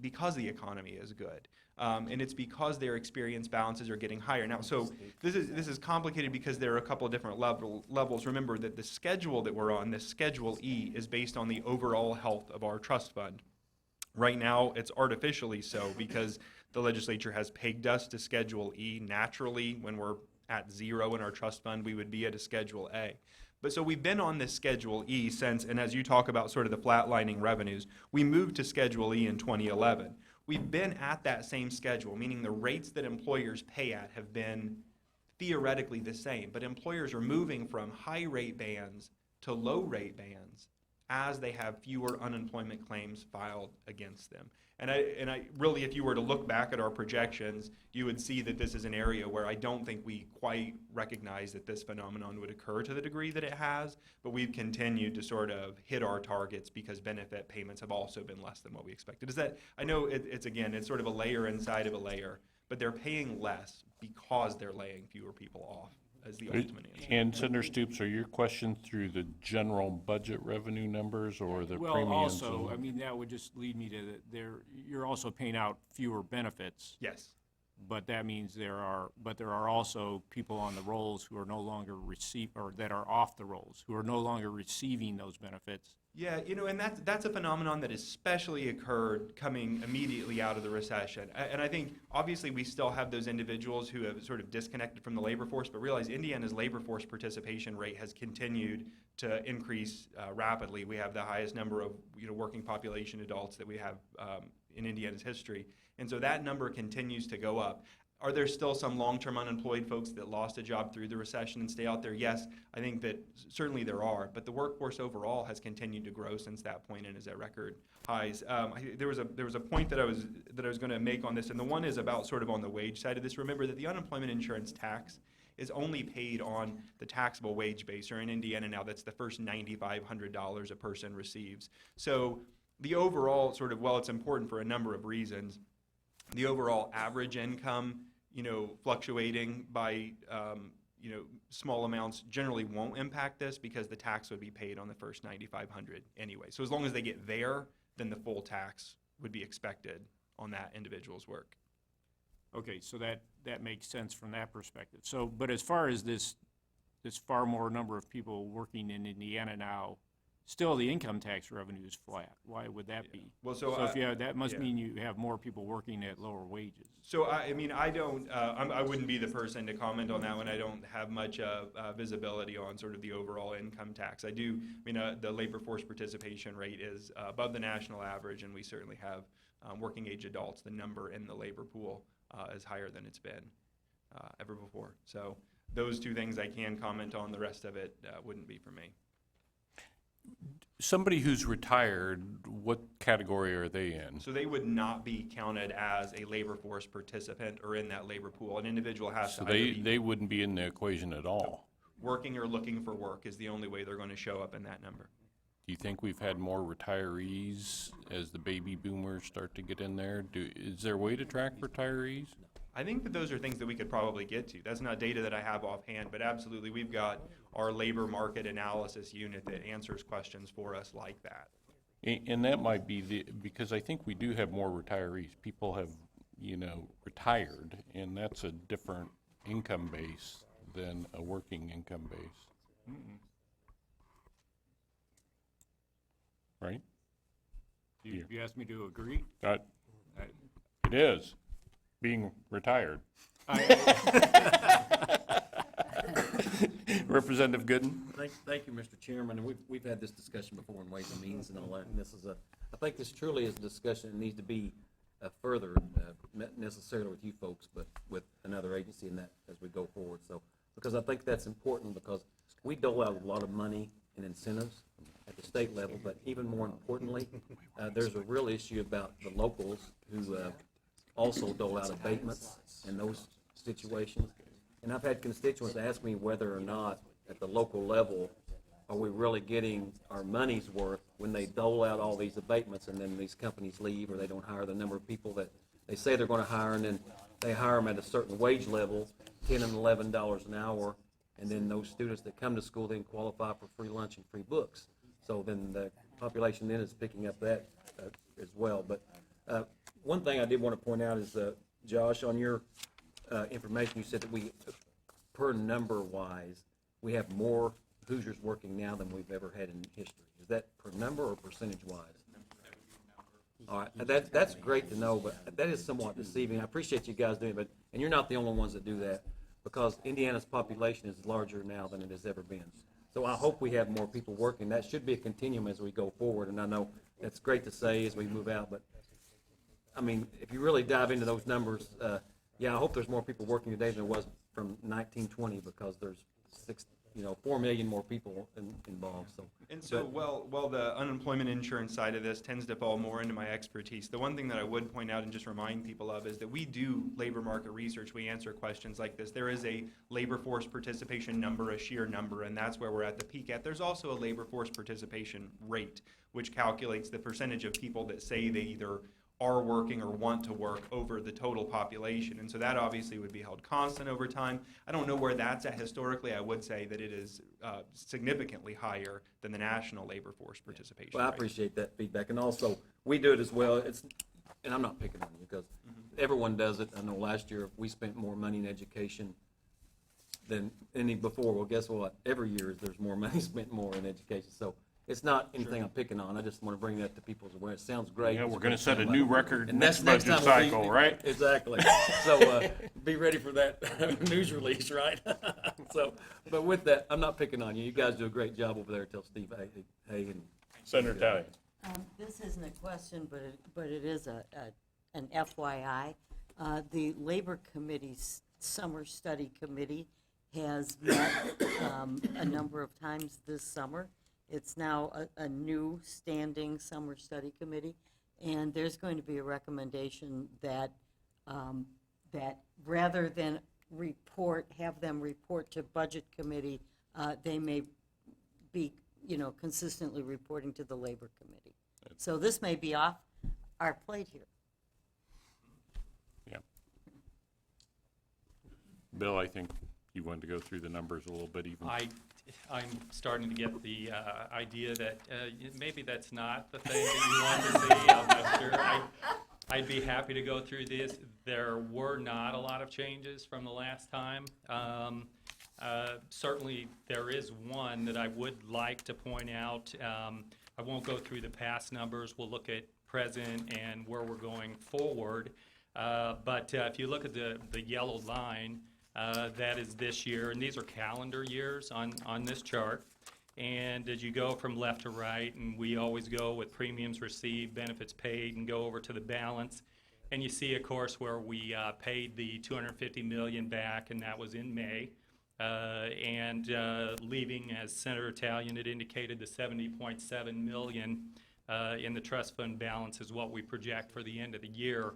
economy is good. And it's because their experience balances are getting higher. Now, so this is complicated because there are a couple of different levels. Remember that the schedule that we're on, this Schedule E, is based on the overall health of our trust fund. Right now, it's artificially so because the legislature has pegged us to Schedule E. Naturally, when we're at 0 in our trust fund, we would be at a Schedule A. But so we've been on this Schedule E since, and as you talk about sort of the flatlining revenues, we moved to Schedule E in 2011. We've been at that same schedule, meaning the rates that employers pay at have been theoretically the same, but employers are moving from high rate bands to low rate bands as they have fewer unemployment claims filed against them. And I really, if you were to look back at our projections, you would see that this is an area where I don't think we quite recognize that this phenomenon would occur to the degree that it has, but we've continued to sort of hit our targets because benefit payments have also been less than what we expected. Is that, I know it's sort of a layer inside of a layer, but they're paying less because they're laying fewer people off. As the ultimate answer. And Senator Stoops, are your questions through the general budget revenue numbers or the premiums? Well, also, I mean, that would just lead me to you're also paying out fewer benefits. Yes. but that means there are also people on the rolls who are no longer or that are off the rolls, who are no longer receiving those benefits. Yeah, and that's a phenomenon that especially occurred coming immediately out of the recession. And I think, obviously, we still have those individuals who have sort of disconnected from the labor force, but realize Indiana's labor force participation rate has continued to increase rapidly. We have the highest number of working population adults that we have in Indiana's history. And so that number continues to go up. Are there still some long-term unemployed folks that lost a job through the recession and stay out there? Yes, I think that certainly there are, but the workforce overall has continued to grow since that point and is at record highs. There was a point that I was going to make on this, and the one is about sort of on the wage side of this. Remember that the unemployment insurance tax is only paid on the taxable wage base, or in Indiana now, that's the first $9,500 a person receives. So the overall sort of, while it's important for a number of reasons, the overall average income, fluctuating by, small amounts generally won't impact this because the tax would be paid on the first $9,500 anyway. So as long as they get there, then the full tax would be expected on that individual's work. Okay, so that makes sense from that perspective. So, but as far as this far more number of people working in Indiana now, still the income tax revenue is flat. Why would that be? Well, that must mean you have more people working at lower wages. So I wouldn't be the person to comment on that one. I don't have much visibility on sort of the overall income tax. The labor force participation rate is above the national average, and we certainly have working age adults. The number in the labor pool is higher than it's been ever before. So those two things I can comment on. The rest of it wouldn't be for me. Somebody who's retired, what category are they in? So they would not be counted as a labor force participant or in that labor pool. An individual has So to either be they wouldn't be in the equation at all. working or looking for work is the only way they're going to show up in that number. Do you think we've had more retirees as the baby boomers start to get in there? Is there a way to track retirees? I think that those are things that we could probably get to. That's not data that I have offhand, but absolutely, we've got our labor market analysis unit that answers questions for us like that. And that might be because I think we do have more retirees. People have, retired, and that's a different income base than a working income base. Mm-mm. Right? You asked me to agree? It is, being retired. Representative Gooden? Thank you, Mr. Chairman. And we've had this discussion before in Ways and Means and all that. And I think this truly is a discussion that needs to be furthered, not necessarily with you folks, but with another agency in that as we go forward. So, because I think that's important, because we dole out a lot of money and incentives at the state level, but even more importantly, there's a real issue about the locals who also dole out abatements in those situations. And I've had constituents ask me whether or not at the local level are we really getting our money's worth when they dole out all these abatements and then these companies leave or they don't hire the number of people that they say they're going to hire, and then they hire them at a certain wage level, $10 and $11 an hour, and then those students that come to school then qualify for free lunch and free books. So then the population then is picking up that as well. But one thing I did want to point out is, Josh, on your information, you said that we, per number wise, we have more Hoosiers working now than we've ever had in history. Is that per number or percentage wise? All right, that's great to know, but that is somewhat deceiving. I appreciate you guys doing it, and you're not the only ones that do that, because Indiana's population is larger now than it has ever been. So I hope we have more people working. That should be a continuum as we go forward, and I know that's great to say as we move out, but I mean, if you really dive into those numbers, I hope there's more people working today than there was from 1920, because there's 4 million more people involved. While the unemployment insurance side of this tends to fall more into my expertise, the one thing that I would point out and just remind people of is that we do labor market research. We answer questions like this. There is a labor force participation number, a sheer number, and that's where we're at the peak at. There's also a labor force participation rate, which calculates the percentage of people that say they either are working or want to work over the total population. And so that obviously would be held constant over time. I don't know where that's at historically. I would say that it is significantly higher than the national labor force participation Well, I rate. appreciate that feedback. And also, we do it as well. And I'm not picking on you, because everyone does it. I know last year we spent more money in education than any before. Well, guess what? Every year there's more money spent more in education. So it's not anything I'm picking on. I just want to bring that to people's awareness. It sounds great. Yeah, It's we're gonna great set a sound new like- record and next that's budget time we'll be- cycle, right? Exactly. So be ready for that news release, right? So, but with that, I'm not picking on you. You guys do a great job over there. Tell Steve, hey, and Senator Talley. This isn't a question, but it is an FYI. The Labor Committee's Summer Study Committee has met a number of times this summer. It's now a new standing Summer Study Committee, and there's going to be a recommendation that that rather than have them report to Budget Committee, they may be, consistently reporting to the Labor Committee. So this may be off our plate here. Yeah. Bill, I think you wanted to go through the numbers a little bit even. I'm starting to get the idea that maybe that's not the thing that you want to see. I'm not sure. I'd be happy to go through this. There were not a lot of changes from the last time. Certainly, there is one that I would like to point out. I won't go through the past numbers. We'll look at present and where we're going forward. But if you look at the yellow line, that is this year, and these are calendar years on this chart. And as you go from left to right, and we always go with premiums received, benefits paid, and go over to the balance. And you see, of course, where we paid the $250 million back, and that was in May. And leaving, as Senator Talion had indicated, the $70.7 million in the trust fund balance is what we project for the end of the year.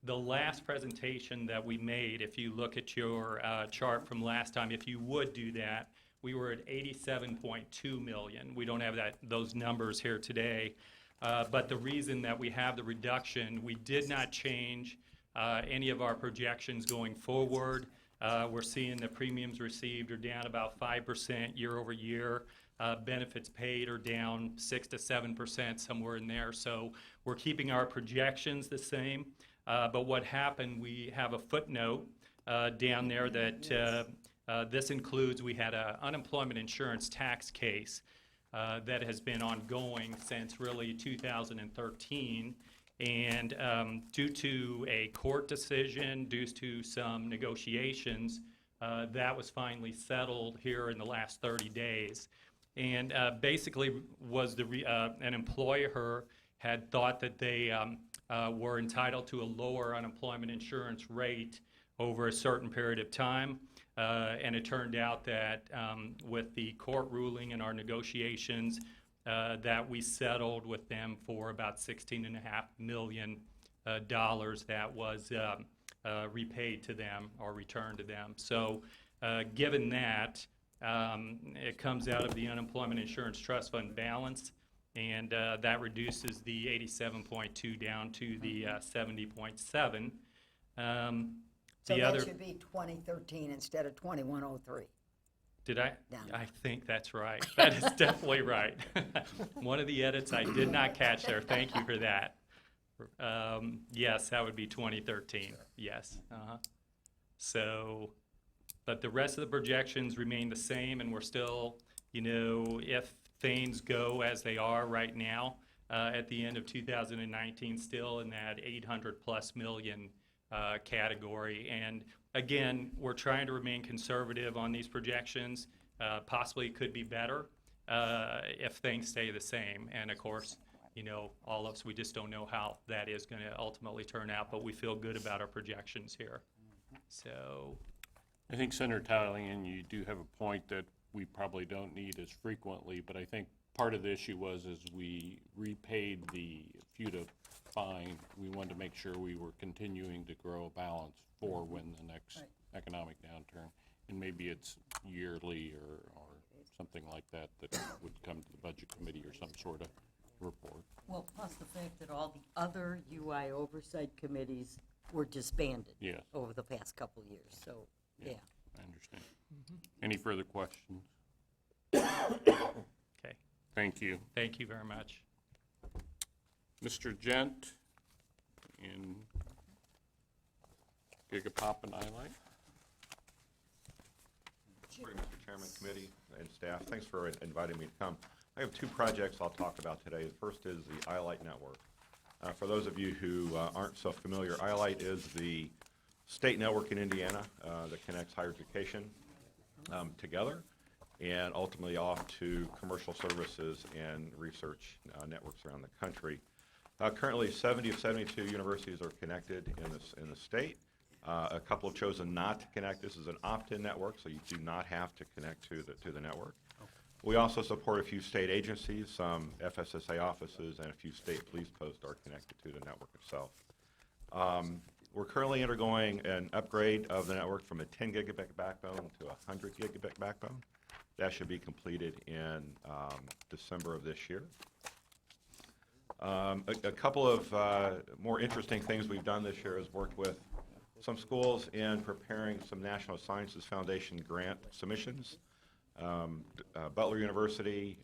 The last presentation that we made, if you look at your chart from last time, if you would do that, we were at $87.2 million. We don't have those numbers here today. But the reason that we have the reduction, we did not change any of our projections going forward. We're seeing the premiums received are down about 5% year over year. Benefits paid are down 6 to 7%, somewhere in there. So we're keeping our projections the same. But what happened, we have a footnote down there that this includes, we had an unemployment insurance tax case that has been ongoing since really 2013. And due to a court decision, due to some negotiations, that was finally settled here in the last 30 days. And basically was an employer had thought that they were entitled to a lower unemployment insurance rate over a certain period of time. And it turned out that with the court ruling and our negotiations, that we settled with them for about $16.5 million that was repaid to them or returned to them. So given that, it comes out of the unemployment insurance trust fund balance, and that reduces the 87.2 down to the 70.7. So that should be 2013 instead of 2103. Did I? Down. I think that's right. That is definitely right. One of the edits I did not catch there. Thank you for that. Yes, that would be 2013. Sure. Yes. So, but the rest of the projections remain the same, and we're still, if things go as they are right now, at the end of 2019, still in that 800+ million category. And again, we're trying to remain conservative on these projections. Possibly it could be better if things stay the same. And of course, all of us, we just don't know how that is going to ultimately turn out, but we feel good about our projections here. So, I think Senator Talion, you do have a point that we probably don't need as frequently, but I think part of the issue was as we repaid the FUTA fine, we wanted to make sure we were continuing to grow a balance for when the next economic downturn, and maybe it's yearly or something like that would come to the Budget Committee or some sort of report. Well, plus the fact that all the other UI oversight committees were disbanded over the past couple years, so, yeah. I understand. Any further questions? okay. Thank you. Thank you very much. Mr. Gent, and Gigapop and iLight. Morning, Mr. Chairman, committee, and staff. Thanks for inviting me to come. I have two projects I'll talk about today. The first is the iLight network. For those of you who aren't so familiar, iLight is the state network in Indiana that connects higher education together and ultimately off to commercial services and research networks around the country. Currently, 70 of 72 universities are connected in the state. A couple have chosen not to connect. This is an opt-in network, so you do not have to connect to the network. We also support a few state agencies, some FSSA offices, and a few state police posts are connected to the network itself. We're currently undergoing an upgrade of the network from a 10 gigabit backbone to a 100 gigabit backbone. That should be completed in December of this year. A couple of more interesting things we've done this year is worked with some schools in preparing some National Sciences Foundation grant submissions. Butler University,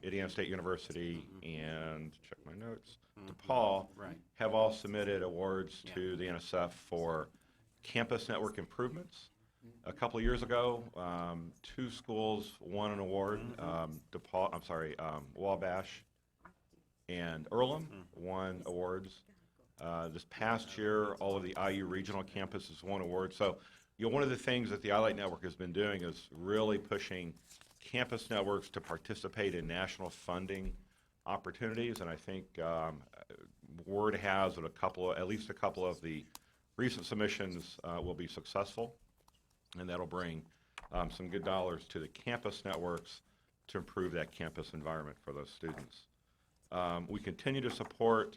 Indiana State University, and, check my notes, DePaul have all submitted awards to the NSF for campus network improvements. A couple of years ago, two schools won an award. Wabash and Earlham won awards. This past year, all of the IU regional campuses won awards. So, one of the things that the iLight Network has been doing is really pushing campus networks to participate in national funding opportunities, and I think word has that at least a couple of the recent submissions will be successful, and that'll bring some good dollars to the campus networks to improve that campus environment for those students. We continue to support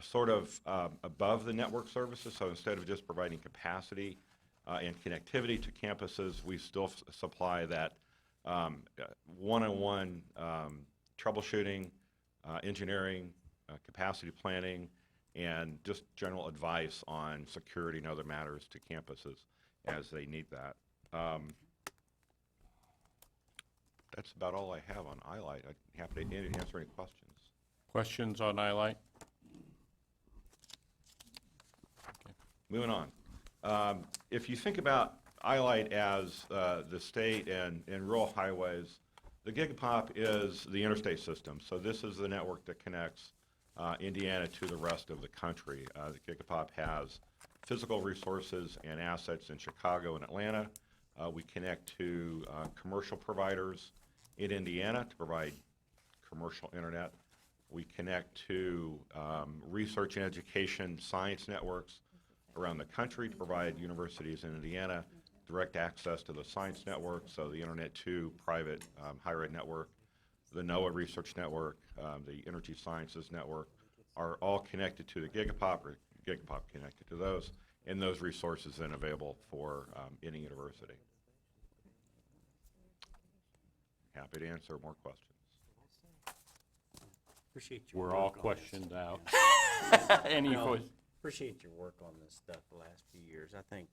sort of above the network services, so instead of just providing capacity and connectivity to campuses, we still supply that one-on-one troubleshooting, engineering, capacity planning, and just general advice on security and other matters to campuses as they need that. That's about all I have on iLight. I'm happy to answer any questions. Questions on iLight? Moving on. If you think about iLight as the state and rural highways, the Gigapop is the interstate system. So this is the network that connects Indiana to the rest of the country. The Gigapop has physical resources and assets in Chicago and Atlanta. We connect to commercial providers in Indiana to provide commercial internet. We connect to research and education science networks around the country to provide universities in Indiana direct access to the science network, so the Internet 2 private higher ed network, the NOAA research network, the Energy Sciences network are all connected to the Gigapop, or Gigapop connected to those, and those resources then available for any university. Happy to answer more questions. Appreciate your We're all work on this. questioned out. Any No, questions? Appreciate your work on this stuff the last few years. I think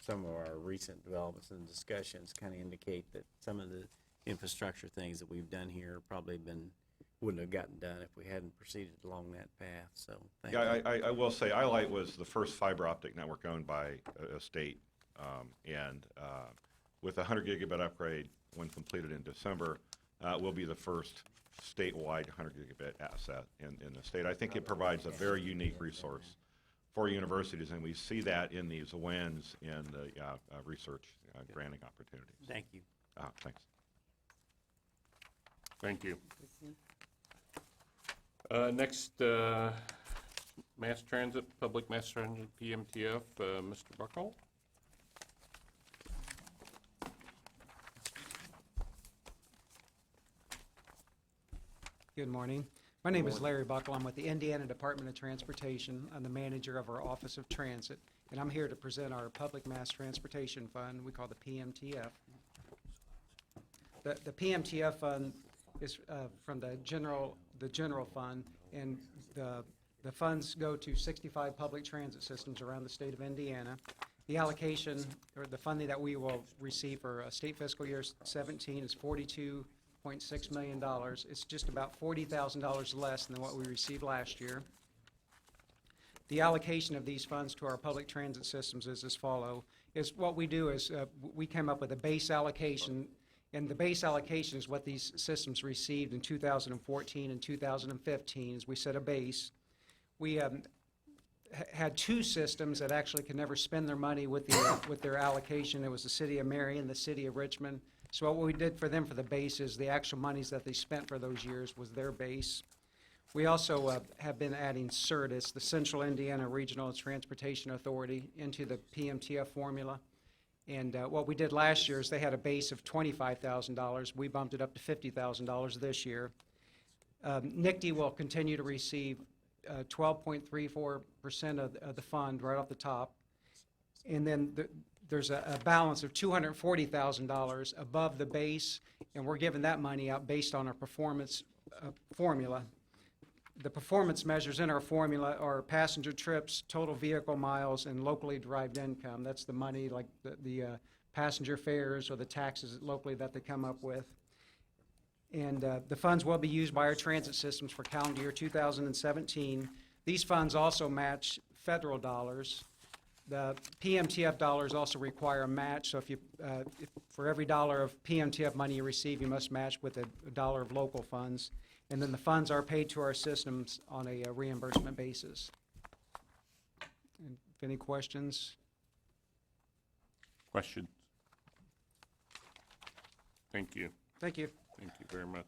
some of our recent developments and discussions kind of indicate that some of the infrastructure things that we've done here probably wouldn't have gotten done if we hadn't proceeded along that path, so thank you. I will say, iLight was the first fiber optic network owned by a state, and with a 100 gigabit upgrade when completed in December, will be the first statewide 100 gigabit asset in the state. I think it provides a very unique resource for universities, and we see that in these wins in the research granting opportunities. Thank you. Thanks. Thank you. Next, Mass Transit, Public Mass Transit, PMTF, Mr. Buckle. Good morning. My name is Larry Buckle. I'm with the Indiana Department of Transportation. I'm the manager of our Office of Transit, and I'm here to present our Public Mass Transportation Fund, we call the PMTF. The PMTF fund is from the general fund, and the funds go to 65 public transit systems around the state of Indiana. The allocation, or the funding that we will receive for state fiscal year 17 is $42.6 million. It's just about $40,000 less than what we received last year. The allocation of these funds to our public transit systems is as follow. Is what we do is we came up with a base allocation, and the base allocation is what these systems received in 2014 and 2015, as we set a base. We had two systems that actually could never spend their money with their allocation. It was the city of Marion, the city of Richmond. So what we did for them for the base is the actual monies that they spent for those years was their base. We also have been adding CERTIS, the Central Indiana Regional Transportation Authority, into the PMTF formula. And what we did last year is they had a base of $25,000. We bumped it up to $50,000 this year. NICTE will continue to receive 12.34% of the fund right off the top. And then there's a balance of $240,000 above the base, and we're giving that money out based on our performance formula. The performance measures in our formula are passenger trips, total vehicle miles, and locally derived income. That's the money, like the passenger fares or the taxes locally that they come up with. And the funds will be used by our transit systems for calendar year 2017. These funds also match federal dollars. The PMTF dollars also require a match, so if for every dollar of PMTF money you receive, you must match with a dollar of local funds. And then the funds are paid to our systems on a reimbursement basis. And if any questions? Questions? Thank you. Thank you. Thank you very much.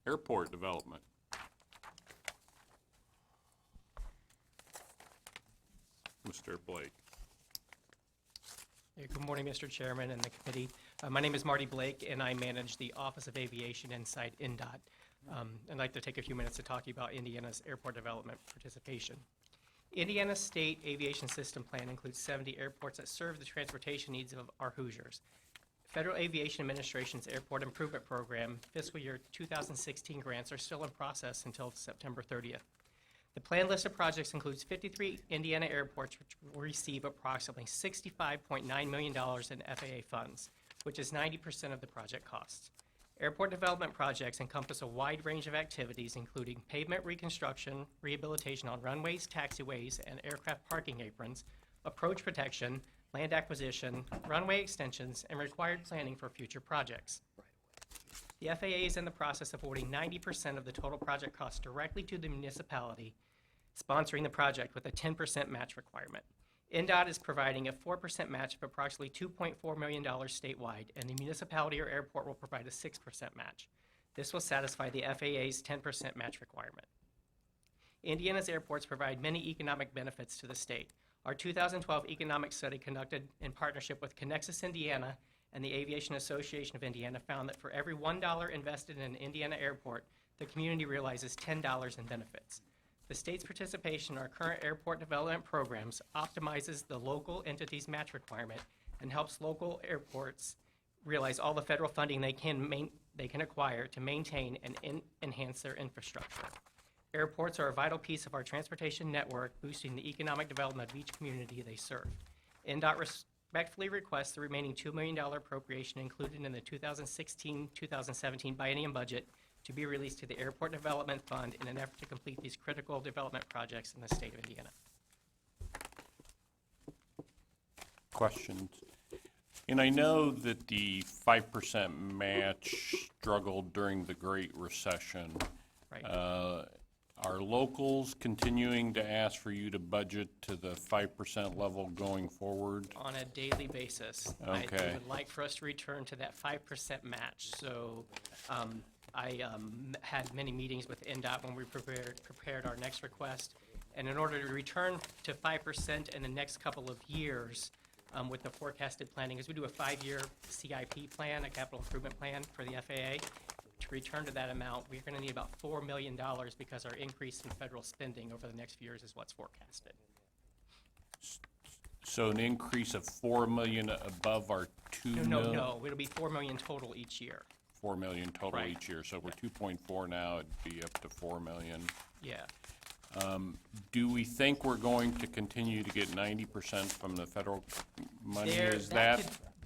Airport development. Mr. Blake. Hey, good morning, Mr. Chairman and the committee. My name is Marty Blake, and I manage the Office of Aviation inside INDOT. I'd like to take a few minutes to talk to you about Indiana's airport development participation. Indiana's state aviation system plan includes 70 airports that serve the transportation needs of our Hoosiers. Federal Aviation Administration's Airport Improvement Program fiscal year 2016 grants are still in process until September 30th. The plan list of projects includes 53 Indiana airports, which will receive approximately $65.9 million in FAA funds, which is 90% of the project costs. Airport development projects encompass a wide range of activities, including pavement reconstruction, rehabilitation on runways, taxiways, and aircraft parking aprons, approach protection, land acquisition, runway extensions, and required planning for future projects. The FAA is in the process of awarding 90% of the total project costs directly to the municipality, sponsoring the project with a 10% match requirement. INDOT is providing a 4% match of approximately $2.4 million statewide, and the municipality or airport will provide a 6% match. This will satisfy the FAA's 10% match requirement. Indiana's airports provide many economic benefits to the state. Our 2012 economic study conducted in partnership with Connexus Indiana and the Aviation Association of Indiana found that for every $1 invested in an Indiana airport, the community realizes $10 in benefits. The state's participation in our current airport development programs optimizes the local entity's match requirement and helps local airports realize all the federal funding they can acquire to maintain and enhance their infrastructure. Airports are a vital piece of our transportation network, boosting the economic development of each community they serve. INDOT respectfully requests the remaining $2 million appropriation included in the 2016-2017 biennium budget to be released to the Airport Development Fund in an effort to complete these critical development projects in the state of Indiana. Questions? And I know that the 5% match struggled during the Great Recession. Right. Are locals continuing to ask for you to budget to the 5% level going forward? On a daily basis. Okay. They would like for us to return to that 5% match. So I had many meetings with INDOT when we prepared our next request. And in order to return to 5% in the next couple of years with the forecasted planning, as we do a 5-year CIP plan, a capital improvement plan for the FAA, to return to that amount, we're going to need about $4 million because our increase in federal spending over the next few years is what's forecasted. So an increase of $4 million above our $2 million? No, it'll be $4 million total each year. $4 million total Right. each year. So we're 2.4 now, it'd be up to $4 million. Yeah. Do we think we're going to continue to get 90% from the federal money?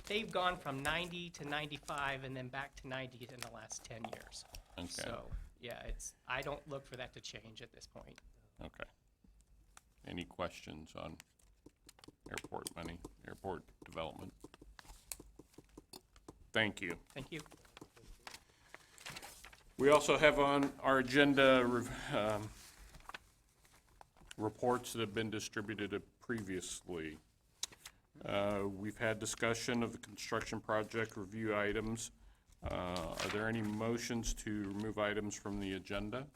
They've gone from 90 to 95 and then back to 90 in the last 10 years. Okay. So, yeah, I don't look for that to change at this point. Okay. any questions on airport money, airport development? Thank you. Thank you. We also have on our agenda reports that have been distributed previously. We've had discussion of the construction project review items. Are there any motions to remove items from the agenda?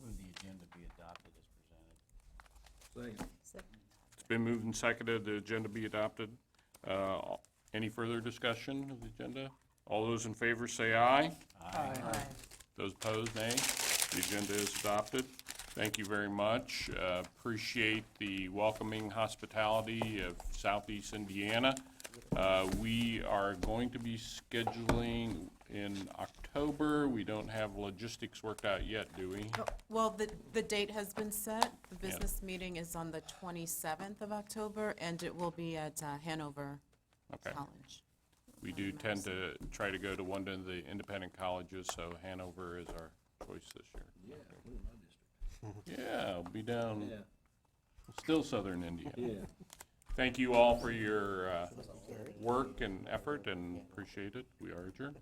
Move the agenda be adopted as presented. It's been moved and seconded, the agenda be adopted. Any further discussion of the agenda? All those in favor say aye. Aye. Those opposed, nay. The agenda is adopted. Thank you very much. Appreciate the welcoming hospitality of Southeast Indiana. We are going to be scheduling in October. We don't have logistics worked out yet, do we? Well, the date has been set. The business meeting is on the 27th of October, and it will be at Hanover Okay. College. We do tend to try to go to one of the independent colleges, so Hanover is our choice this year. Yeah, I'll be down, still southern Indiana. Thank you all for your work and effort, and appreciate it. We are adjourned.